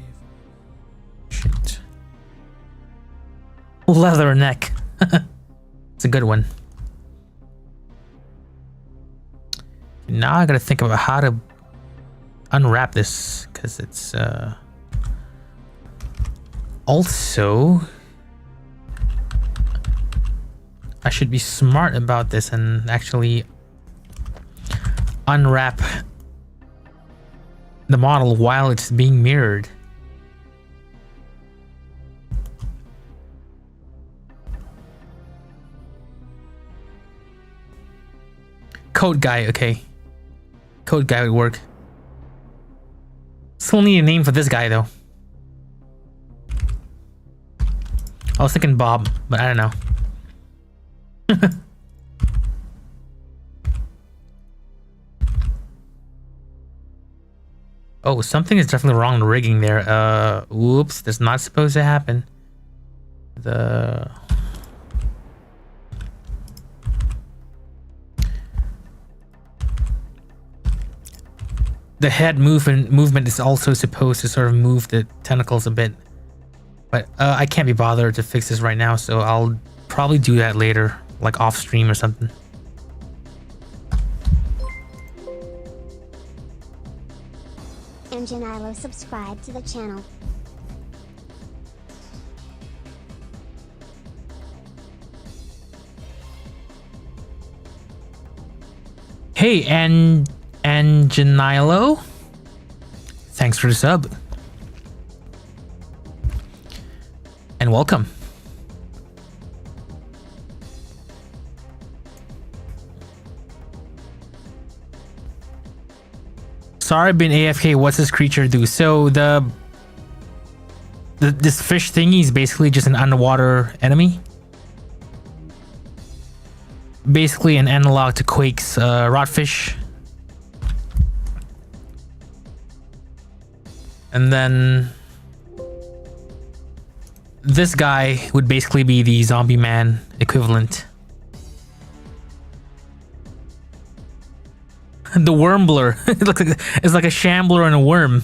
Shit. Leather neck. It's a good one. Now I gotta think about how to unwrap this, because it's also I should be smart about this and actually unwrap the model while it's being mirrored. Code guy, okay. Code guy would work. Still need a name for this guy though. I was thinking Bob, but I don't know. Oh, something is definitely wrong in the rigging there. Whoops, that's not supposed to happen. The the head movement is also supposed to sort of move the tentacles a bit. But I can't be bothered to fix this right now, so I'll probably do that later, like off stream or something. And Janilo subscribe to the channel. Hey, and Janilo, thanks for the sub. And welcome. Sorry, I've been AFK. What's this creature do? So this fish thingy is basically just an underwater enemy. Basically an analog to Quake's Rotfish. And then this guy would basically be the zombie man equivalent. The Wormbler. It's like a shambler and a worm.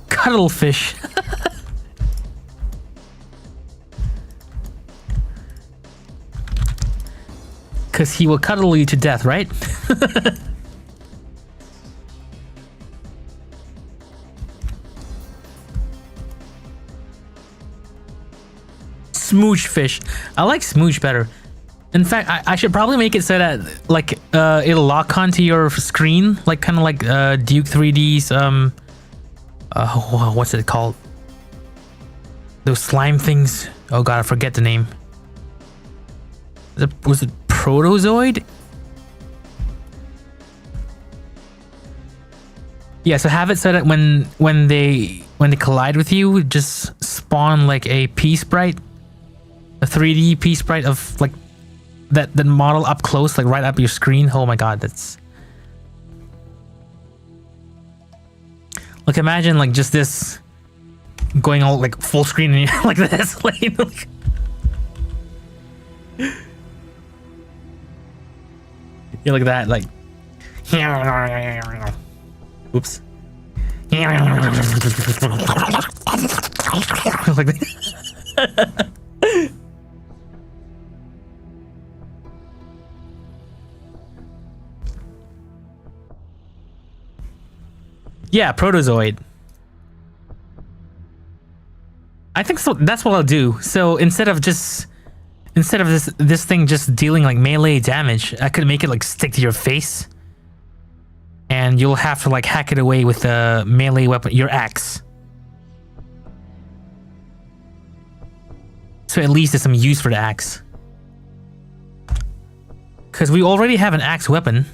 Cuttlefish. Because he will cuddle you to death, right? Smooch fish. I like smooch better. In fact, I should probably make it so that like it'll lock onto your screen, like kind of like Duke 3D's what's it called? Those slime things. Oh god, I forget the name. Was it Protozoid? Yeah, so have it so that when they collide with you, just spawn like a pea sprite, a 3D pea sprite of like that model up close, like right up your screen. Oh my god, that's like, imagine like just this going all like full screen and like this, like, you know, like yeah, like that, like oops. Like that. Yeah, Protozoid. I think so. That's what I'll do. So instead of this thing just dealing like melee damage, I could make it like stick to your face, and you'll have to like hack it away with the melee weapon, your axe. So at least there's some use for the axe, because we already have an axe weapon.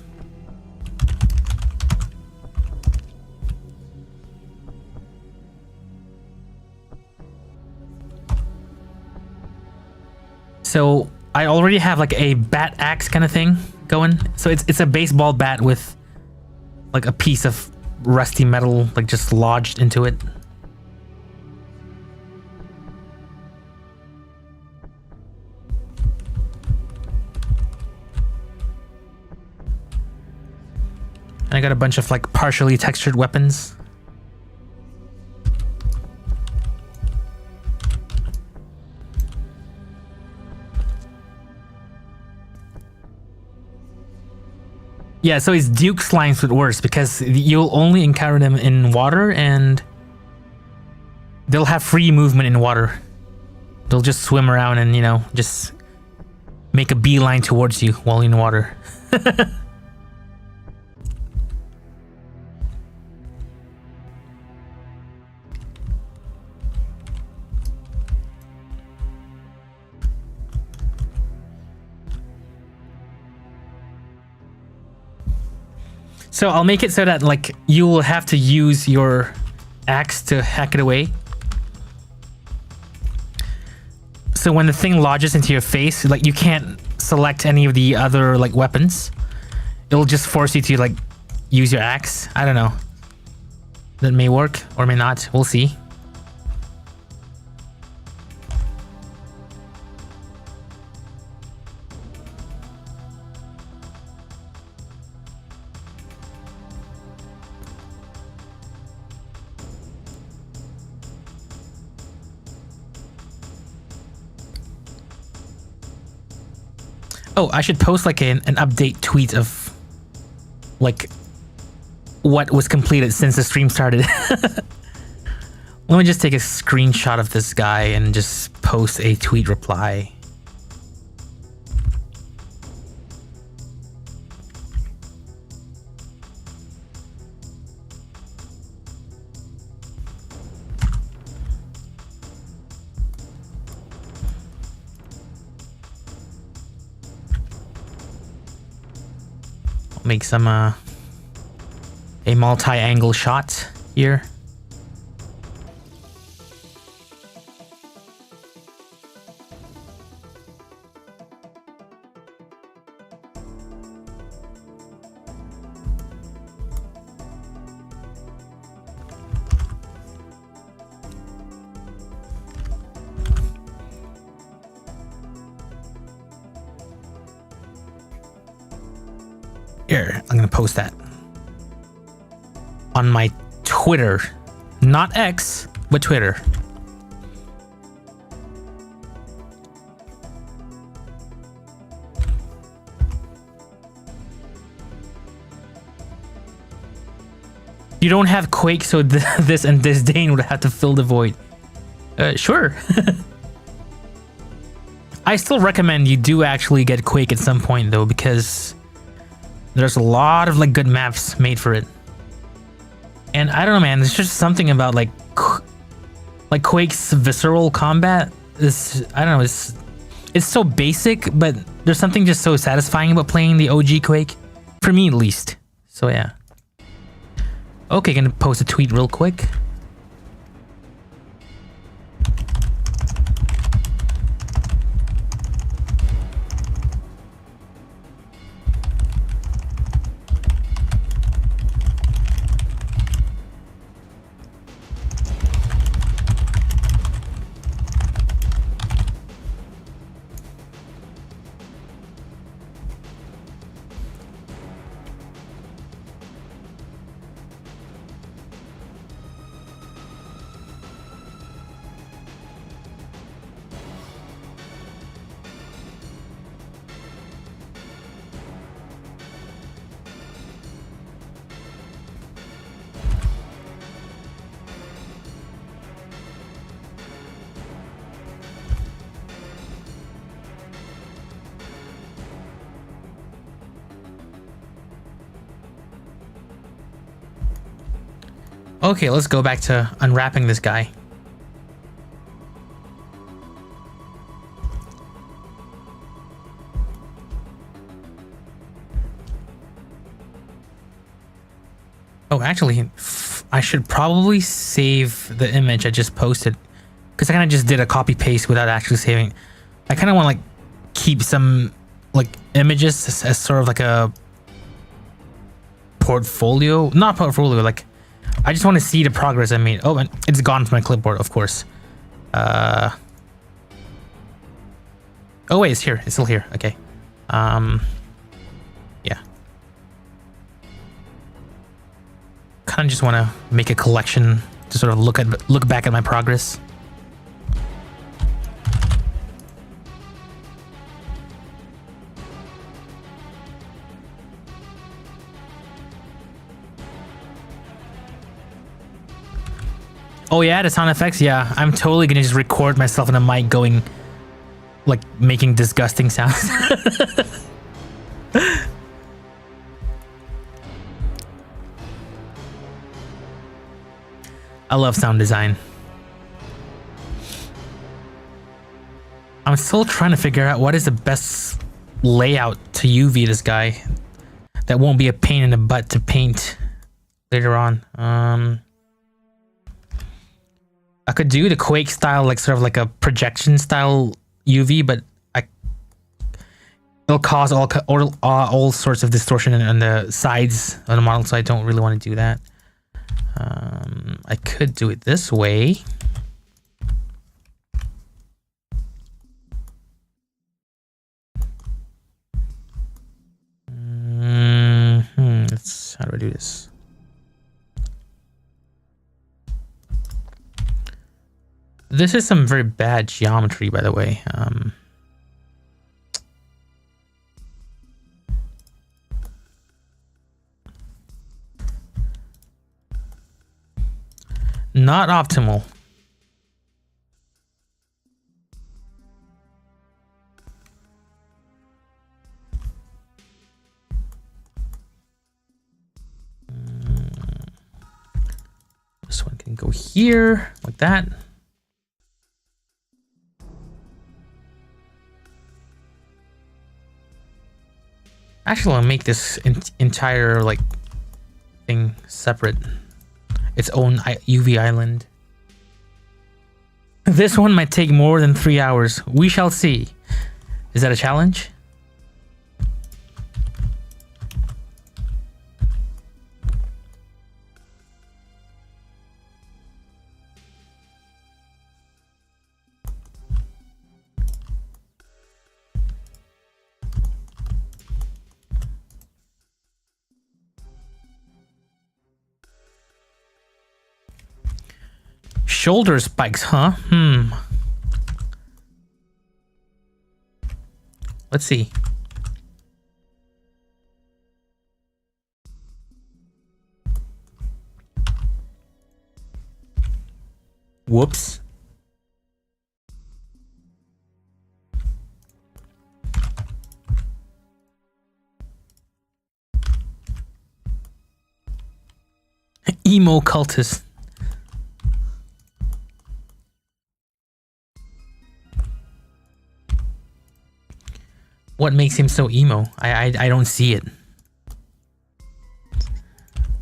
So I already have like a bat axe kind of thing going. So it's a baseball bat with like a piece of rusty metal like just lodged into it. And I got a bunch of like partially textured weapons. Yeah, so it's Duke slimes with worse because you'll only encounter them in water, and they'll have free movement in water. They'll just swim around and, you know, just make a beeline towards you while in water. So I'll make it so that like you will have to use your axe to hack it away. So when the thing lodges into your face, like you can't select any of the other like weapons. It'll just force you to like use your axe. I don't know. That may work or may not. We'll see. Oh, I should post like an update tweet of like what was completed since the stream started. Let me just take a screenshot of this guy and just post a tweet reply. Make some a multi-angle shot here. Here, I'm gonna post that on my Twitter, not X, but Twitter. You don't have Quake, so this and Disdain would have to fill the void. Sure. I still recommend you do actually get Quake at some point though, because there's a lot of like good maps made for it. And I don't know, man, there's just something about like Quake's visceral combat is, I don't know, it's so basic, but there's something just so satisfying about playing the OG Quake, for me at least. So yeah. Okay, gonna post a tweet real quick. Okay, let's go back to unwrapping this guy. Oh, actually, I should probably save the image I just posted, because I kind of just did a copy paste without actually saving. I kind of want to like keep some like images as sort of like a portfolio, not portfolio, like I just want to see the progress I made. Oh, and it's gone from my clipboard, of course. Oh wait, it's here. It's still here. Okay. Yeah. Kind of just want to make a collection to sort of look back at my progress. Oh yeah, the sound effects. Yeah, I'm totally gonna just record myself in a mic going, like, making disgusting sounds. I love sound design. I'm still trying to figure out what is the best layout to UV this guy that won't be a pain in the butt to paint later on. I could do the Quake style, like sort of like a projection style UV, but it'll cause all sorts of distortion on the sides of the model, so I don't really want to do that. I could do it this way. How do I do this? This is some very bad geometry, by the way. Not optimal. This one can go here, like that. Actually, I'll make this entire like thing separate, its own UV island. This one might take more than 3 hours. We shall see. Is that a challenge? Shoulder spikes, huh? Let's see. Whoops. Emo cultist. What makes him so emo? I don't see it.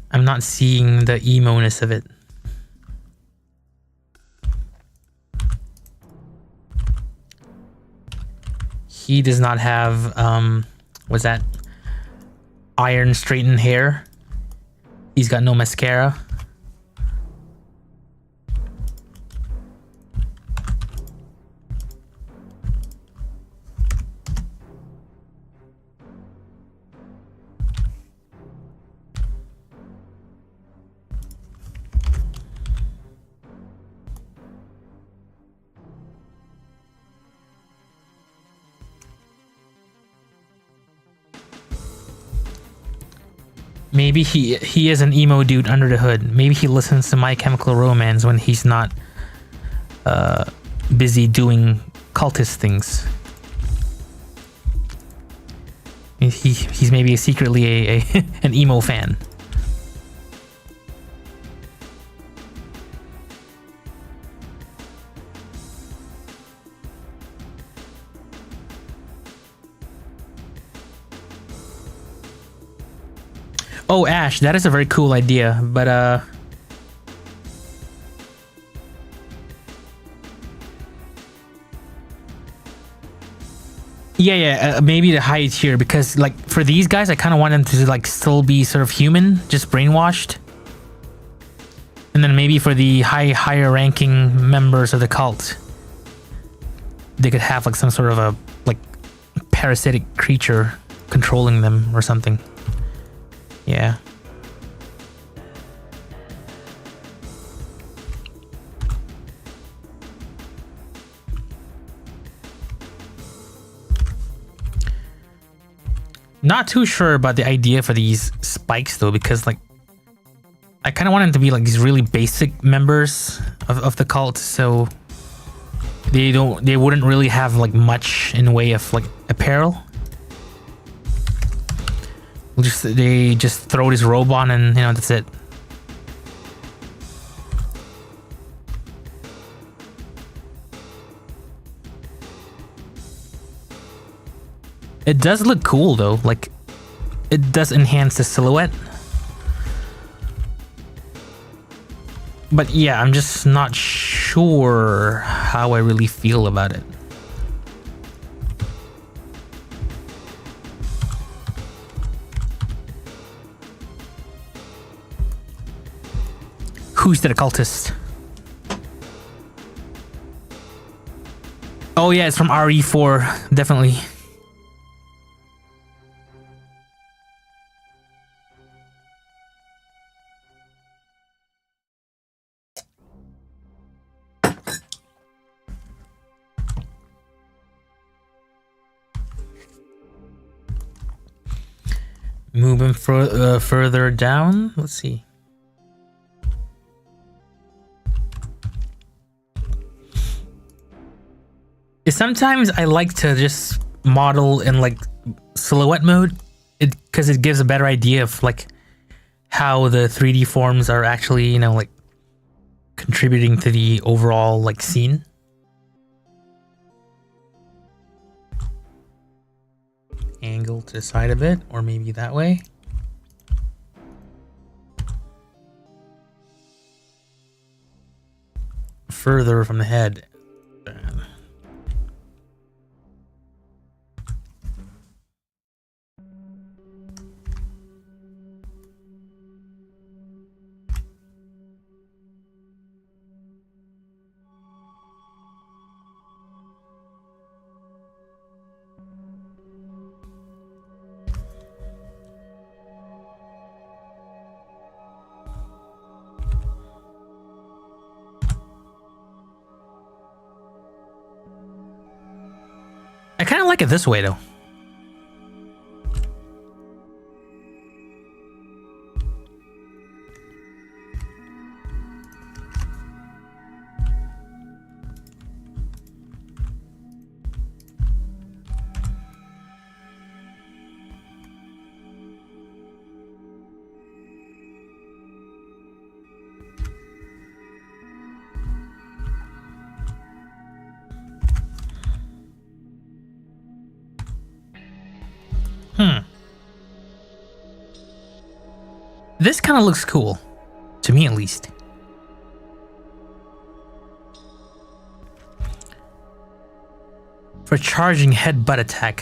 I'm not seeing the emo-ness of it. He does not have what's that? Iron straightened hair. He's got no mascara. Maybe he is an emo dude under the hood. Maybe he listens to My Chemical Romance when he's not busy doing cultist things. He's maybe secretly an emo fan. Oh, Ash, that is a very cool idea, but yeah, maybe the high tier, because like for these guys, I kind of want them to like still be sort of human, just brainwashed, and then maybe for the higher ranking members of the cult, they could have like some sort of a like parasitic creature controlling them or something. Yeah. Not too sure about the idea for these spikes though, because like I kind of want them to be like these really basic members of the cult, so they wouldn't really have like much in the way of like apparel. They just throw this robe on and you know that's it. It does look cool though, like it does enhance the silhouette. But yeah, I'm just not sure how I really feel about it. Who's that occultist? Oh yeah, it's from RE4, definitely. Moving further down, let's see. Sometimes I like to just model in like silhouette mode, because it gives a better idea of like how the 3D forms are actually, you know, like contributing to the overall like scene. Angle to the side a bit, or maybe that way. Further from the head. I kind of like it this way though. This kind of looks cool. To me, at least. For charging headbutt attack.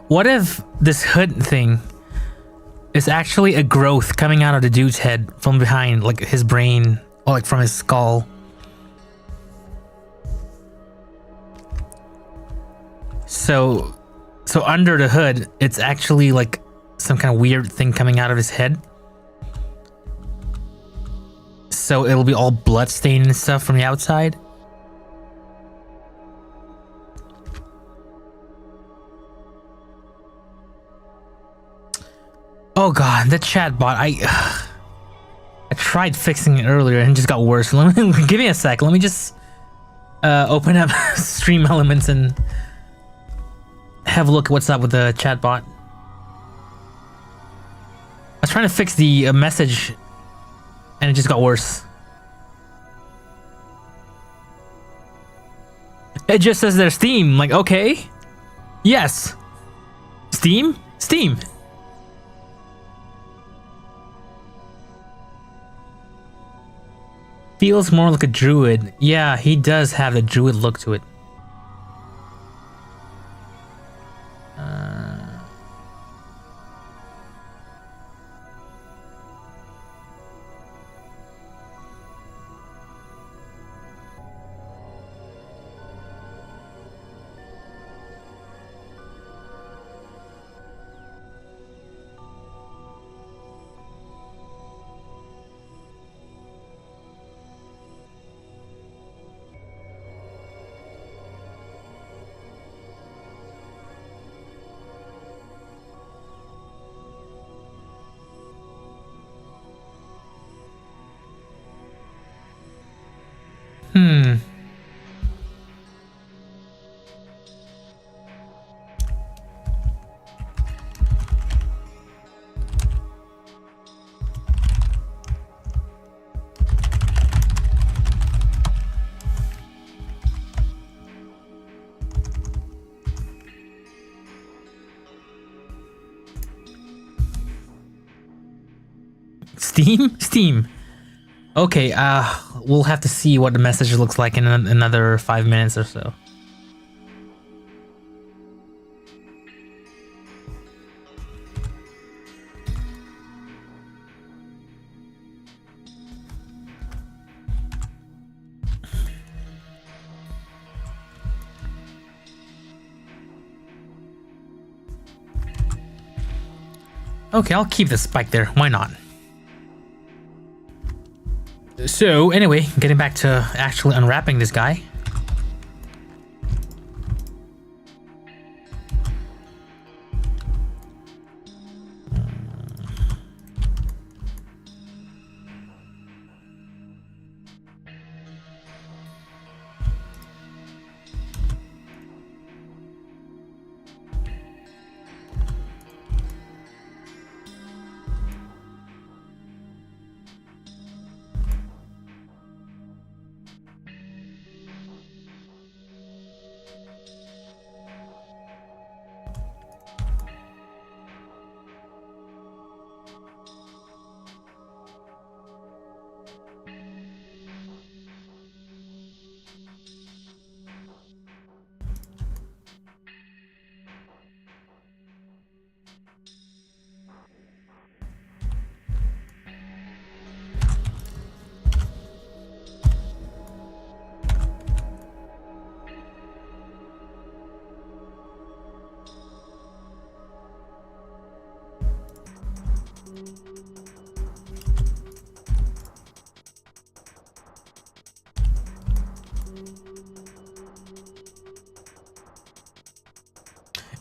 What if this hood thing is actually a growth coming out of the dude's head from behind, like his brain, or like from his skull? So under the hood, it's actually like some kind of weird thing coming out of his head. So it'll be all bloodstained and stuff from the outside. Oh god, the chatbot. I tried fixing it earlier and it just got worse. Give me a sec. Let me just open up Stream Elements and have a look at what's up with the chatbot. I was trying to fix the message and it just got worse. It just says there's Steam. Like, okay. Yes. Steam? Steam. Feels more like a druid. Yeah, he does have the druid look to it. Steam. Okay, we'll have to see what the message looks like in another 5 minutes or so. Okay, I'll keep the spike there. Why not? So anyway, getting back to actually unwrapping this guy.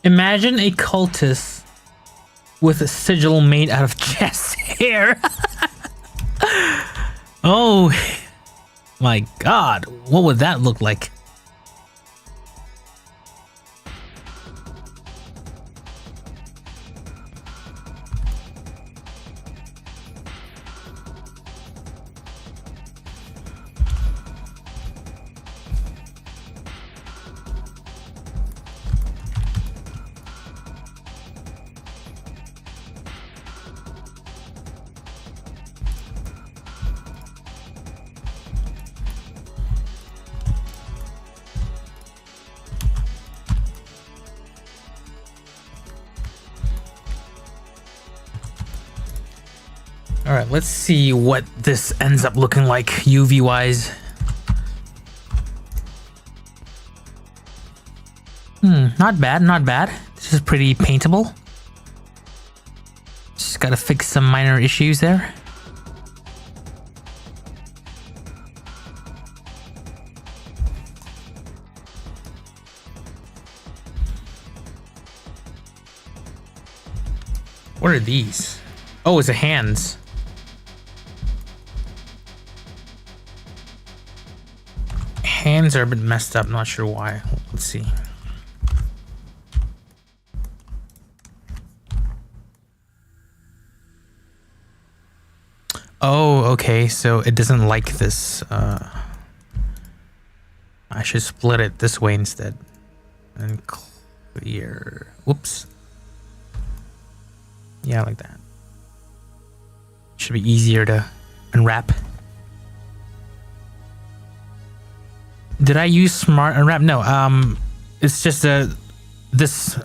Imagine a cultist with a sigil made out of chest hair. Oh my god, what would that look like? All right, let's see what this ends up looking like UV wise. Not bad, not bad. This is pretty paintable. Just gotta fix some minor issues there. What are these? Oh, it's the hands. Hands are a bit messed up, not sure why. Let's see. Oh, okay, so it doesn't like this. I should split it this way instead. And clear. Whoops. Yeah, like that. Should be easier to unwrap. Did I use smart unwrap? No, it's just it's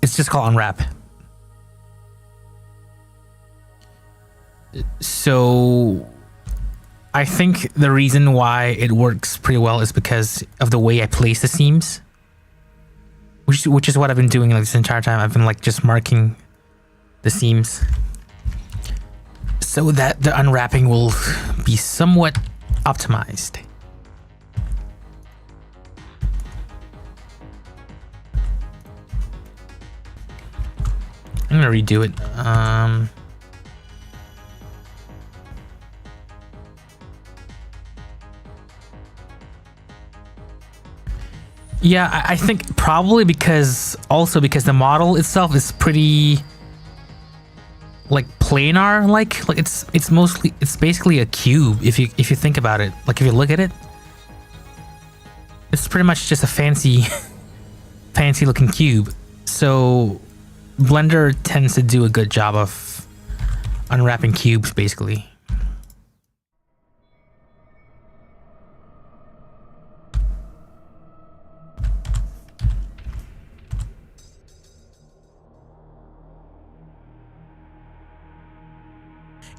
just called unwrap. So I think the reason why it works pretty well is because of the way I place the seams, which is what I've been doing like this entire time. I've been like just marking the seams so that the unwrapping will be somewhat optimized. I'm gonna redo it. Yeah, I think probably because the model itself is pretty like planar, like it's basically a cube if you think about it. Like if you look at it, it's pretty much just a fancy looking cube. So Blender tends to do a good job of unwrapping cubes, basically.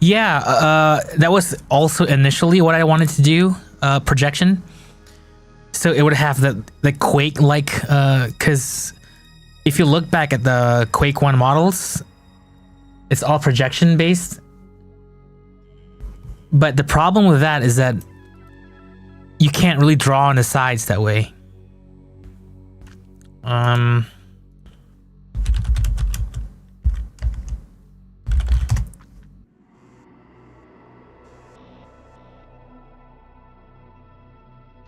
Yeah, that was also initially what I wanted to do, projection. So it would have the Quake like, because if you look back at the Quake 1 models, It's all projection based. But the problem with that is that you can't really draw on the sides that way.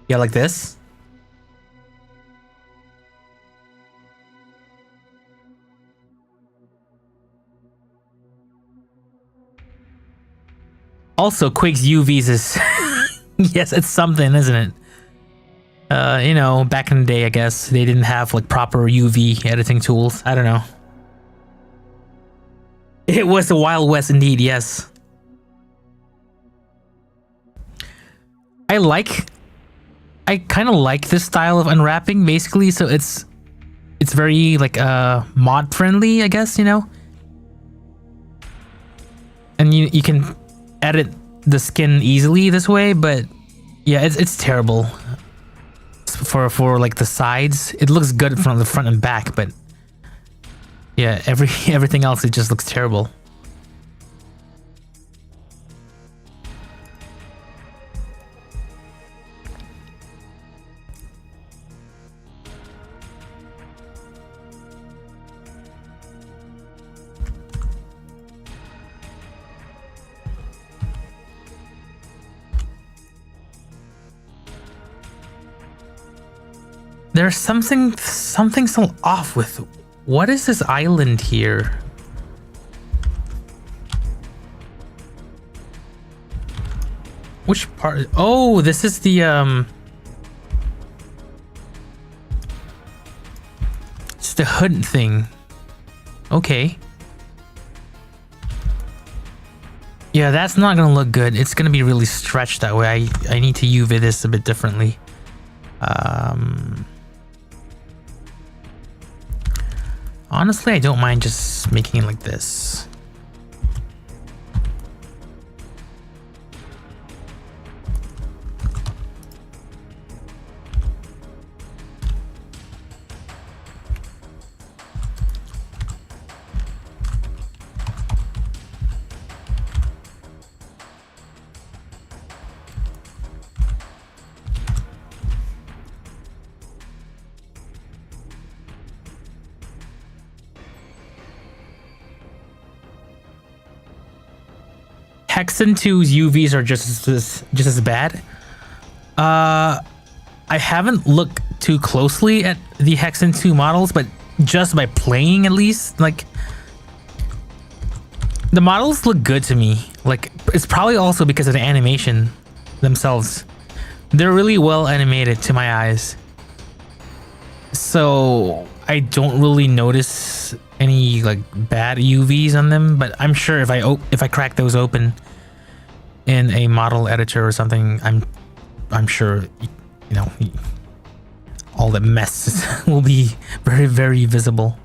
Yeah, like this. Also, Quake's UVs is yes, it's something, isn't it? You know, back in the day, I guess they didn't have like proper UV editing tools. I don't know. It was the Wild West indeed, yes. I kind of like this style of unwrapping, basically. So it's very like mod friendly, I guess, you know. And you can edit the skin easily this way, but yeah, it's terrible for like the sides. It looks good from the front and back, but yeah, everything else, it just looks terrible. There's something so off with, what is this island here? Which part? Oh, this is the it's the hood thing. Okay. Yeah, that's not gonna look good. It's gonna be really stretched that way. I need to UV this a bit differently. Honestly, I don't mind just making it like this. Hexen 2's UVs are just as bad. I haven't looked too closely at the Hexen 2 models, but just by playing at least, like the models look good to me. Like it's probably also because of the animation themselves. They're really well animated to my eyes. So I don't really notice any like bad UVs on them, but I'm sure if I crack those open in a model editor or something, I'm sure, you know, all the mess will be very, very visible.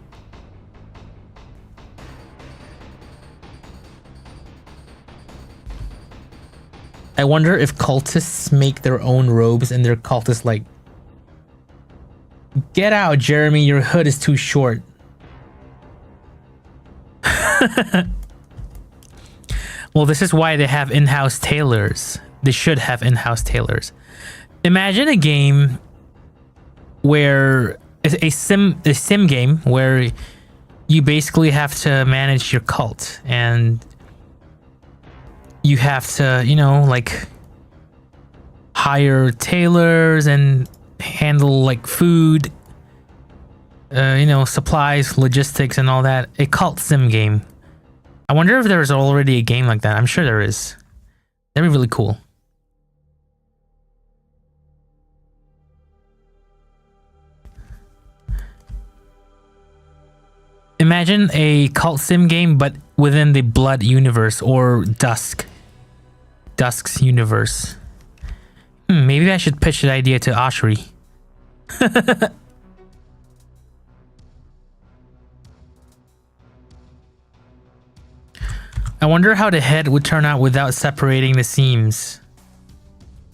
I wonder if cultists make their own robes and they're cultists like, get out, Jeremy, your hood is too short. Well, this is why they have in-house tailors. They should have in-house tailors. Imagine a game where a sim game where you basically have to manage your cult and you have to, you know, like hire tailors and handle like food, you know, supplies, logistics and all that. A cult sim game. I wonder if there's already a game like that. I'm sure there is. That'd be really cool. Imagine a cult sim game, but within the Blood universe or Dusk's universe. Maybe I should pitch the idea to Oshri. I wonder how the head would turn out without separating the seams.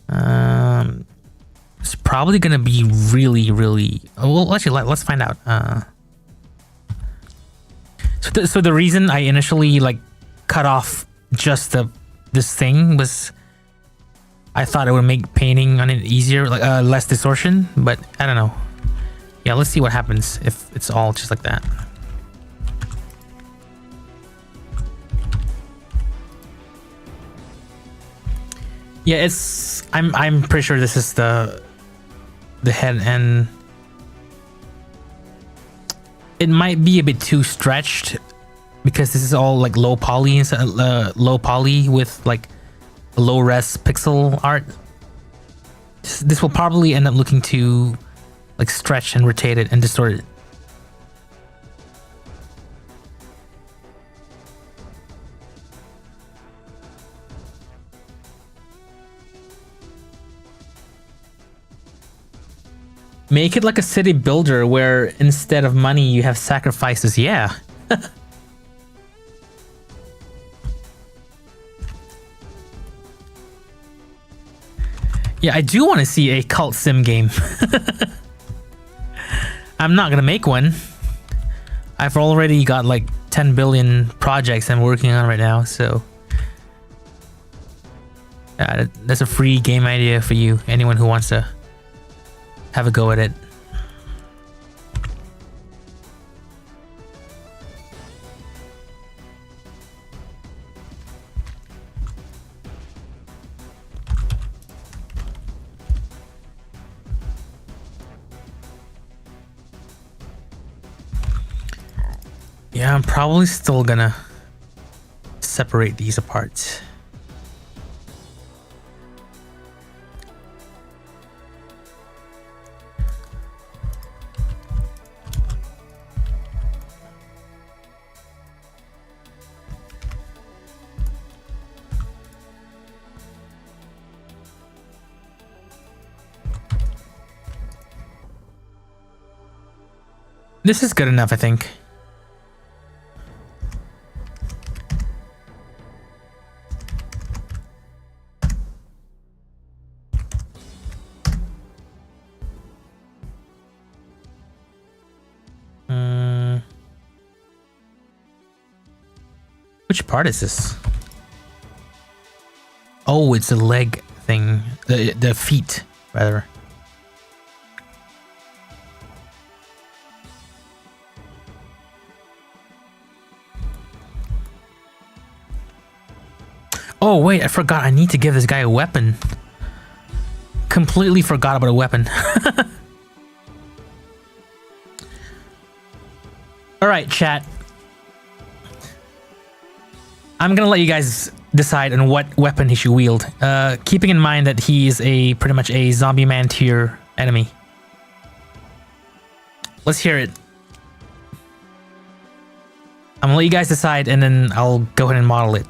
It's probably gonna be really, really. Well, actually, let's find out. So the reason I initially like cut off just this thing was I thought it would make painting on it easier, like less distortion, but I don't know. Yeah, let's see what happens if it's all just like that. Yeah, I'm pretty sure this is the head, and it might be a bit too stretched because this is all like low poly with like a low res pixel art. This will probably end up looking too like stretched and rotated and distorted. Make it like a city builder where instead of money you have sacrifices. Yeah. Yeah, I do want to see a cult sim game. I'm not gonna make one. I've already got like 10 billion projects I'm working on right now, so that's a free game idea for you, anyone who wants to have a go at it. Yeah, I'm probably still gonna separate these apart. This is good enough, I think. Which part is this? Oh, it's the leg thing. The feet, rather. Oh, wait, I forgot. I need to give this guy a weapon. Completely forgot about a weapon. Alright, chat. I'm gonna let you guys decide on what weapon he should wield. Keeping in mind that he is pretty much a zombie man tier enemy. Let's hear it. I'm gonna let you guys decide and then I'll go ahead and model it.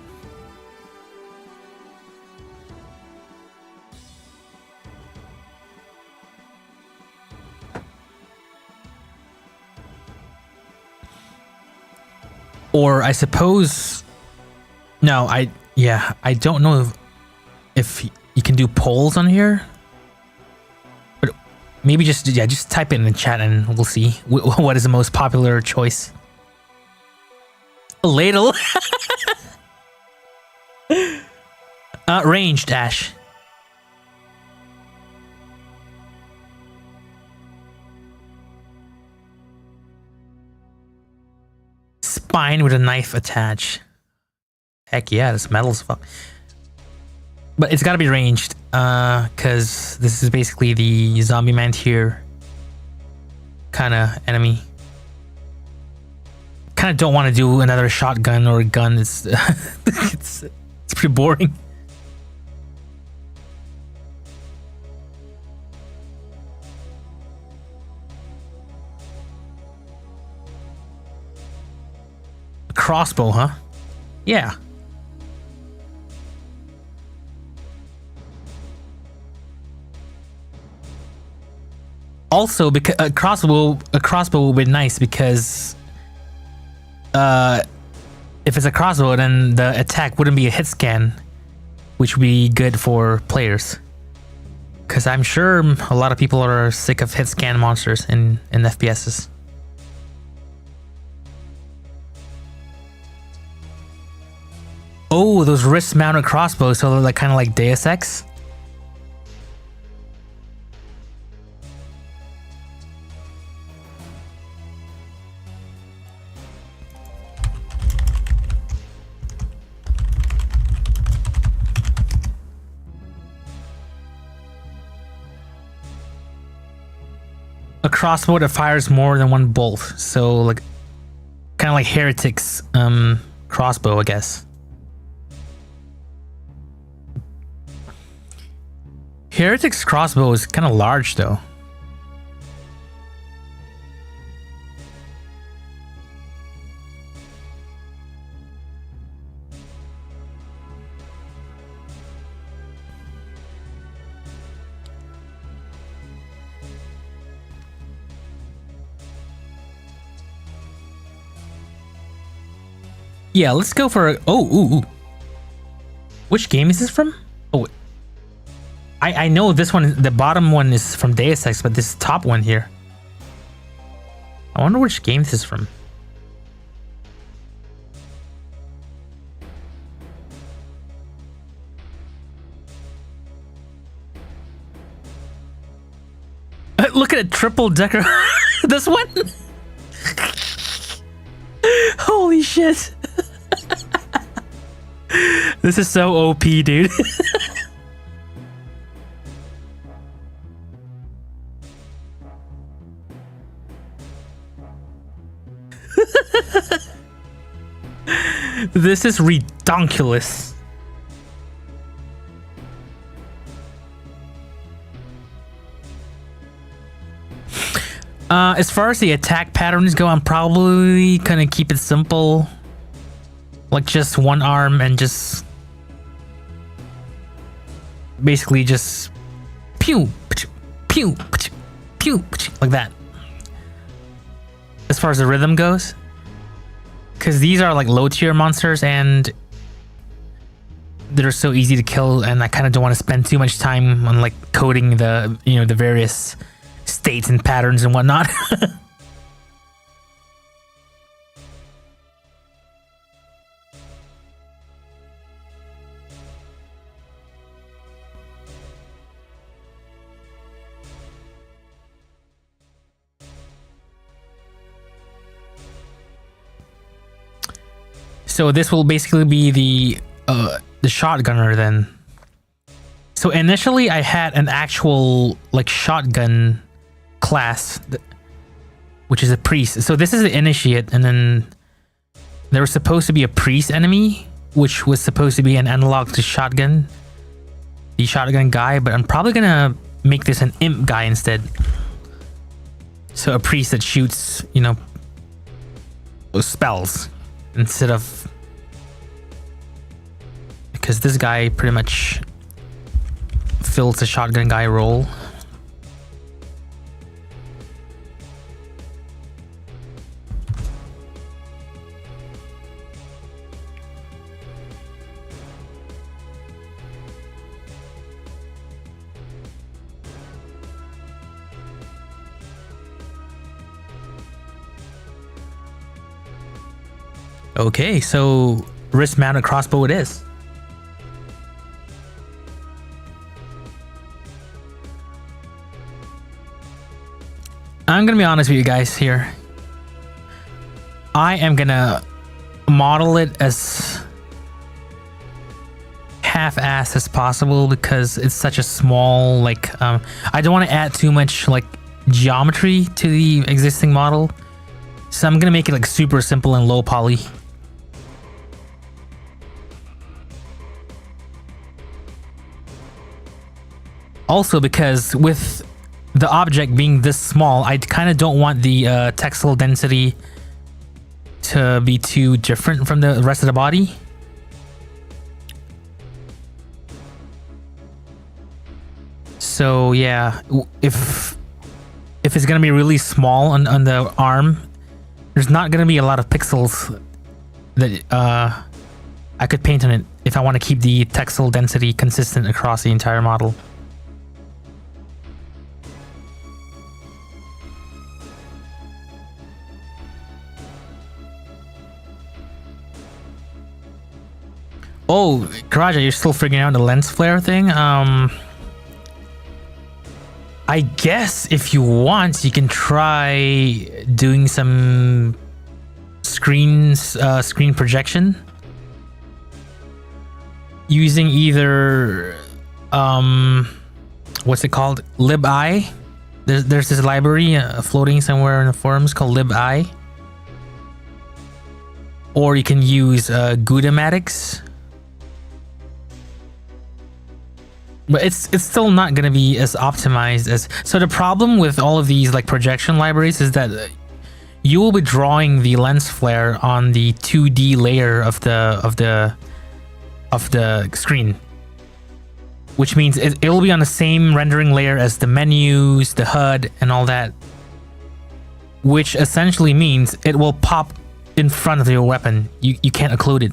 Or I suppose... No, I don't know if you can do polls on here. But maybe just type it in the chat and we'll see what is the most popular choice. A ladle. Ranged, Ash. Spine with a knife attached. Heck yeah, this metal as fuck. But it's gotta be ranged, because this is basically the zombie man tier kind of enemy. Kind of don't want to do another shotgun or a gun. It's it's pretty boring. A crossbow, huh? Yeah. Also, because a crossbow will be nice because if it's a crossbow, then the attack wouldn't be a hit scan, which would be good for players. Because I'm sure a lot of people are sick of hit scan monsters in FPSs. Oh, those wrist-mounted crossbows, so they're like kind of like Deus Ex. A crossbow that fires more than one bolt, so like kind of like Heretic's crossbow, I guess. Heretic's crossbow is kind of large though. Yeah, let's go for a... Oh, ooh. Which game is this from? Oh, I know this one, the bottom one is from Deus Ex, but this top one here. I wonder which game this is from. Look at it, triple decker. This one? Holy shit. This is so OP, dude. This is redonkulous. As far as the attack patterns go, I'm probably gonna keep it simple. Like just one arm and just basically just pew, pew, pew, like that. As far as the rhythm goes, because these are like low tier monsters and they're so easy to kill, and I kind of don't want to spend too much time on like coding the the various states and patterns and whatnot. So this will basically be the shotgunner then. So initially I had an actual like shotgun class, which is a priest. So this is the initiate, and then there was supposed to be a priest enemy, which was supposed to be an analog to shotgun, the shotgun guy, but I'm probably gonna make this an imp guy instead. So a priest that shoots, spells instead of, because this guy pretty much fills the shotgun guy role. Okay, so wrist-mounted crossbow it is. I'm gonna be honest with you guys here. I am gonna model it as half-assed as possible because it's such a small, I don't want to add too much geometry to the existing model. So I'm gonna make it super simple and low poly. Also, because with the object being this small, I kind of don't want the textile density to be too different from the rest of the body. So yeah, if it's gonna be really small on the arm, there's not gonna be a lot of pixels that I could paint on it if I want to keep the textile density consistent across the entire model. Oh, Karaja, you're still figuring out the lens flare thing? I guess if you want, you can try doing some screen projection using either what's it called, libeye. There's this library floating somewhere in the forums called libeye, or you can use Gudamatics. But it's still not going to be as optimized as... So the problem with all of these like projection libraries is that you will be drawing the lens flare on the 2D layer of the screen, which means it will be on the same rendering layer as the menus, the HUD, and all that, which essentially means it will pop in front of your weapon. You can't occlude it.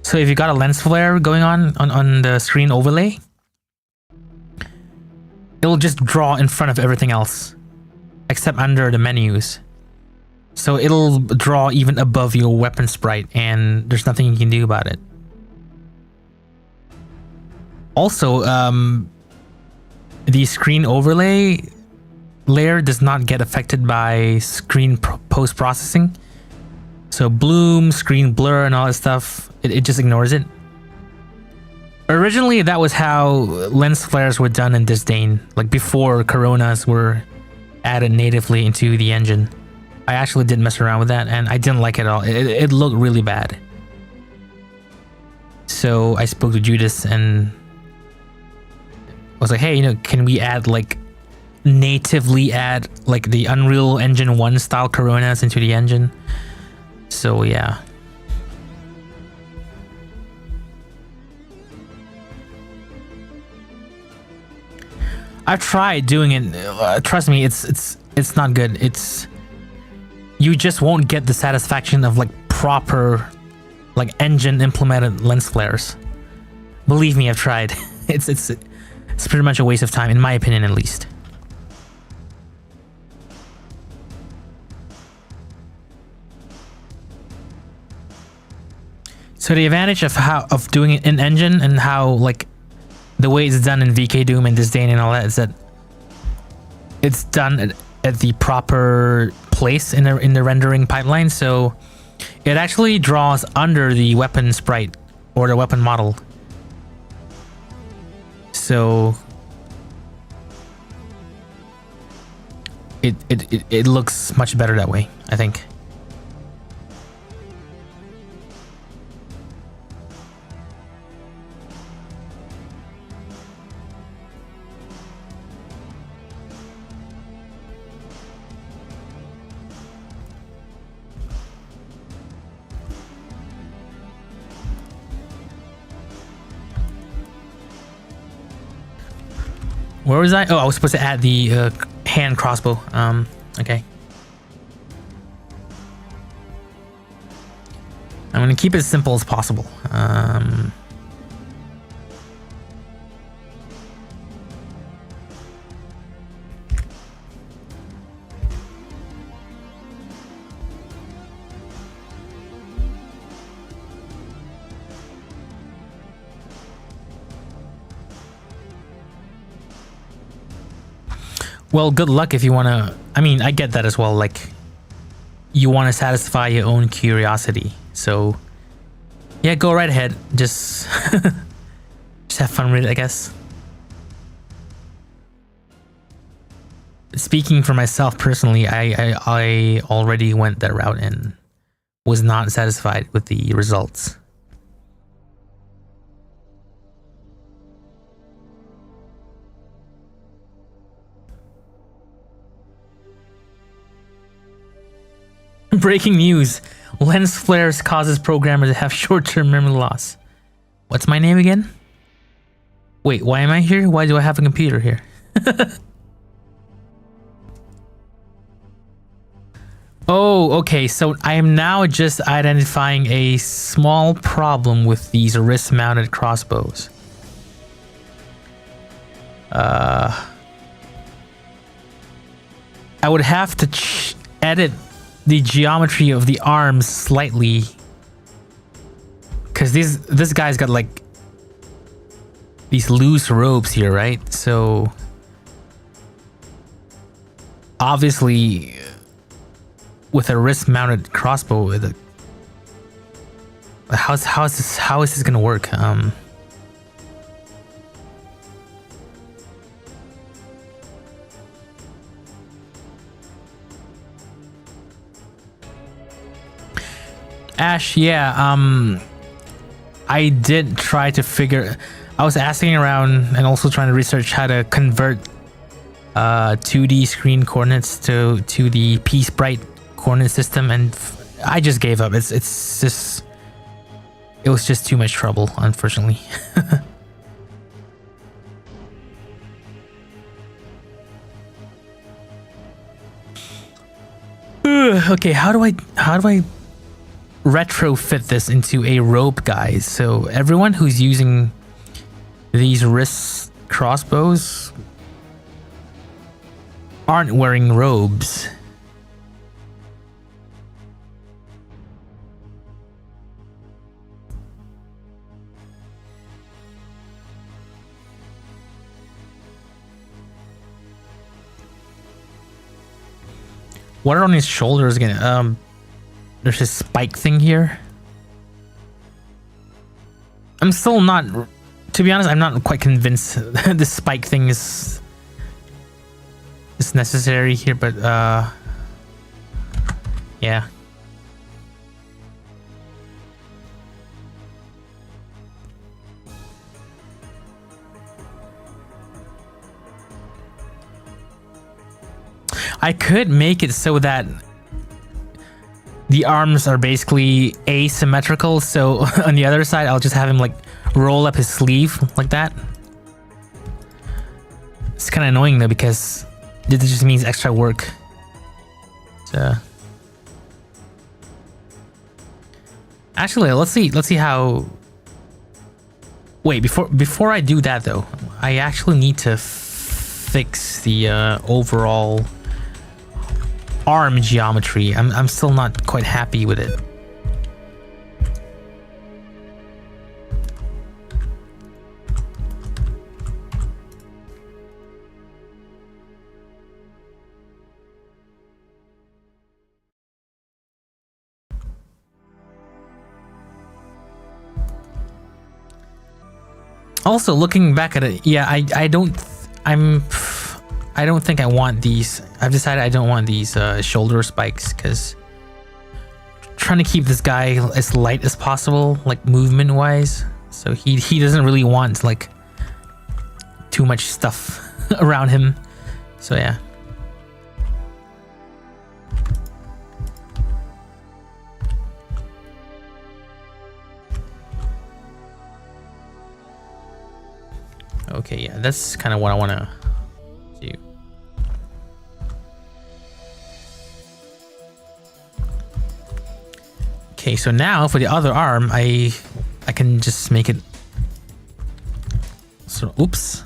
So if you got a lens flare going on the screen overlay, it'll just draw in front of everything else, except under the menus. So it'll draw even above your weapon sprite, and there's nothing you can do about it. Also, the screen overlay layer does not get affected by screen post-processing. So bloom, screen blur, and all that stuff, it just ignores it. Originally, that was how lens flares were done in Disdain, like before Coronas were added natively into the engine. I actually did mess around with that, and I didn't like it at all. It looked really bad. So I spoke to Judas and was like, hey, you know, can we add like natively add like the Unreal Engine 1 style Coronas into the engine? So yeah. I've tried doing it. Trust me, it's not good. You just won't get the satisfaction of like proper like engine implemented lens flares. Believe me, I've tried. It's pretty much a waste of time, in my opinion, at least. So the advantage of doing it in engine and how like the way it's done in VK Doom and Disdain and all that is that it's done at the proper place in the rendering pipeline, so it actually draws under the weapon sprite or the weapon model. So it looks much better that way, I think. Where was I? Oh, I was supposed to add the hand crossbow. Okay. I'm gonna keep it as simple as possible. Well, good luck if you want to... I mean, I get that as well. Like, you want to satisfy your own curiosity. So, yeah, go right ahead. Just, just have fun with it, I guess. Speaking for myself personally, I already went that route and was not satisfied with the results. Breaking news. Lens flares causes programmers to have short-term memory loss. What's my name again? Wait, why am I here? Why do I have a computer here? Oh, okay. So I am now just identifying a small problem with these wrist-mounted crossbows. I would have to edit the geometry of the arms slightly Because this guy's got like these loose ropes here, right? So obviously with a wrist-mounted crossbow, how is this gonna work? Ash, yeah, I did try to figure. I was asking around and also trying to research how to convert 2D screen coordinates to the P sprite coordinate system, and I just gave up. It was just too much trouble, unfortunately. Okay, how do I retrofit this into a rope, guys? So everyone who's using these wrist crossbows aren't wearing robes. What are on his shoulders again? There's this spike thing here. I'm still not, to be honest, I'm not quite convinced this spike thing is necessary here, but yeah. I could make it so that the arms are basically asymmetrical, so on the other side I'll just have him like roll up his sleeve like that. It's kind of annoying though, because this just means extra work. So actually, let's see how. Wait, before I do that though, I actually need to fix the overall arm geometry. I'm still not quite happy with it. Also, looking back at it, yeah, I don't think I want these. I've decided I don't want these shoulder spikes, because trying to keep this guy as light as possible, like movement wise, so he doesn't really want like too much stuff around him. So yeah. Okay, yeah, that's kind of what I want to do. Okay, so now for the other arm, I can just make it so, oops.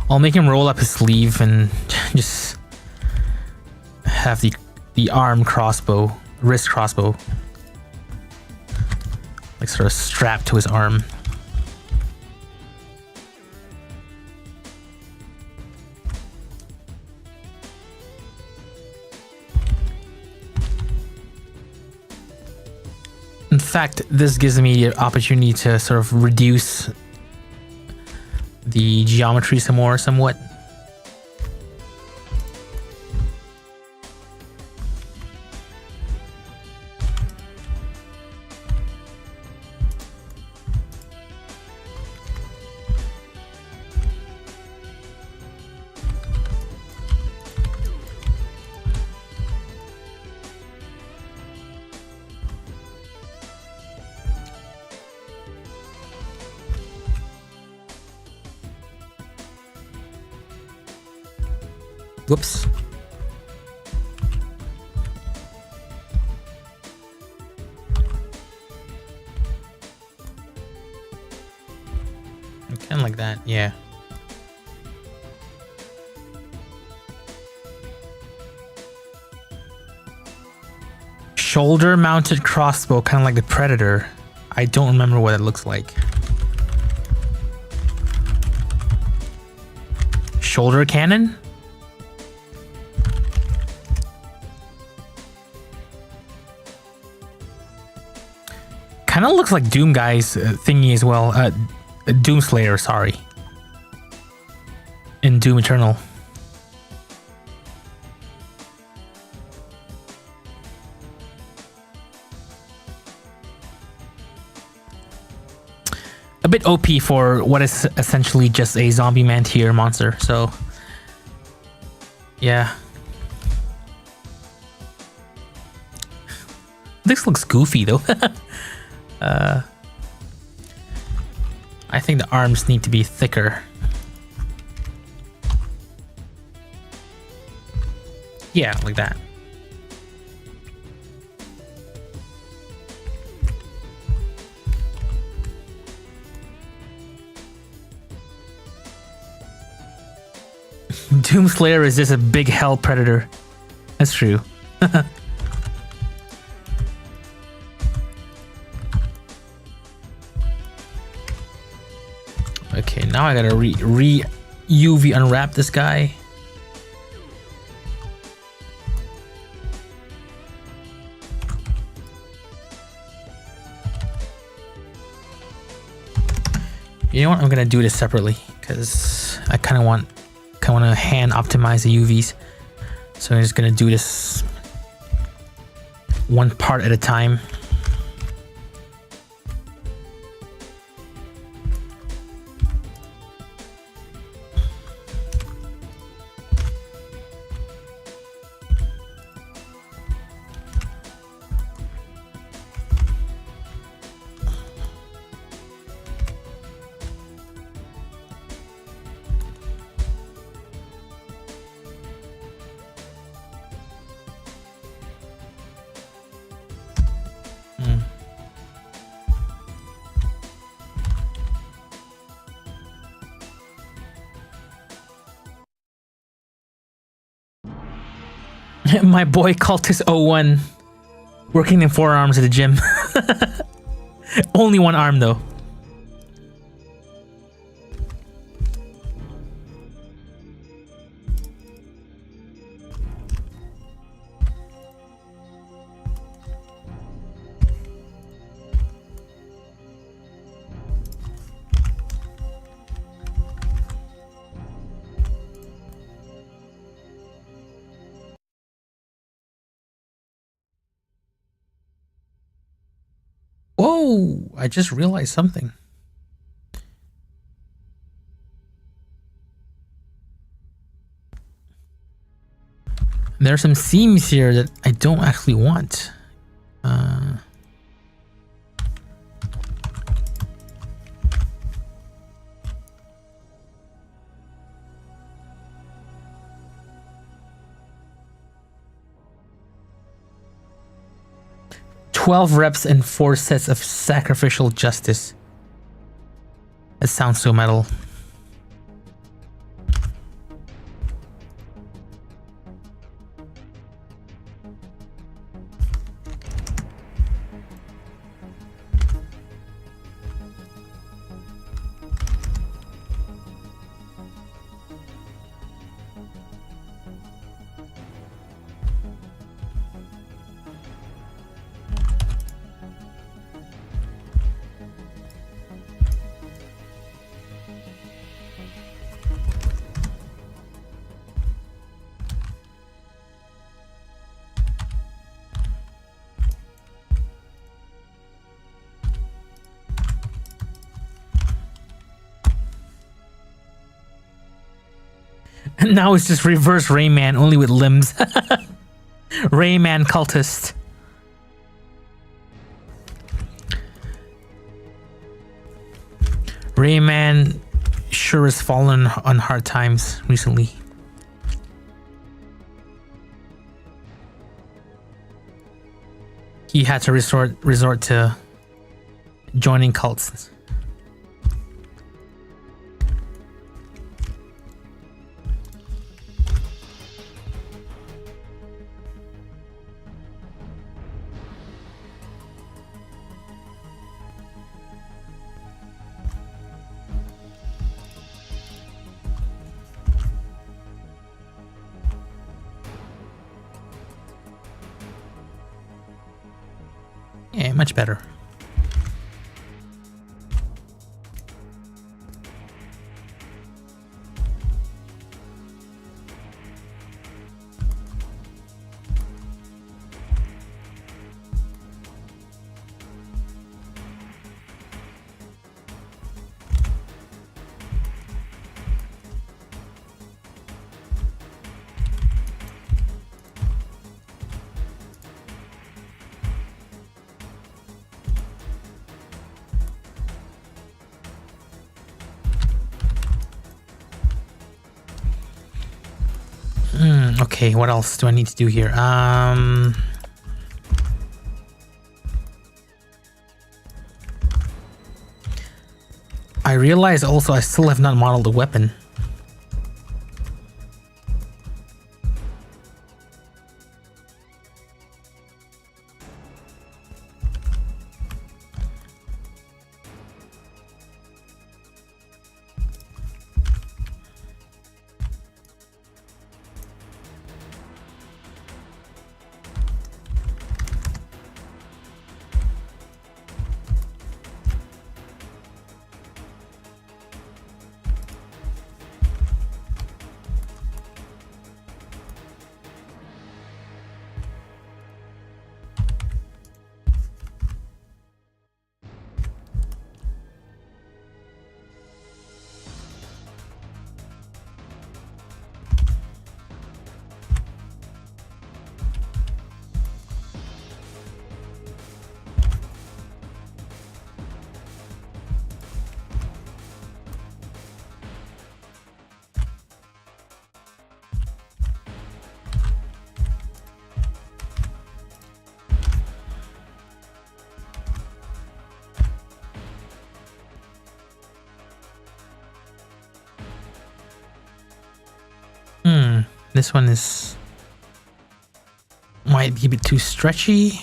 I'll make him roll up his sleeve and just have the arm crossbow, wrist crossbow, like sort of strapped to his arm. In fact, this gives me the opportunity to sort of reduce the geometry somewhat. Whoops. Kind of like that, yeah. Shoulder mounted crossbow, kind of like the Predator. I don't remember what it looks like. Shoulder cannon? Kind of looks like Doom Guy's thingy as well. Doomslayer, sorry. In Doom Eternal. A bit OP for what is essentially just a zombie man tier monster, so yeah. This looks goofy though. I think the arms need to be thicker. Yeah, like that. Doomslayer is just a big hell predator. That's true. Okay, now I gotta UV unwrap this guy. You know what? I'm gonna do this separately because I kind of want to hand optimize the UVs. So I'm just gonna do this one part at a time. My boy Cultist01 working in forearms at the gym. Only one arm though. Whoa, I just realized something. There are some seams here that I don't actually want. 12 reps and 4 sets of sacrificial justice. That sounds so metal. Now it's just reverse Rayman, only with limbs. Rayman cultist. Rayman sure has fallen on hard times recently. He had to resort to joining cults. Yeah, much better. Okay, what else do I need to do here? I realize also I still have not modeled the weapon. This one might be a bit too stretchy.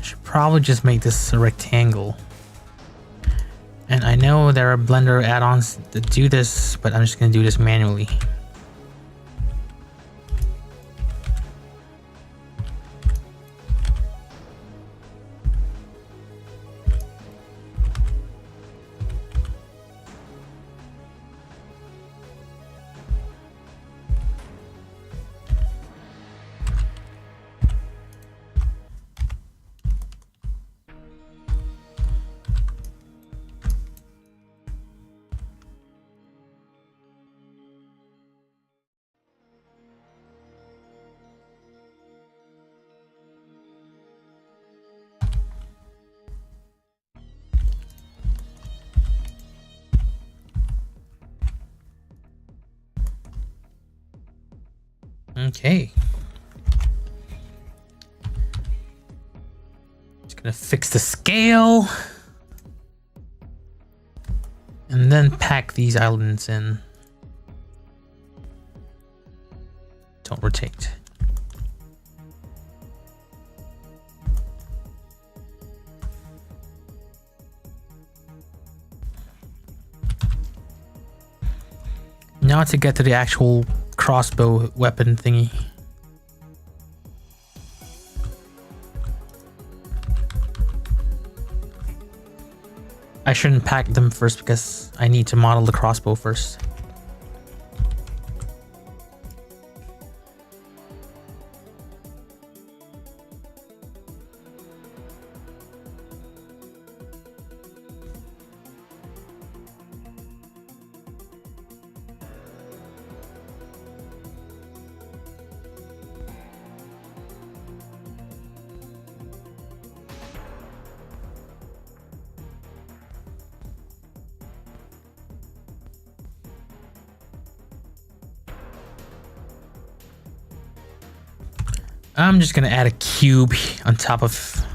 Should probably just make this a rectangle. And I know there are Blender add-ons that do this, but I'm just gonna do this manually. Okay. Just gonna fix the scale. And then pack these islands in. Don't rotate. Now to get to the actual crossbow weapon thingy. I shouldn't pack them first because I need to model the crossbow first. I'm just gonna add a cube on top of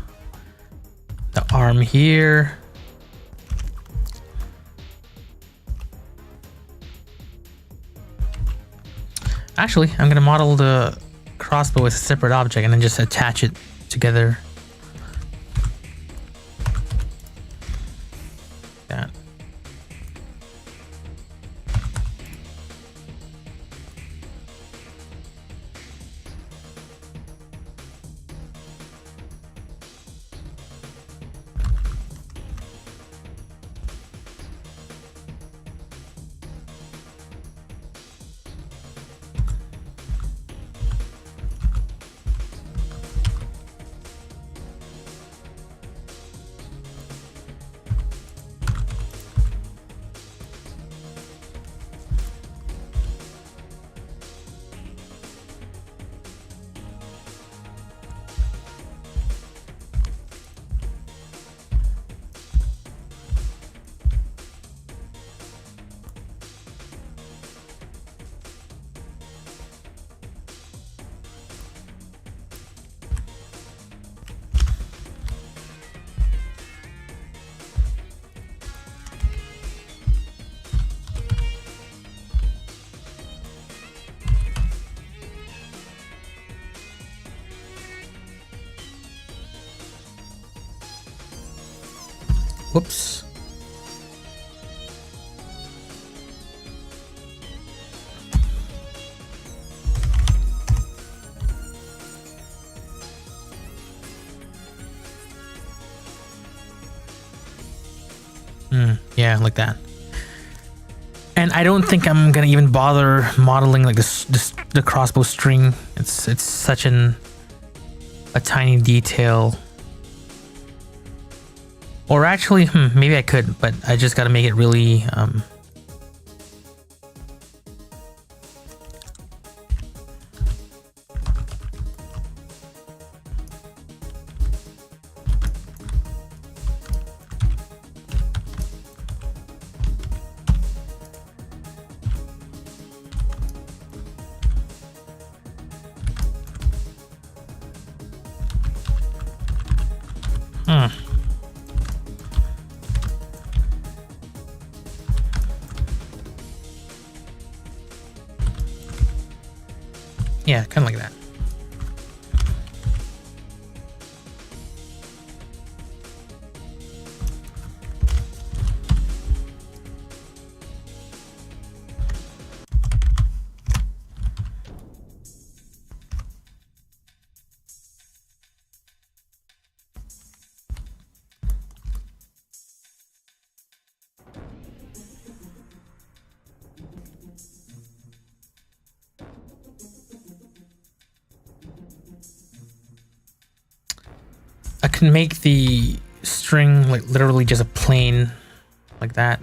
the arm here. Actually, I'm gonna model the crossbow as a separate object and then just attach it together. That. Whoops. Yeah, like that. And I don't think I'm gonna even bother modeling like the crossbow string. It's such a tiny detail. Or actually, maybe I could, but I just gotta make it really yeah, kind of like that. I can make the string like literally just a plane like that.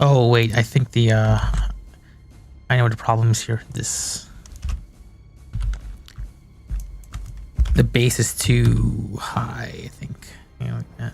Oh wait, I think I know what the problem is here. The base is too high, I think. Yeah, like that.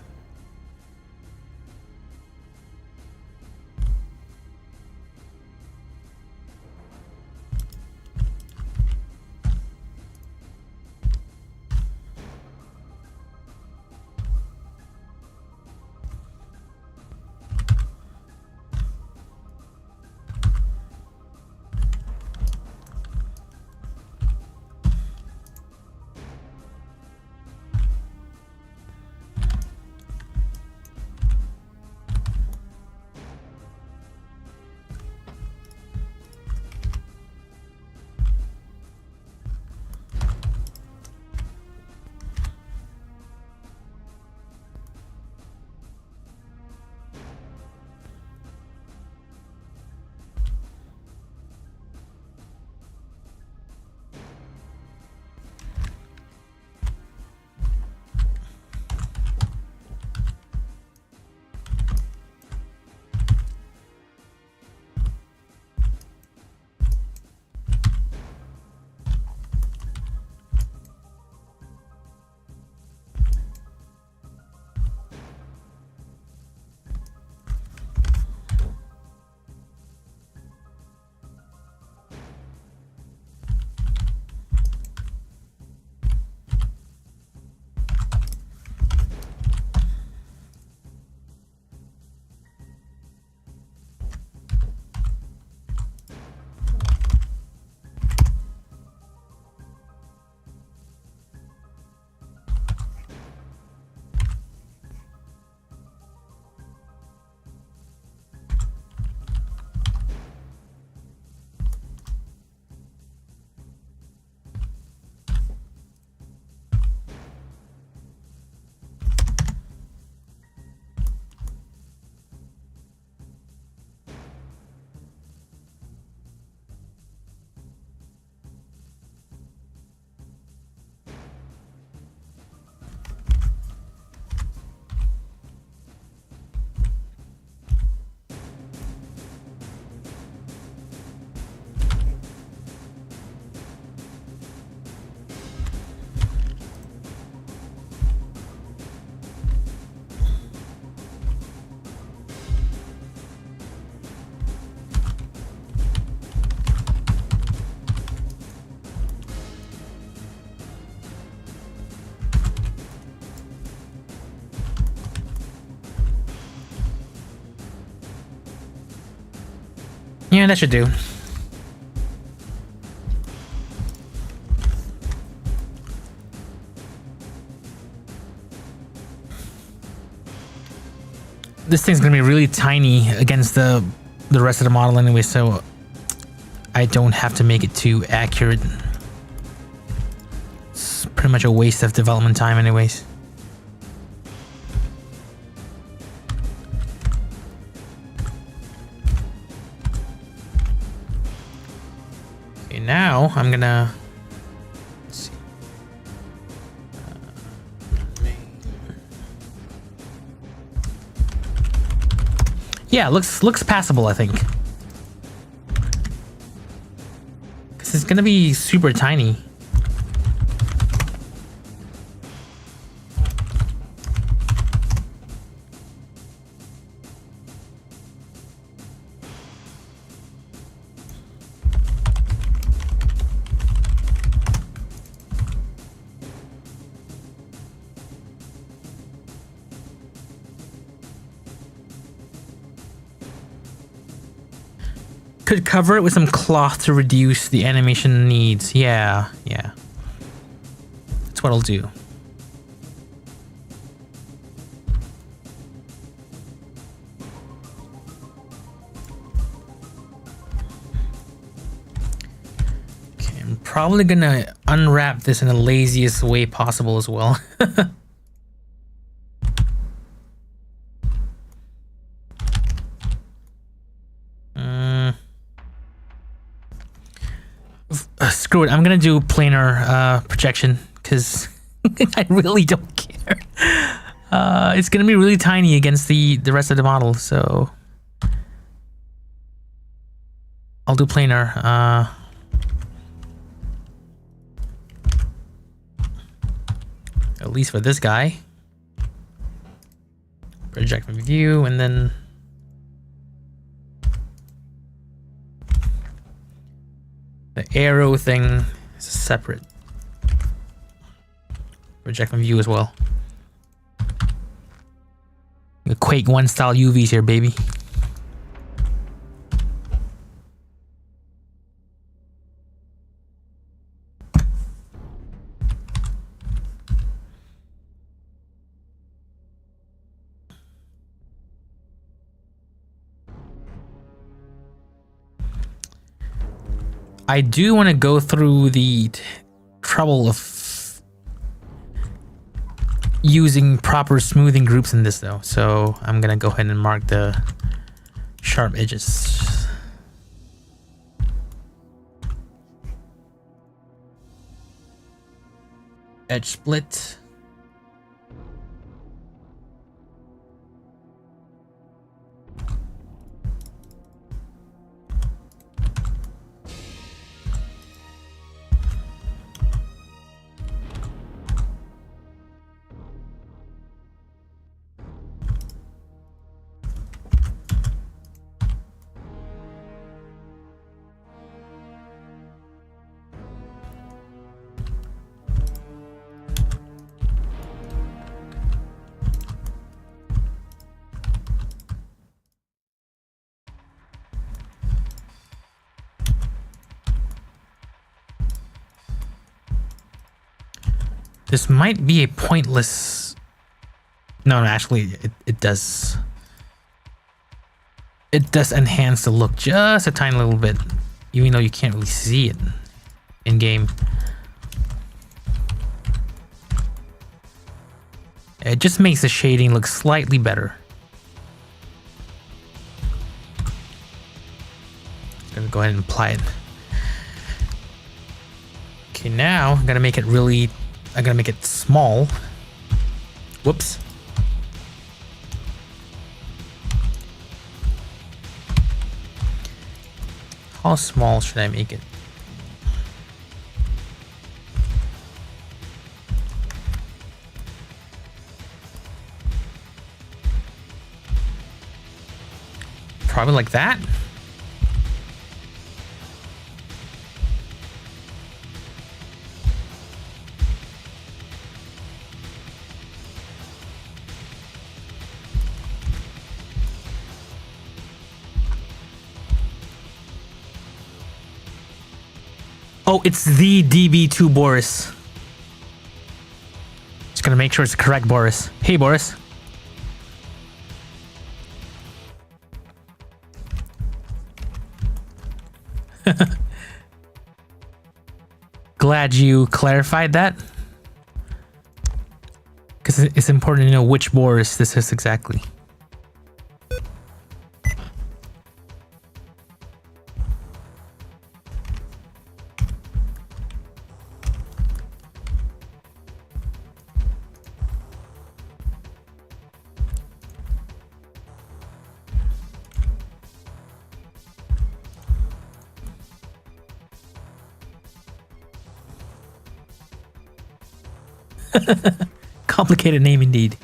Yeah, that should do. This thing's gonna be really tiny against the rest of the model anyway, so I don't have to make it too accurate. It's pretty much a waste of development time anyways. Okay, now I'm gonna... Let's see. Yeah, looks passable, I think. Because it's gonna be super tiny. Could cover it with some cloth to reduce the animation needs. Yeah. That's what I'll do. Okay, I'm probably gonna unwrap this in the laziest way possible as well. Screw it, I'm gonna do planar projection because I really don't care. It's gonna be really tiny against the rest of the model, so I'll do planar. At least for this guy. Project from view, and then the arrow thing is separate. Project from view as well. The Quake 1 style UVs here, baby. I do want to go through the trouble of using proper smoothing groups in this though, so I'm gonna go ahead and mark the sharp edges. Edge split. This might be a pointless... No, actually, it does... It does enhance the look just a tiny little bit, even though you can't really see it in game. It just makes the shading look slightly better. I'm gonna go ahead and apply it. Okay, now I'm gonna make it really... I'm gonna make it small. Whoops. How small should I make it? Probably like that. Oh, it's the DB2 Boris. Just gonna make sure it's the correct Boris. Hey, Boris. Glad you clarified that. Because it's important to know which Boris this is exactly. Complicated name indeed.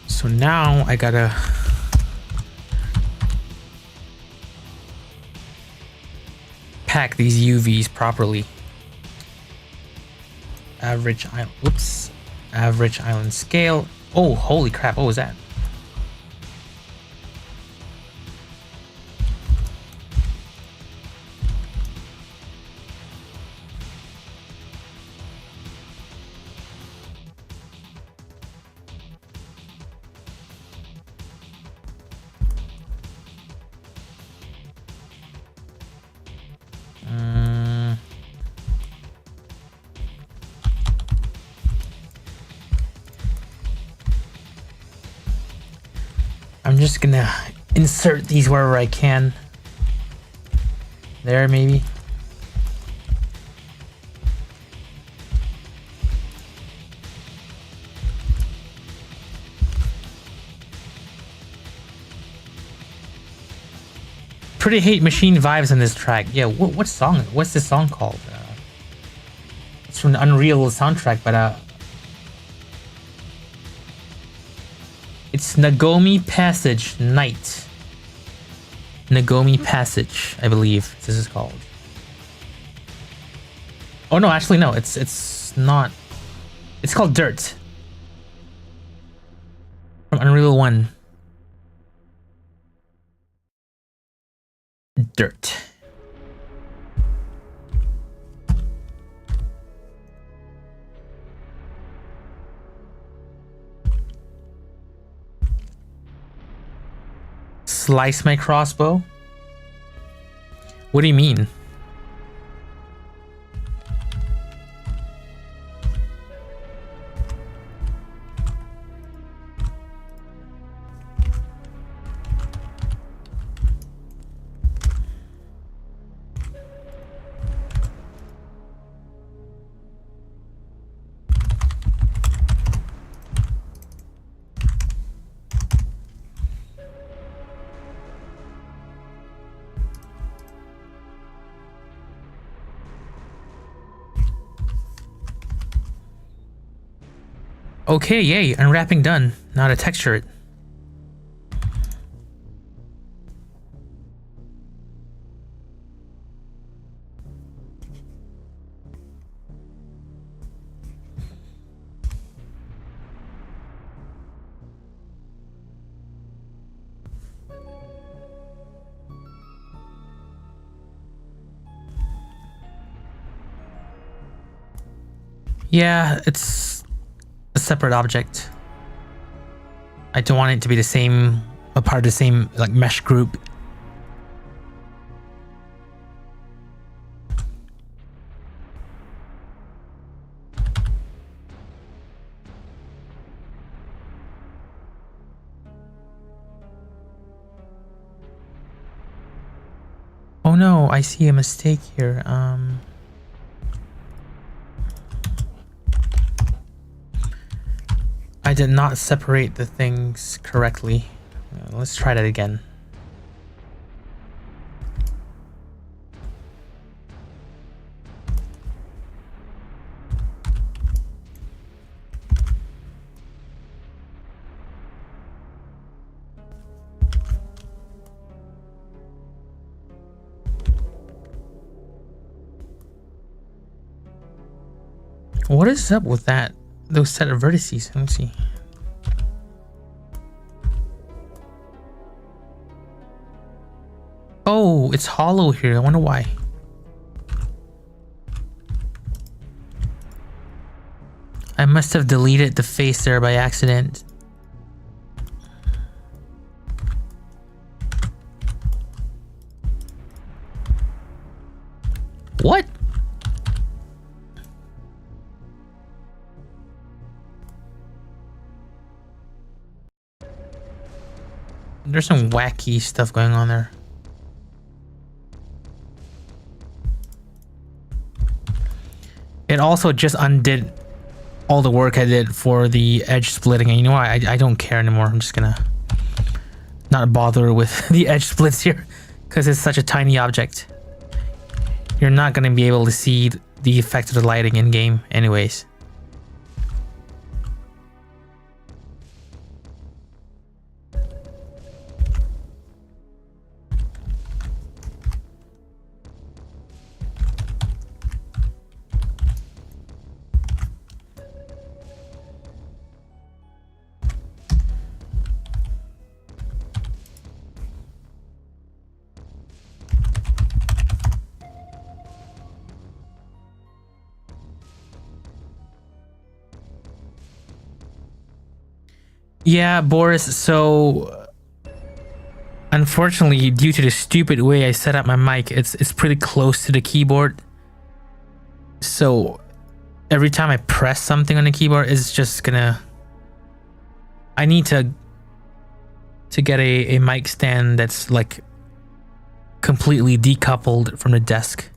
So now I gotta pack these UVs properly. Average island, whoops. Average island scale. Oh, holy crap, what was that? I'm just gonna insert these wherever I can. There, maybe. Pretty hate machine vibes on this track. Yeah, what song? What's this song called? It's from the Unreal soundtrack, but it's Nagomi Passage Night. Nagomi Passage, I believe this is called. Oh no, actually no, it's not. It's called Dirt. From Unreal 1. Dirt. Slice my crossbow? What do you mean? Okay, yay, unwrapping done. Now to texture it. Yeah, it's a separate object. I don't want it to be the same, a part of the same like mesh group. Oh no, I see a mistake here. I did not separate the things correctly. Let's try that again. What is up with that? Those set of vertices. Let me see. Oh, it's hollow here. I wonder why. I must have deleted the face there by accident. What? There's some wacky stuff going on there. It also just undid all the work I did for the edge splitting, and you know what? I don't care anymore. I'm just gonna not bother with the edge splits here because it's such a tiny object. You're not gonna be able to see the effect of the lighting in game anyways. Yeah, Boris, so unfortunately, due to the stupid way I set up my mic, it's pretty close to the keyboard. So every time I press something on the keyboard, it's just gonna... I need to get a mic stand that's like completely decoupled from the desk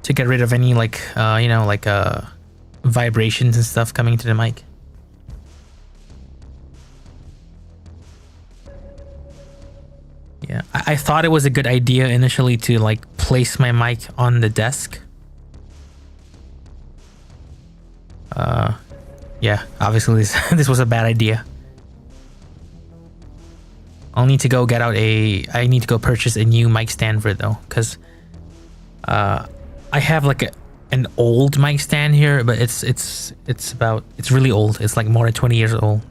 to get rid of any like you know, like vibrations and stuff coming to the mic. Yeah, I thought it was a good idea initially to like place my mic on the desk. Yeah, obviously this was a bad idea. I'll need to go get out I need to go purchase a new mic stand for it though, because I have like an old mic stand here, but it's really old. It's like more than 20 years old.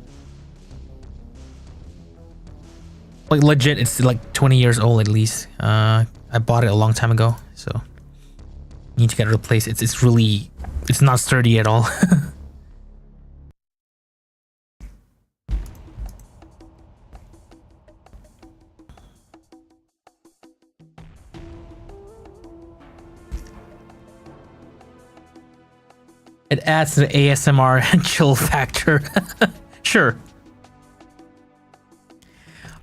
Like legit, it's like 20 years old at least. I bought it a long time ago, so need to get it replaced. It's not sturdy at all. It adds to the ASMR and chill factor. Sure.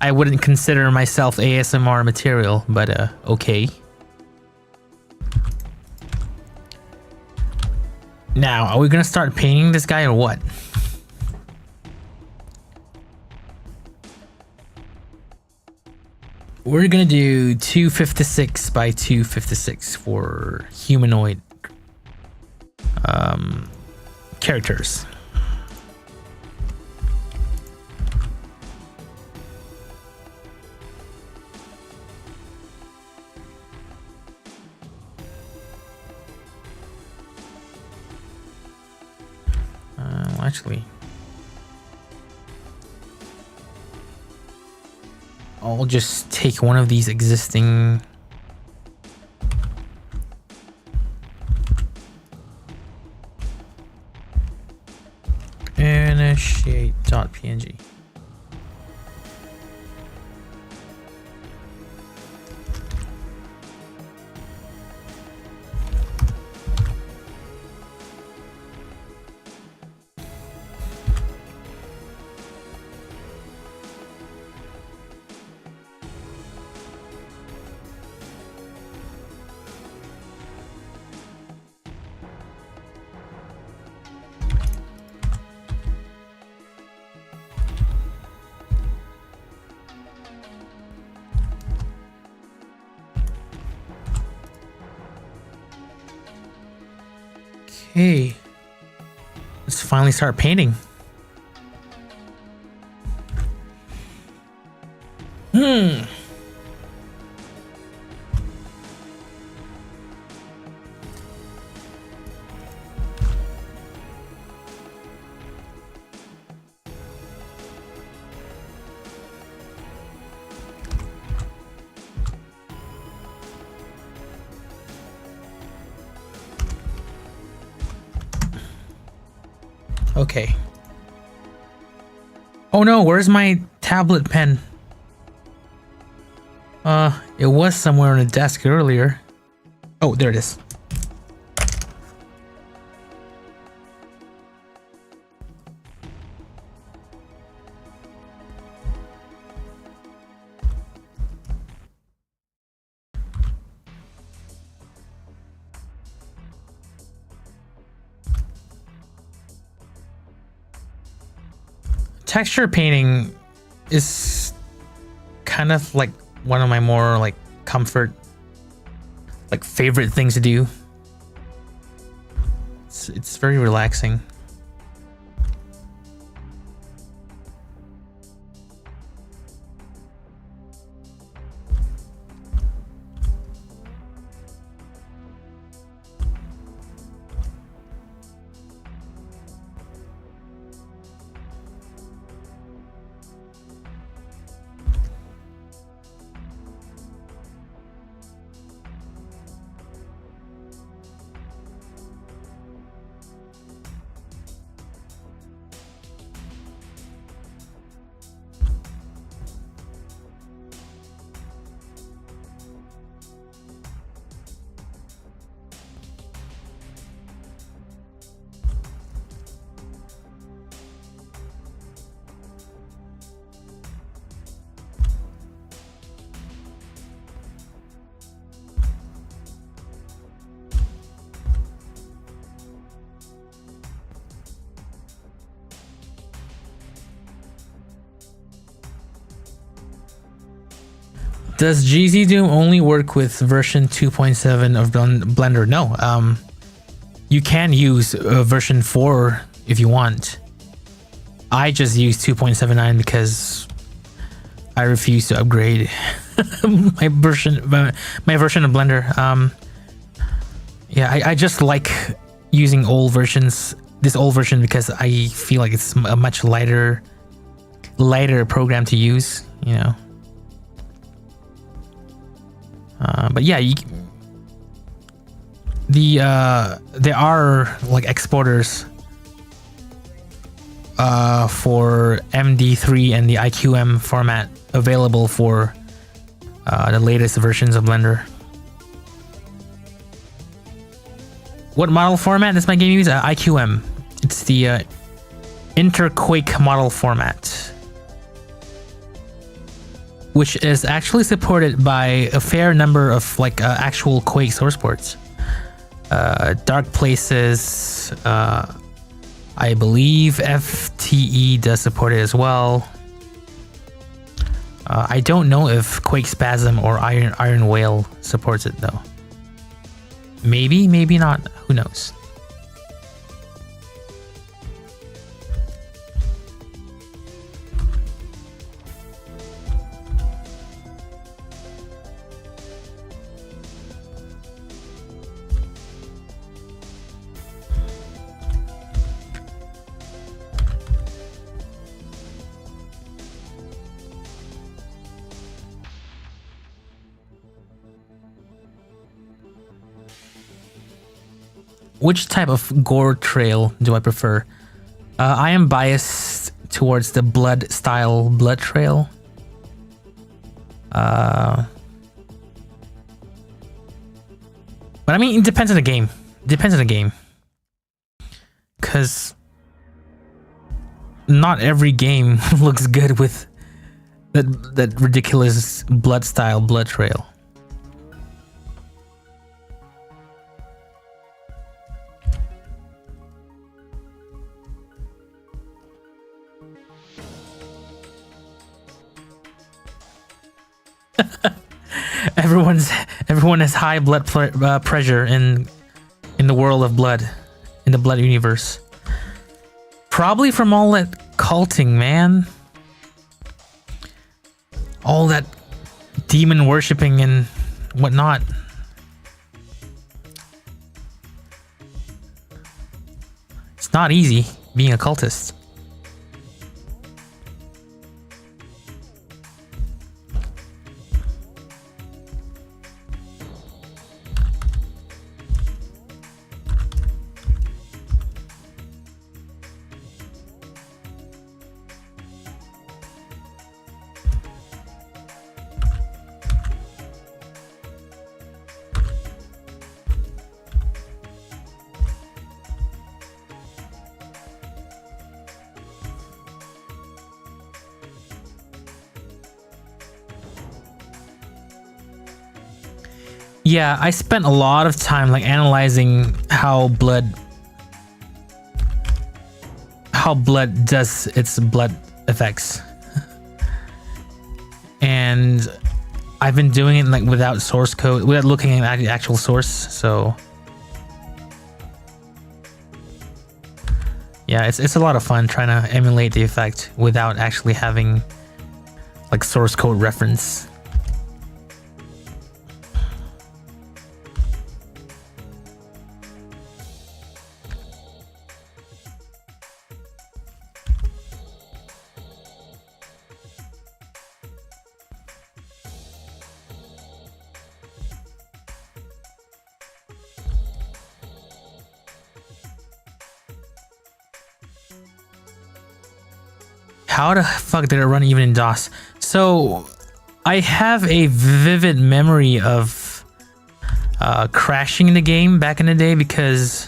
I wouldn't consider myself ASMR material, but okay. Now, are we gonna start painting this guy or what? We're gonna do 256 by 256 for humanoid characters. Actually, I'll just take one of these existing initiate.png. Okay, let's finally start painting. Okay. Oh no, where's my tablet pen? It was somewhere on the desk earlier. Oh, there it is. Texture painting is kind of like one of my more like comfort, like favorite things to do. It's very relaxing. Does GZ Doom only work with version 2.7 of Blender? No. You can use version 4 if you want. I just use 2.79 because I refuse to upgrade my version of Blender. Yeah, I just like using old versions. This old version because I feel like it's a much lighter program to use. You know. But yeah, there are like exporters for MD3 and the IQM format available for the latest versions of Blender. What model format does my game use? IQM. It's the Interquake model format, which is actually supported by a fair number of like actual Quake source ports. Dark Places, I believe FTE does support it as well. I don't know if Quake Spasm or Iron Whale supports it though. Maybe, maybe not. Who knows? Which type of gore trail do I prefer? I am biased towards the blood style blood trail. But I mean, it depends on the game. Because not every game looks good with that ridiculous blood style blood trail. Everyone has high blood pressure in the world of blood, in the blood universe. Probably from all that culting, man. All that demon worshipping and whatnot. It's not easy being a cultist. Yeah, I spent a lot of time like analyzing how blood does its blood effects. And I've been doing it like without source code, without looking at the actual source, so yeah, it's a lot of fun trying to emulate the effect without actually having like source code reference. How the fuck did it run even in DOS? So I have a vivid memory of crashing the game back in the day because,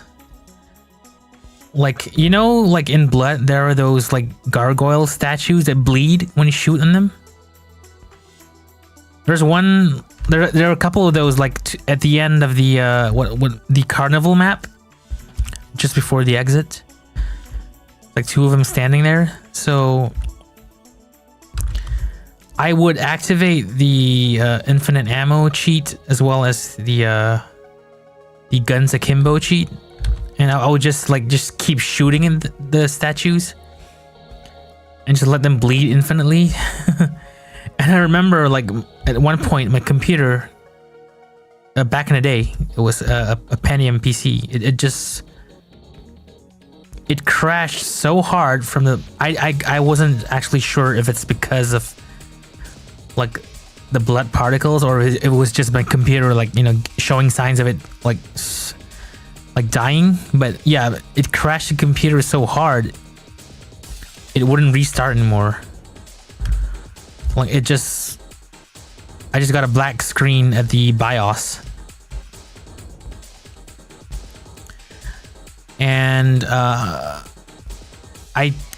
like, you know, like in Blood, there are those like gargoyle statues that bleed when you shoot on them. There's one. There are a couple of those like at the end of the the carnival map, just before the exit. Like two of them standing there. So I would activate the infinite ammo cheat as well as the guns akimbo cheat, and I would just keep shooting in the statues and just let them bleed infinitely. And I remember like at one point my computer back in the day, it was a Pentium PC. It crashed so hard from the I wasn't actually sure if it's because of like the blood particles or it was just my computer like, you know, showing signs of it like dying. But yeah, it crashed the computer so hard it wouldn't restart anymore. Like I just got a black screen at the BIOS. And I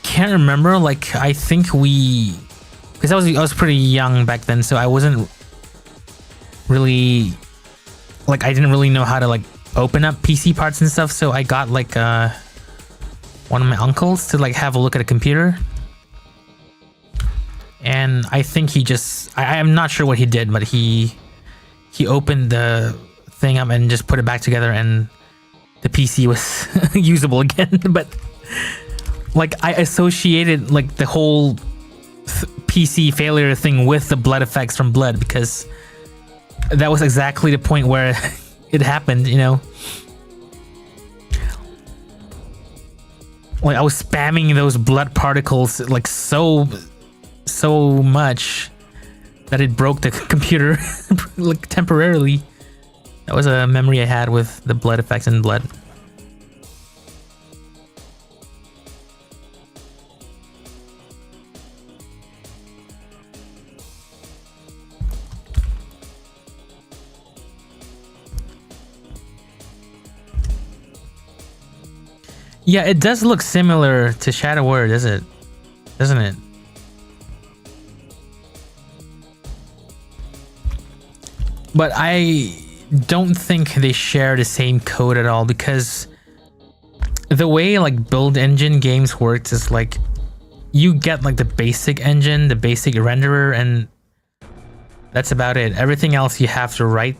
can't remember, like I think because I was pretty young back then, so I wasn't really like I didn't really know how to like open up PC parts and stuff, so I got like one of my uncles to like have a look at a computer. And I think he just I'm not sure what he did, but he opened the thing up and just put it back together and the PC was usable again. But like I associated like the whole PC failure thing with the blood effects from Blood because that was exactly the point where it happened, you know. Like I was spamming those blood particles like so much that it broke the computer like temporarily. That was a memory I had with the blood effects in Blood. Yeah, it does look similar to Shadow Word, doesn't it? But I don't think they share the same code at all because the way like build engine games works is like you get like the basic engine, the basic renderer, and that's about it. Everything else you have to write,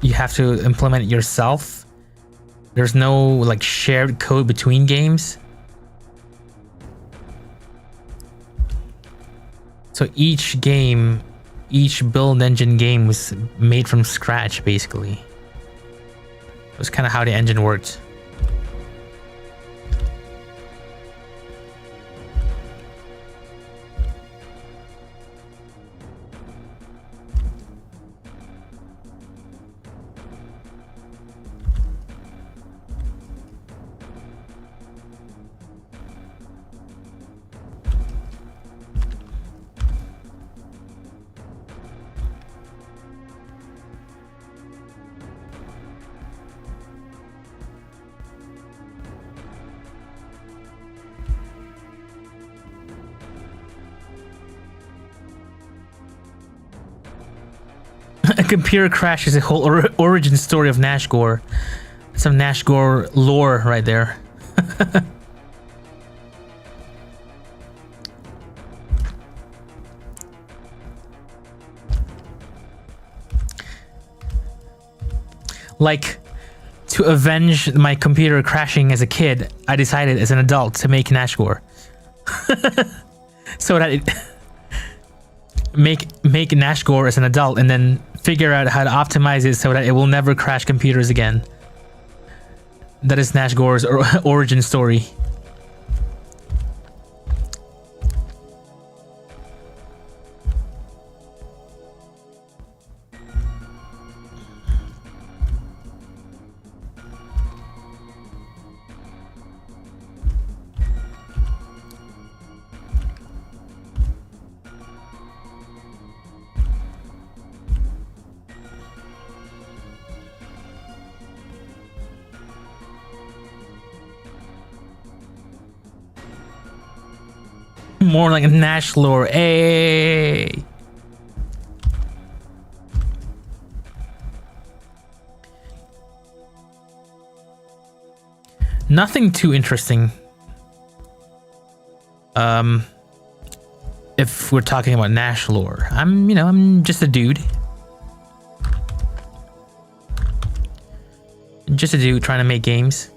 you have to implement it yourself. There's no like shared code between games. So each build engine game was made from scratch, basically. It was kind of how the engine worked. computer crash is a whole origin story of Nash Gore. Some Nash Gore lore right there. Like, to avenge my computer crashing as a kid, I decided as an adult to make Nash Gore. So that it make Nash Gore as an adult and then figure out how to optimize it so that it will never crash computers again. That is Nash Gore's origin story. More like a Nash lore. Hey. Nothing too interesting. If we're talking about Nash lore, I'm just a dude. Just a dude trying to make games.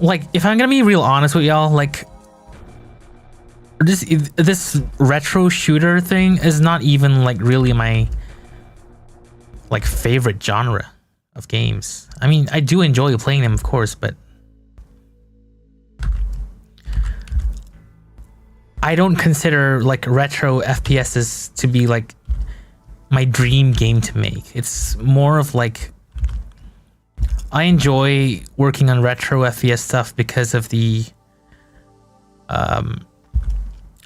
Like, if I'm gonna be real honest with y'all, like, this retro shooter thing is not even like really my like favorite genre of games. I mean, I do enjoy playing them, of course, but I don't consider like retro FPSs to be like my dream game to make. It's more of like, I enjoy working on retro FPS stuff because of the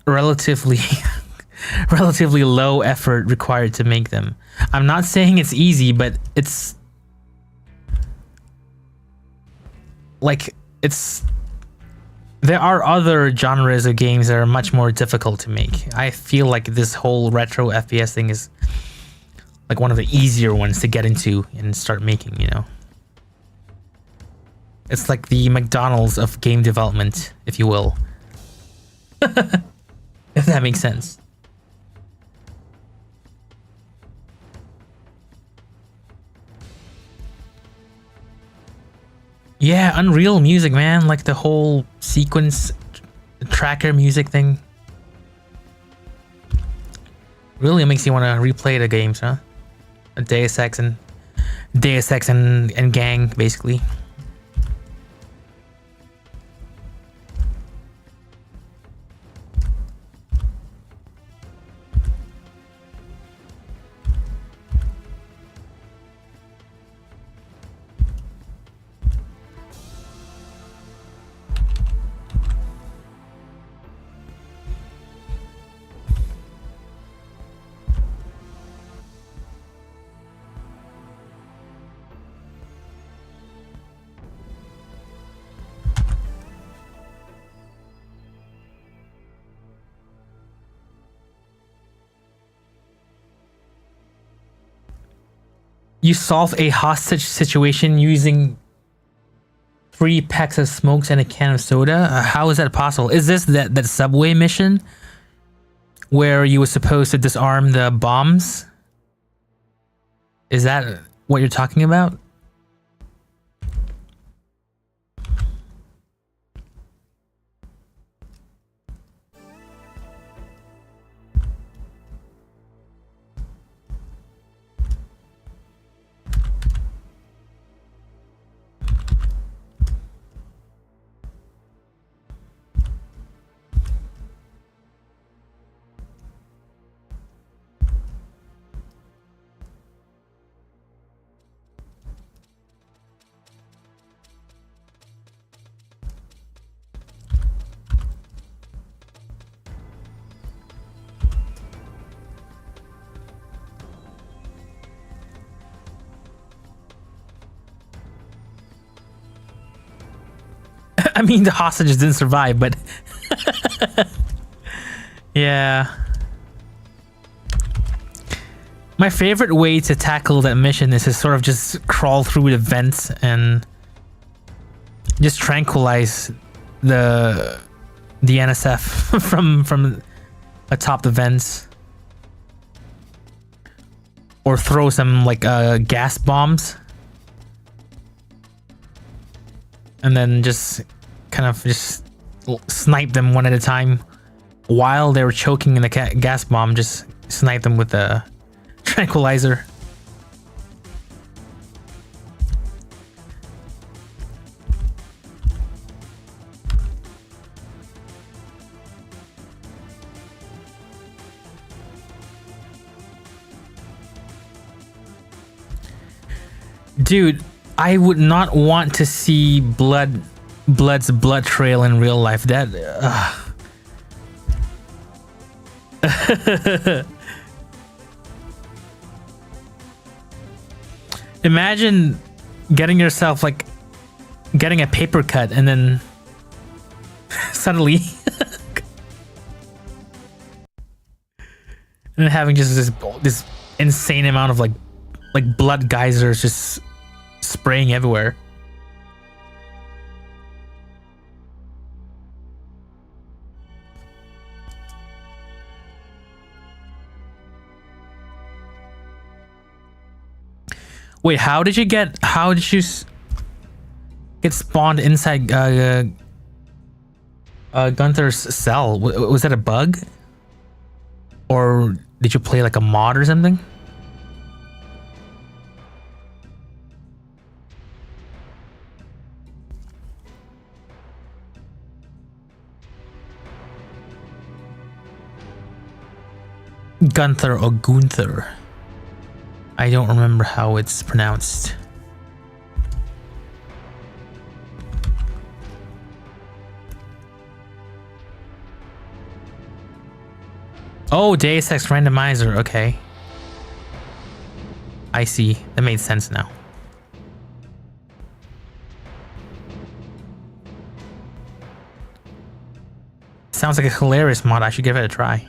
relatively low effort required to make them. I'm not saying it's easy, but it's like, there are other genres of games that are much more difficult to make. I feel like this whole retro FPS thing is like one of the easier ones to get into and start making, you know? It's like the McDonald's of game development, if you will. If that makes sense. Yeah, Unreal music, man. Like the whole sequence tracker music thing. Really makes you want to replay the games, huh? Deus Ex and Gang, basically. You solve a hostage situation using 3 packs of smokes and a can of soda? How is that possible? Is this that subway mission where you were supposed to disarm the bombs? Is that what you're talking about? I mean, the hostages didn't survive, but yeah. My favorite way to tackle that mission is to sort of just crawl through the vents and just tranquilize the NSF from atop the vents, or throw some like gas bombs, and then just kind of just snipe them one at a time while they were choking in the gas bomb. Just snipe them with the tranquilizer. Dude, I would not want to see Blood's blood trail in real life. That imagine getting yourself like getting a paper cut and then suddenly and having just this insane amount of like blood geysers just spraying everywhere. Wait, how did you get spawned inside Gunther's cell? Was that a bug? Or did you play like a mod or something? Gunther or Gunther. I don't remember how it's pronounced. Oh, Deus Ex Randomizer. Okay. I see. That made sense now. Sounds like a hilarious mod. I should give it a try.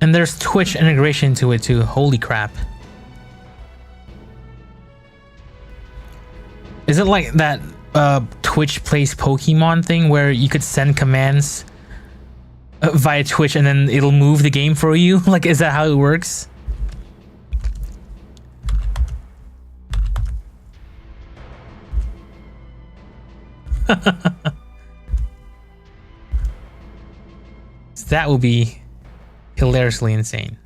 And there's Twitch integration to it too. Holy crap. Is it like that Twitch plays Pokemon thing where you could send commands via Twitch and then it'll move the game for you? Like, is that how it works? That will be hilariously insane.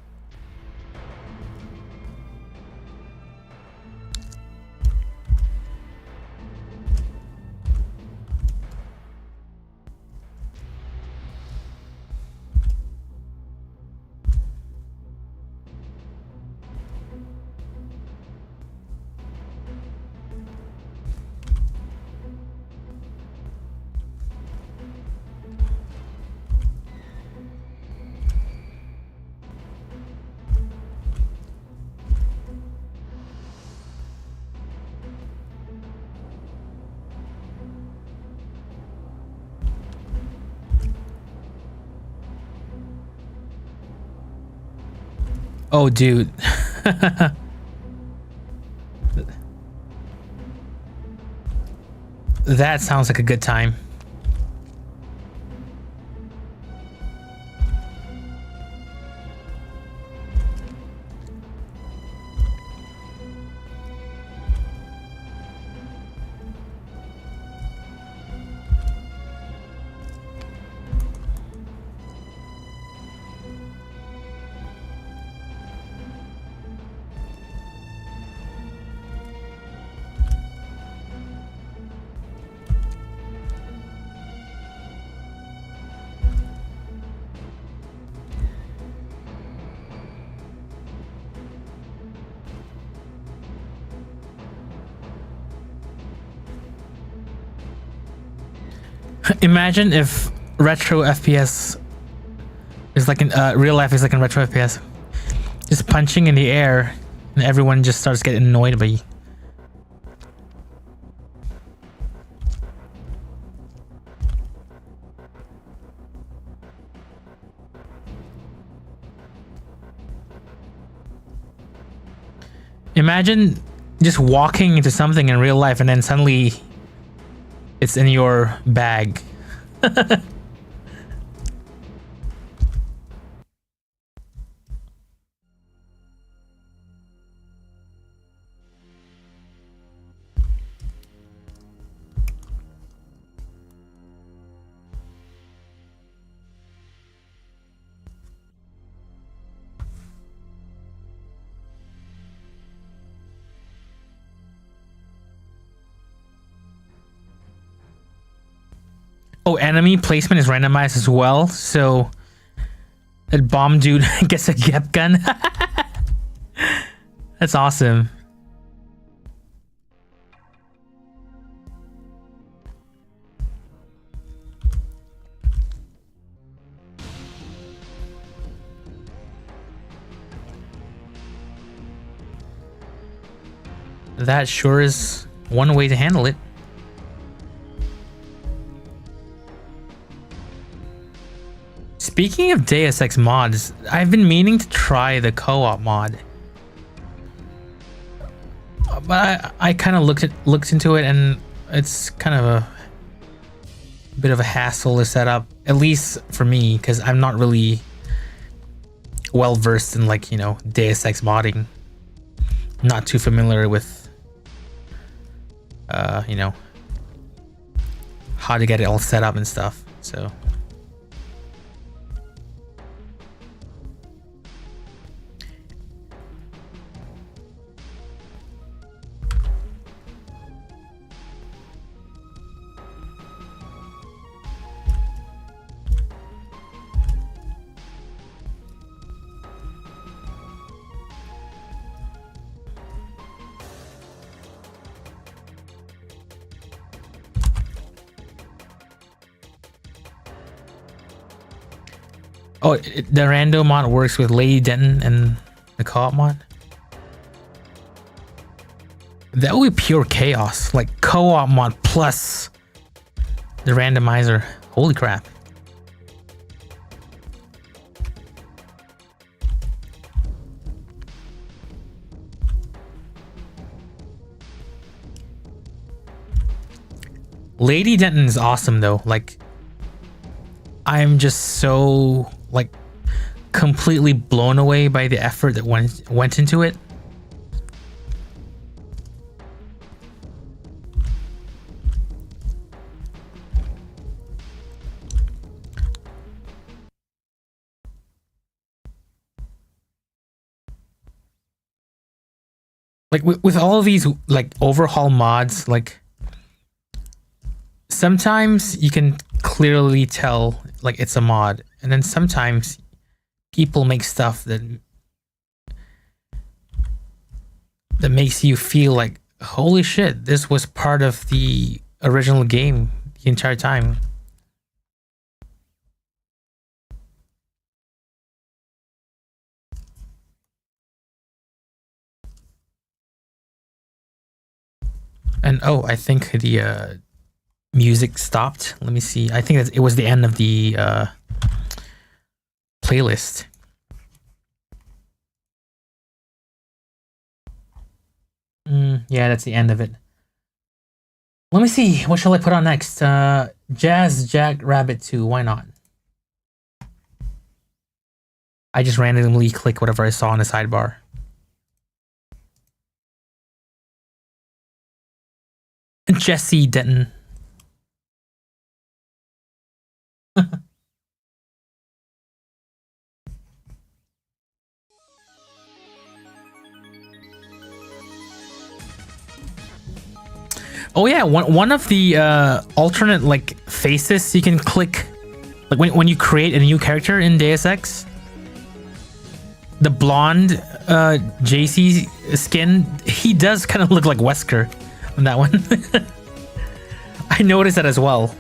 Oh, dude. That sounds like a good time. Imagine if retro FPS is like in real life is like in retro FPS. Just punching in the air and everyone just starts getting annoyed by you. Imagine just walking into something in real life and then suddenly it's in your bag. Oh, enemy placement is randomized as well, so that bomb dude gets a Gep gun. That's awesome. That sure is one way to handle it. Speaking of Deus Ex mods, I've been meaning to try the co-op mod, but I kind of looked into it, and it's kind of a bit of a hassle to set up, at least for me, because I'm not really well versed in, like, you know, Deus Ex modding. Not too familiar with, you know, how to get it all set up and stuff. So. Oh, the rando mod works with Lady Denton and the co-op mod? That would be pure chaos. Like, co-op mod plus the randomizer. Holy crap. Lady Denton is awesome though. Like, I'm just so, like, completely blown away by the effort that went into it. Like, with all of these, like, overhaul mods, like, sometimes you can clearly tell, like, it's a mod, and then sometimes people make stuff that makes you feel like, holy shit, this was part of the original game the entire time. And oh, I think the music stopped. Let me see. I think it was the end of the playlist. Yeah, that's the end of it. Let me see. What shall I put on next? Jazz Jack Rabbit 2. Why not? I just randomly click whatever I saw on the sidebar. Jesse Denton. Oh yeah, one of the alternate like faces you can click, like when you create a new character in Deus Ex. The blonde JC skin, he does kind of look like Wesker on that one. I noticed that as well.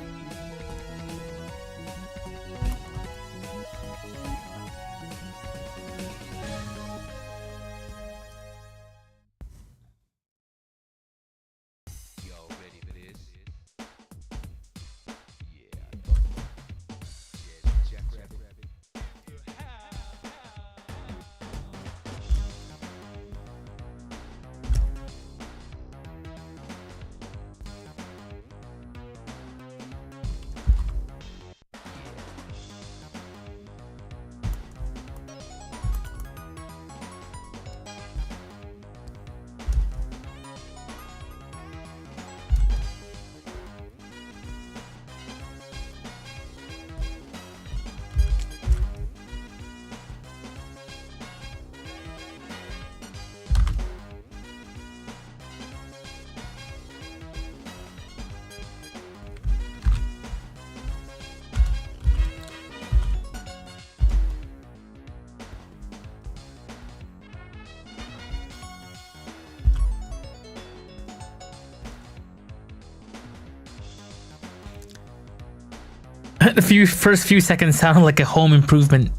The first few seconds sounded like a home improvement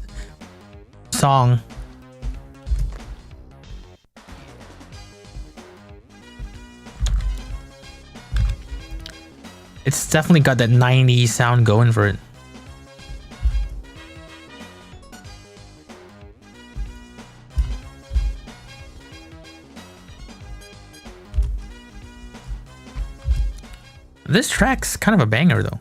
song. It's definitely got that 90s sound going for it. This track's kind of a banger though.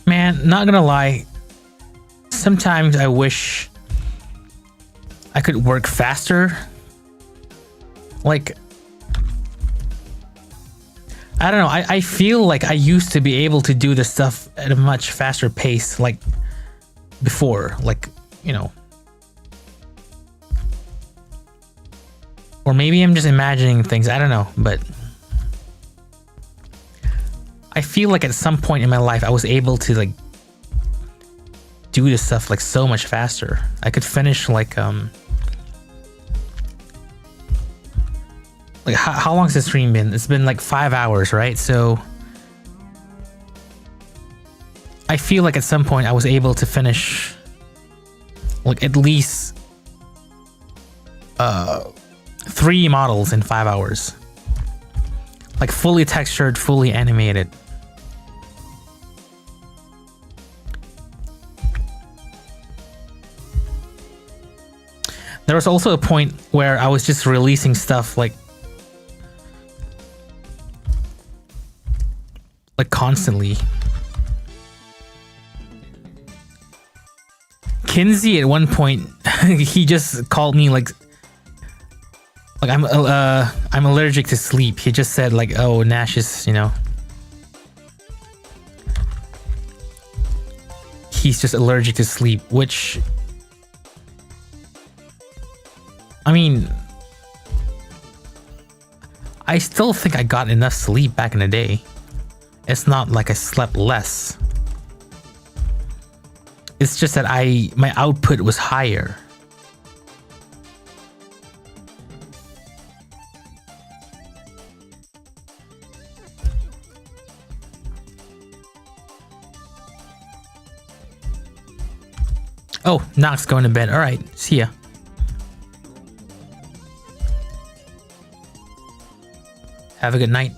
Man, not gonna lie, sometimes I wish I could work faster. Like, I don't know, I feel like I used to be able to do this stuff at a much faster pace, like before, like, you know. Or maybe I'm just imagining things, I don't know, but I feel like at some point in my life I was able to like do this stuff like so much faster. I could finish like how long's the stream been? It's been like 5 hours, right? So I feel like at some point I was able to finish like at least 3 models in 5 hours. Like fully textured, fully animated. There was also a point where I was just releasing stuff like constantly. Kinsey at one point, he just called me like I'm allergic to sleep. He just said like, oh, Nash is, you know, he's just allergic to sleep, which, I mean, I still think I got enough sleep back in the day. It's not like I slept less. It's just that my output was higher. Oh, Nox going to bed. All right, see ya. Have a good night.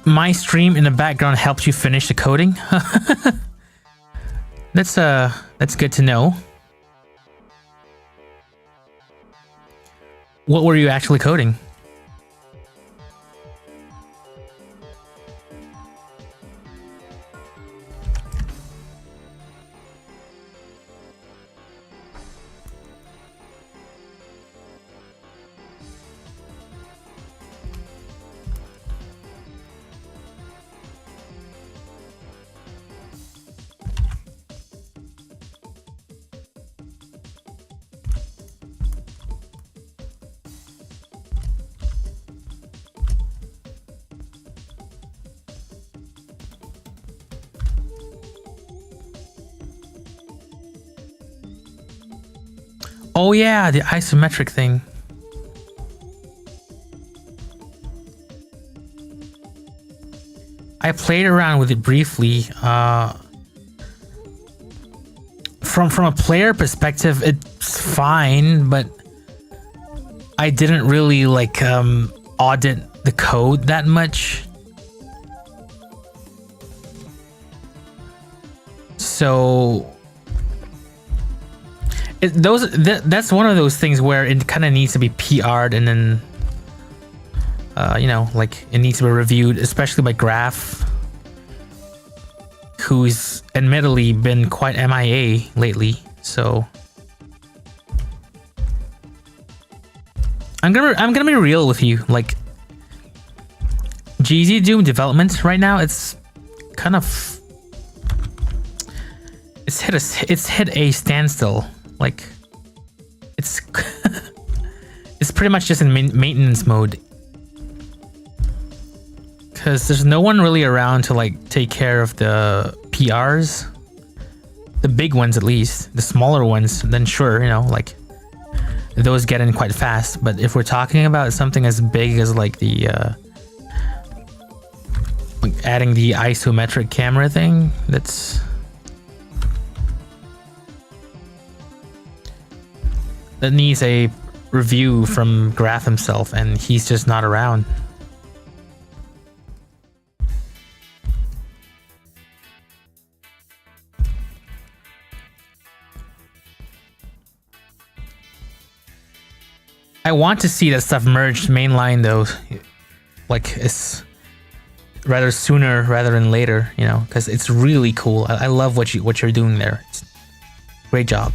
My stream in the background helps you finish the coding. That's good to know. What were you actually coding? Oh yeah, the isometric thing. I played around with it briefly. From a player perspective, it's fine, but I didn't really like audit the code that much. So that's one of those things where it kind of needs to be PR'd and then you know, like it needs to be reviewed, especially by Graph, who's admittedly been quite MIA lately. So I'm gonna be real with you. Like GZ Doom development right now, it's kind of it's hit a standstill. Like it's it's pretty much just in maintenance mode, because there's no one really around to like take care of the PRs, the big ones at least. The smaller ones, then sure, you know, like those get in quite fast. But if we're talking about something as big as like the like adding the isometric camera thing, that needs a review from Graph himself, and he's just not around. I want to see that stuff merged mainline though, like it's rather sooner rather than later, you know, because it's really cool. I love what you're doing there. It's great job.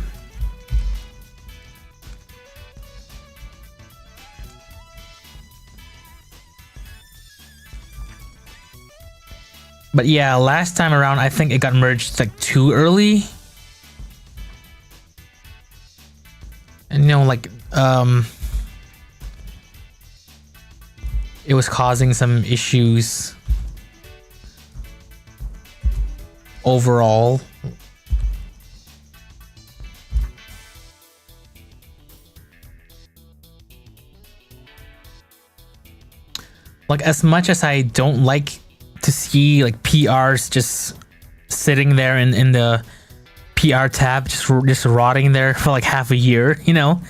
But yeah, last time around, I think it got merged like too early. And you know, like, it was causing some issues overall. Like, as much as I don't like to see like PRs just sitting there in the PR tab, just rotting there for like half a year, you know,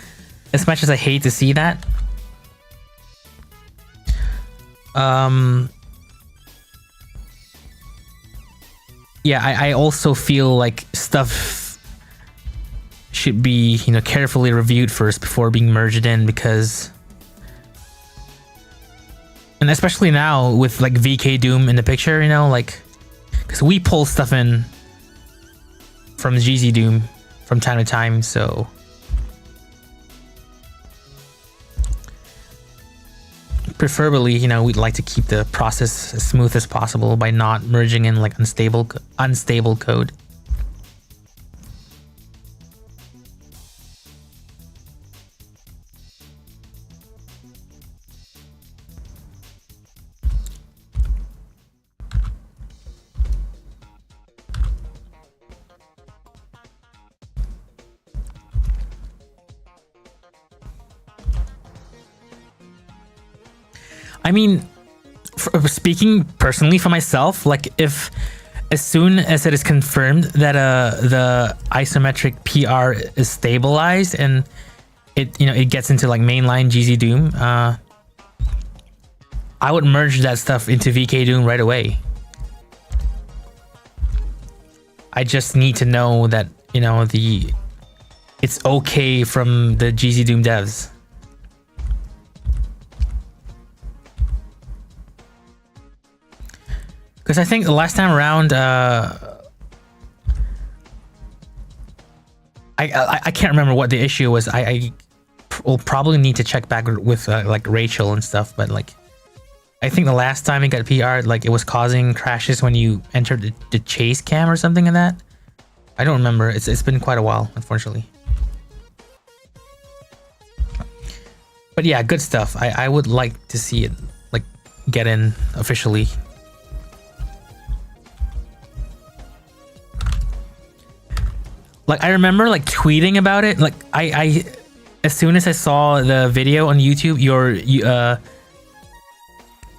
as much as I hate to see that, yeah, I also feel like stuff should be, you know, carefully reviewed first before being merged in, because, and especially now with like VK Doom in the picture, you know, like, because we pull stuff in from GZ Doom from time to time, so preferably, you know, we'd like to keep the process as smooth as possible by not merging in like unstable code. I mean, speaking personally for myself, like if as soon as it is confirmed that the isometric PR is stabilized and it, you know, it gets into like mainline GZ Doom, I would merge that stuff into VK Doom right away. I just need to know that, you know, it's okay from the GZ Doom devs. Because I think the last time around, I can't remember what the issue was. I will probably need to check back with like Rachel and stuff. But like, I think the last time it got PR'd, like it was causing crashes when you entered the chase cam or something like that. I don't remember. It's been quite a while, unfortunately. But yeah, good stuff. I would like to see it like get in officially. Like I remember like tweeting about it. Like I as soon as I saw the video on YouTube,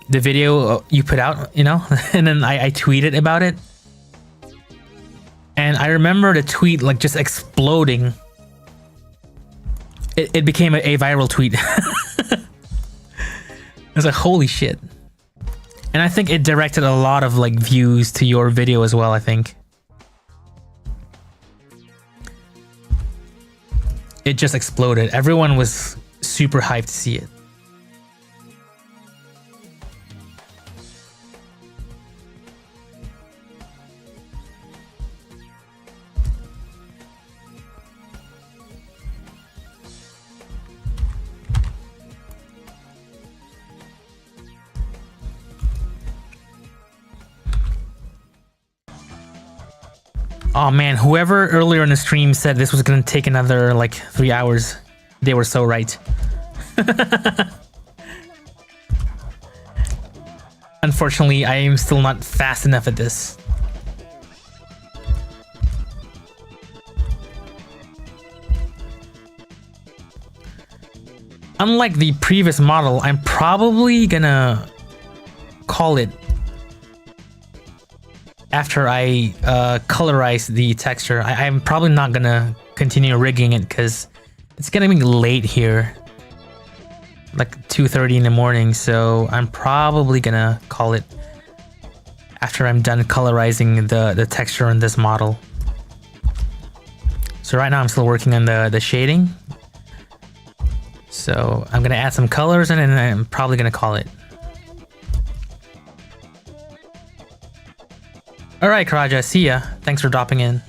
the video you put out, you know, and then I tweeted about it. And I remember the tweet like just exploding. It became a viral tweet. I was like, holy shit. And I think it directed a lot of like views to your video as well, I think. It just exploded. Everyone was super hyped to see it. Oh man, whoever earlier in the stream said this was gonna take another like 3 hours, they were so right. Unfortunately, I am still not fast enough at this. Unlike the previous model, I'm probably gonna call it after I colorize the texture. I'm probably not gonna continue rigging it because it's getting late here, like 2:30 in the morning, so I'm probably gonna call it after I'm done colorizing the texture on this model. So right now I'm still working on the shading, so I'm gonna add some colors and then I'm probably gonna call it. Alright, Karaja, see ya. Thanks for dropping in.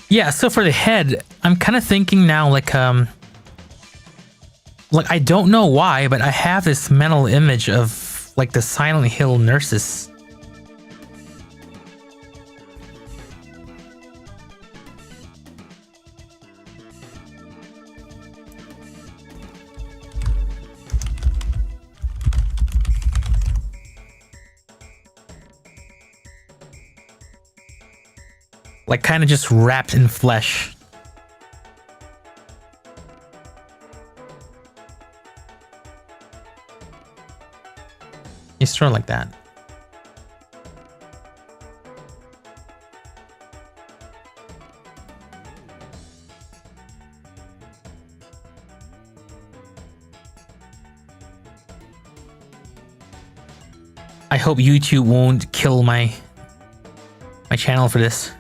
Yeah, so for the head, I'm kind of thinking now like I don't know why, but I have this mental image of like the Silent Hill nurses. like kind of just wrapped in flesh. You sort of like that. I hope YouTube won't kill my channel for this.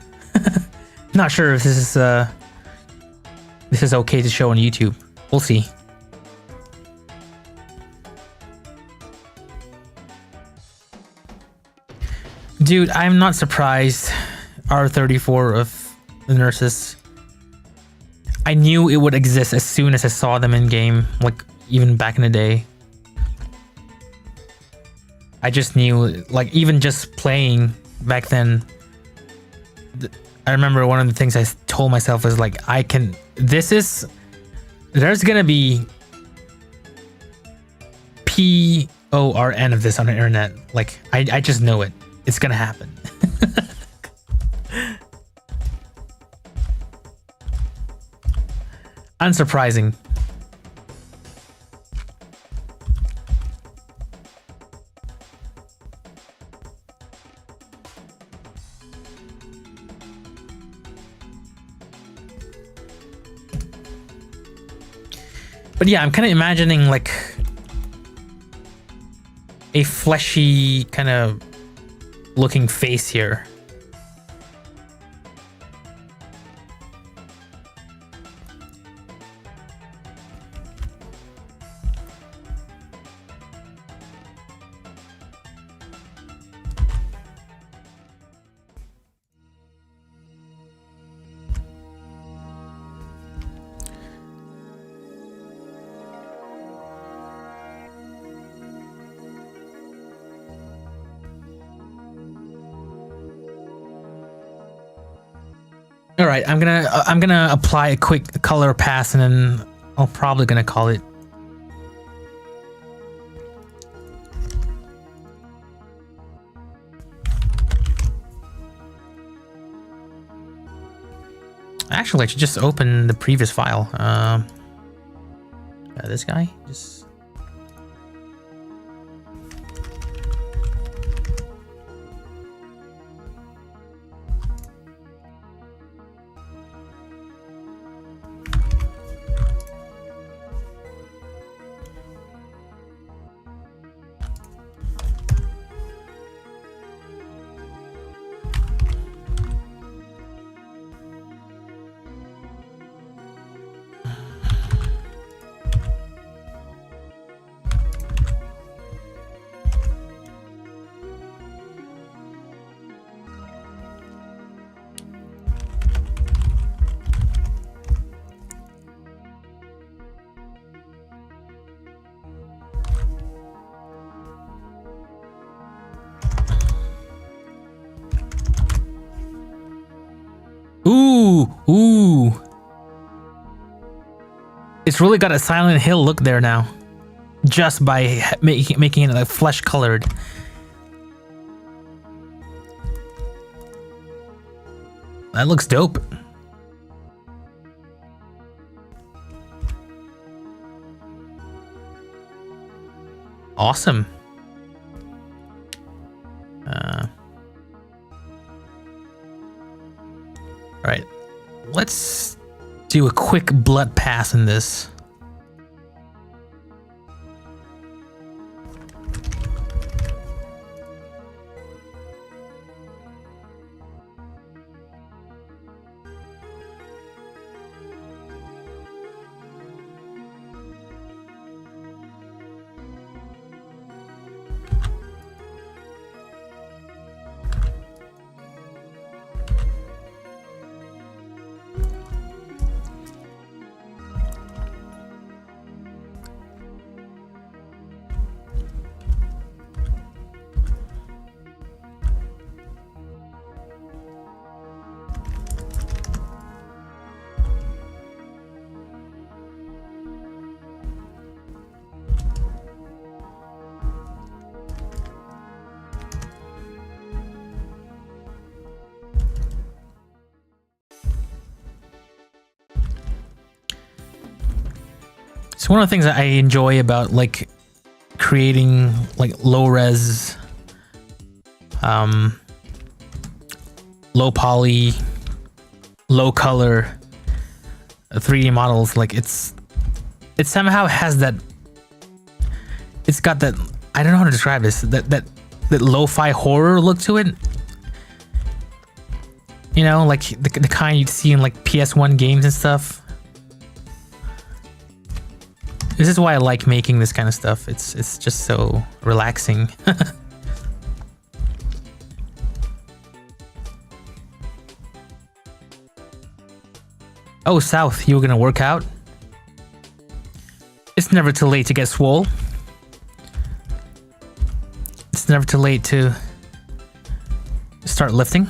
Not sure if this is okay to show on YouTube. We'll see. Dude, I'm not surprised. R34 of the nurses. I knew it would exist as soon as I saw them in game, like even back in the day. I just knew, like, even just playing back then, I remember one of the things I told myself was like, there's gonna be PORN of this on the internet. Like, I just know it. It's gonna happen. Unsurprising. But yeah, I'm kind of imagining like a fleshy kind of looking face here. All right, I'm gonna apply a quick color pass and then I'm probably gonna call it. Actually, I should just open the previous file. This guy just. Ooh. It's really got a Silent Hill look there now. Just by making it like flesh colored. That looks dope. Awesome. All right, let's do a quick blood pass in this. It's one of the things that I enjoy about like creating like low res, low poly, low color 3D models. Like it somehow has that. It's got that. I don't know how to describe this. That lo-fi horror look to it. You know, like the kind you'd see in like PS1 games and stuff. This is why I like making this kind of stuff. It's just so relaxing. Oh, South, you were gonna work out? It's never too late to get swole. It's never too late to start lifting.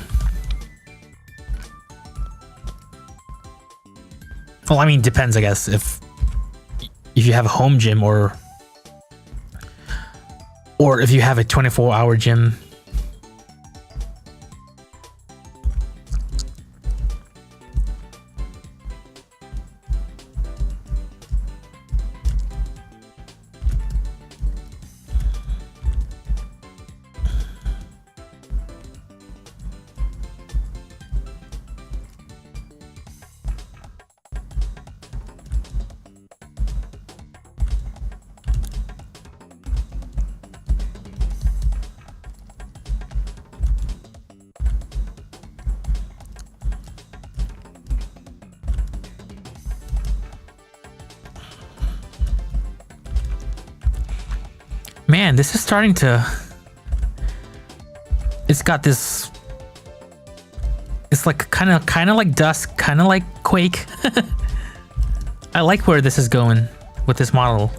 Well, I mean, depends, I guess. If you have a home gym or if you have a 24-hour gym. Man, this is starting to... It's got this... It's like kind of like Dusk, kind of like Quake. I like where this is going with this model.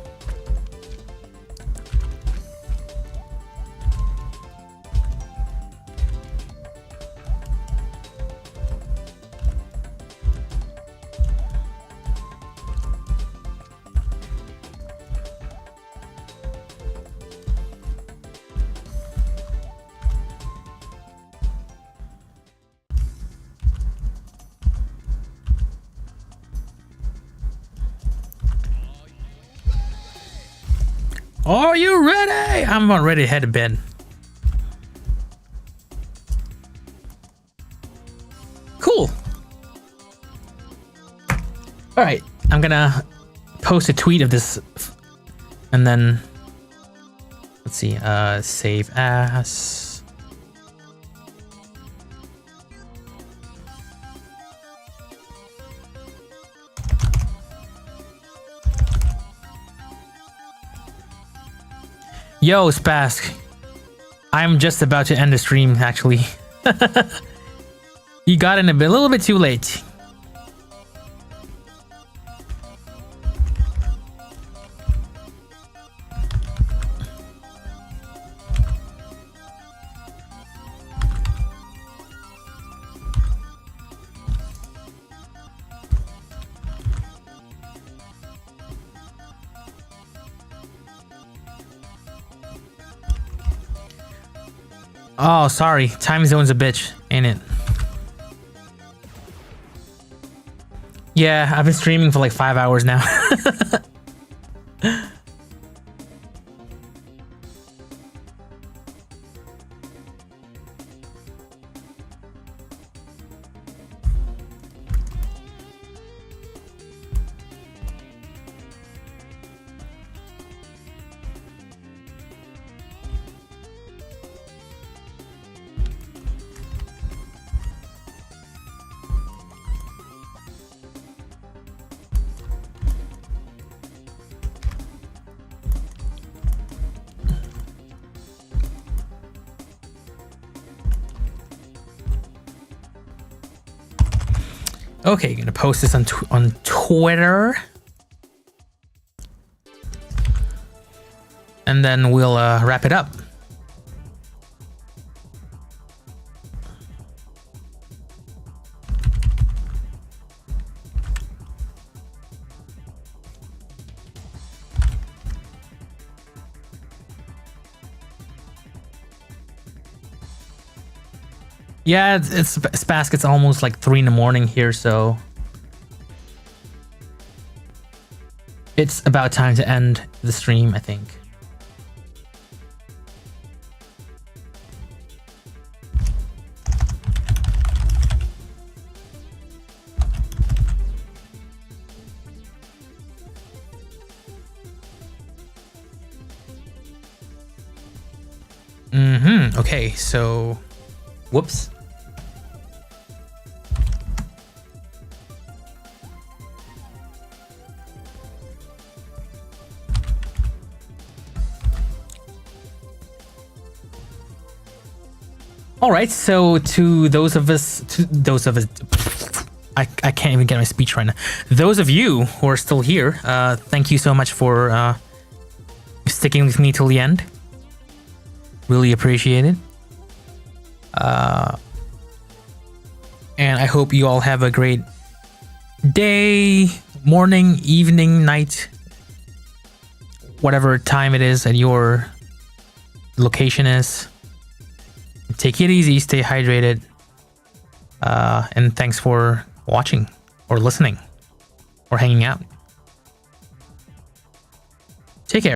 Are you ready? I'm about ready to head to bed. Cool. All right, I'm gonna post a tweet of this, and then let's see. Save as. Yo, Spask. I'm just about to end the stream, actually. You got in a little bit too late. Oh, sorry. Time zone's a bitch, ain't it? Yeah, I've been streaming for like 5 hours now. Okay, gonna post this on Twitter, and then we'll wrap it up. Yeah, it's Spask. It's almost like 3 in the morning here, so it's about time to end the stream, I think. Okay, so whoops. All right, so to those of us, I can't even get my speech right now. Those of you who are still here, thank you so much for sticking with me till the end. Really appreciate it. And I hope you all have a great day, morning, evening, night, whatever time it is at your location is. Take it easy, stay hydrated, and thanks for watching or listening or hanging out.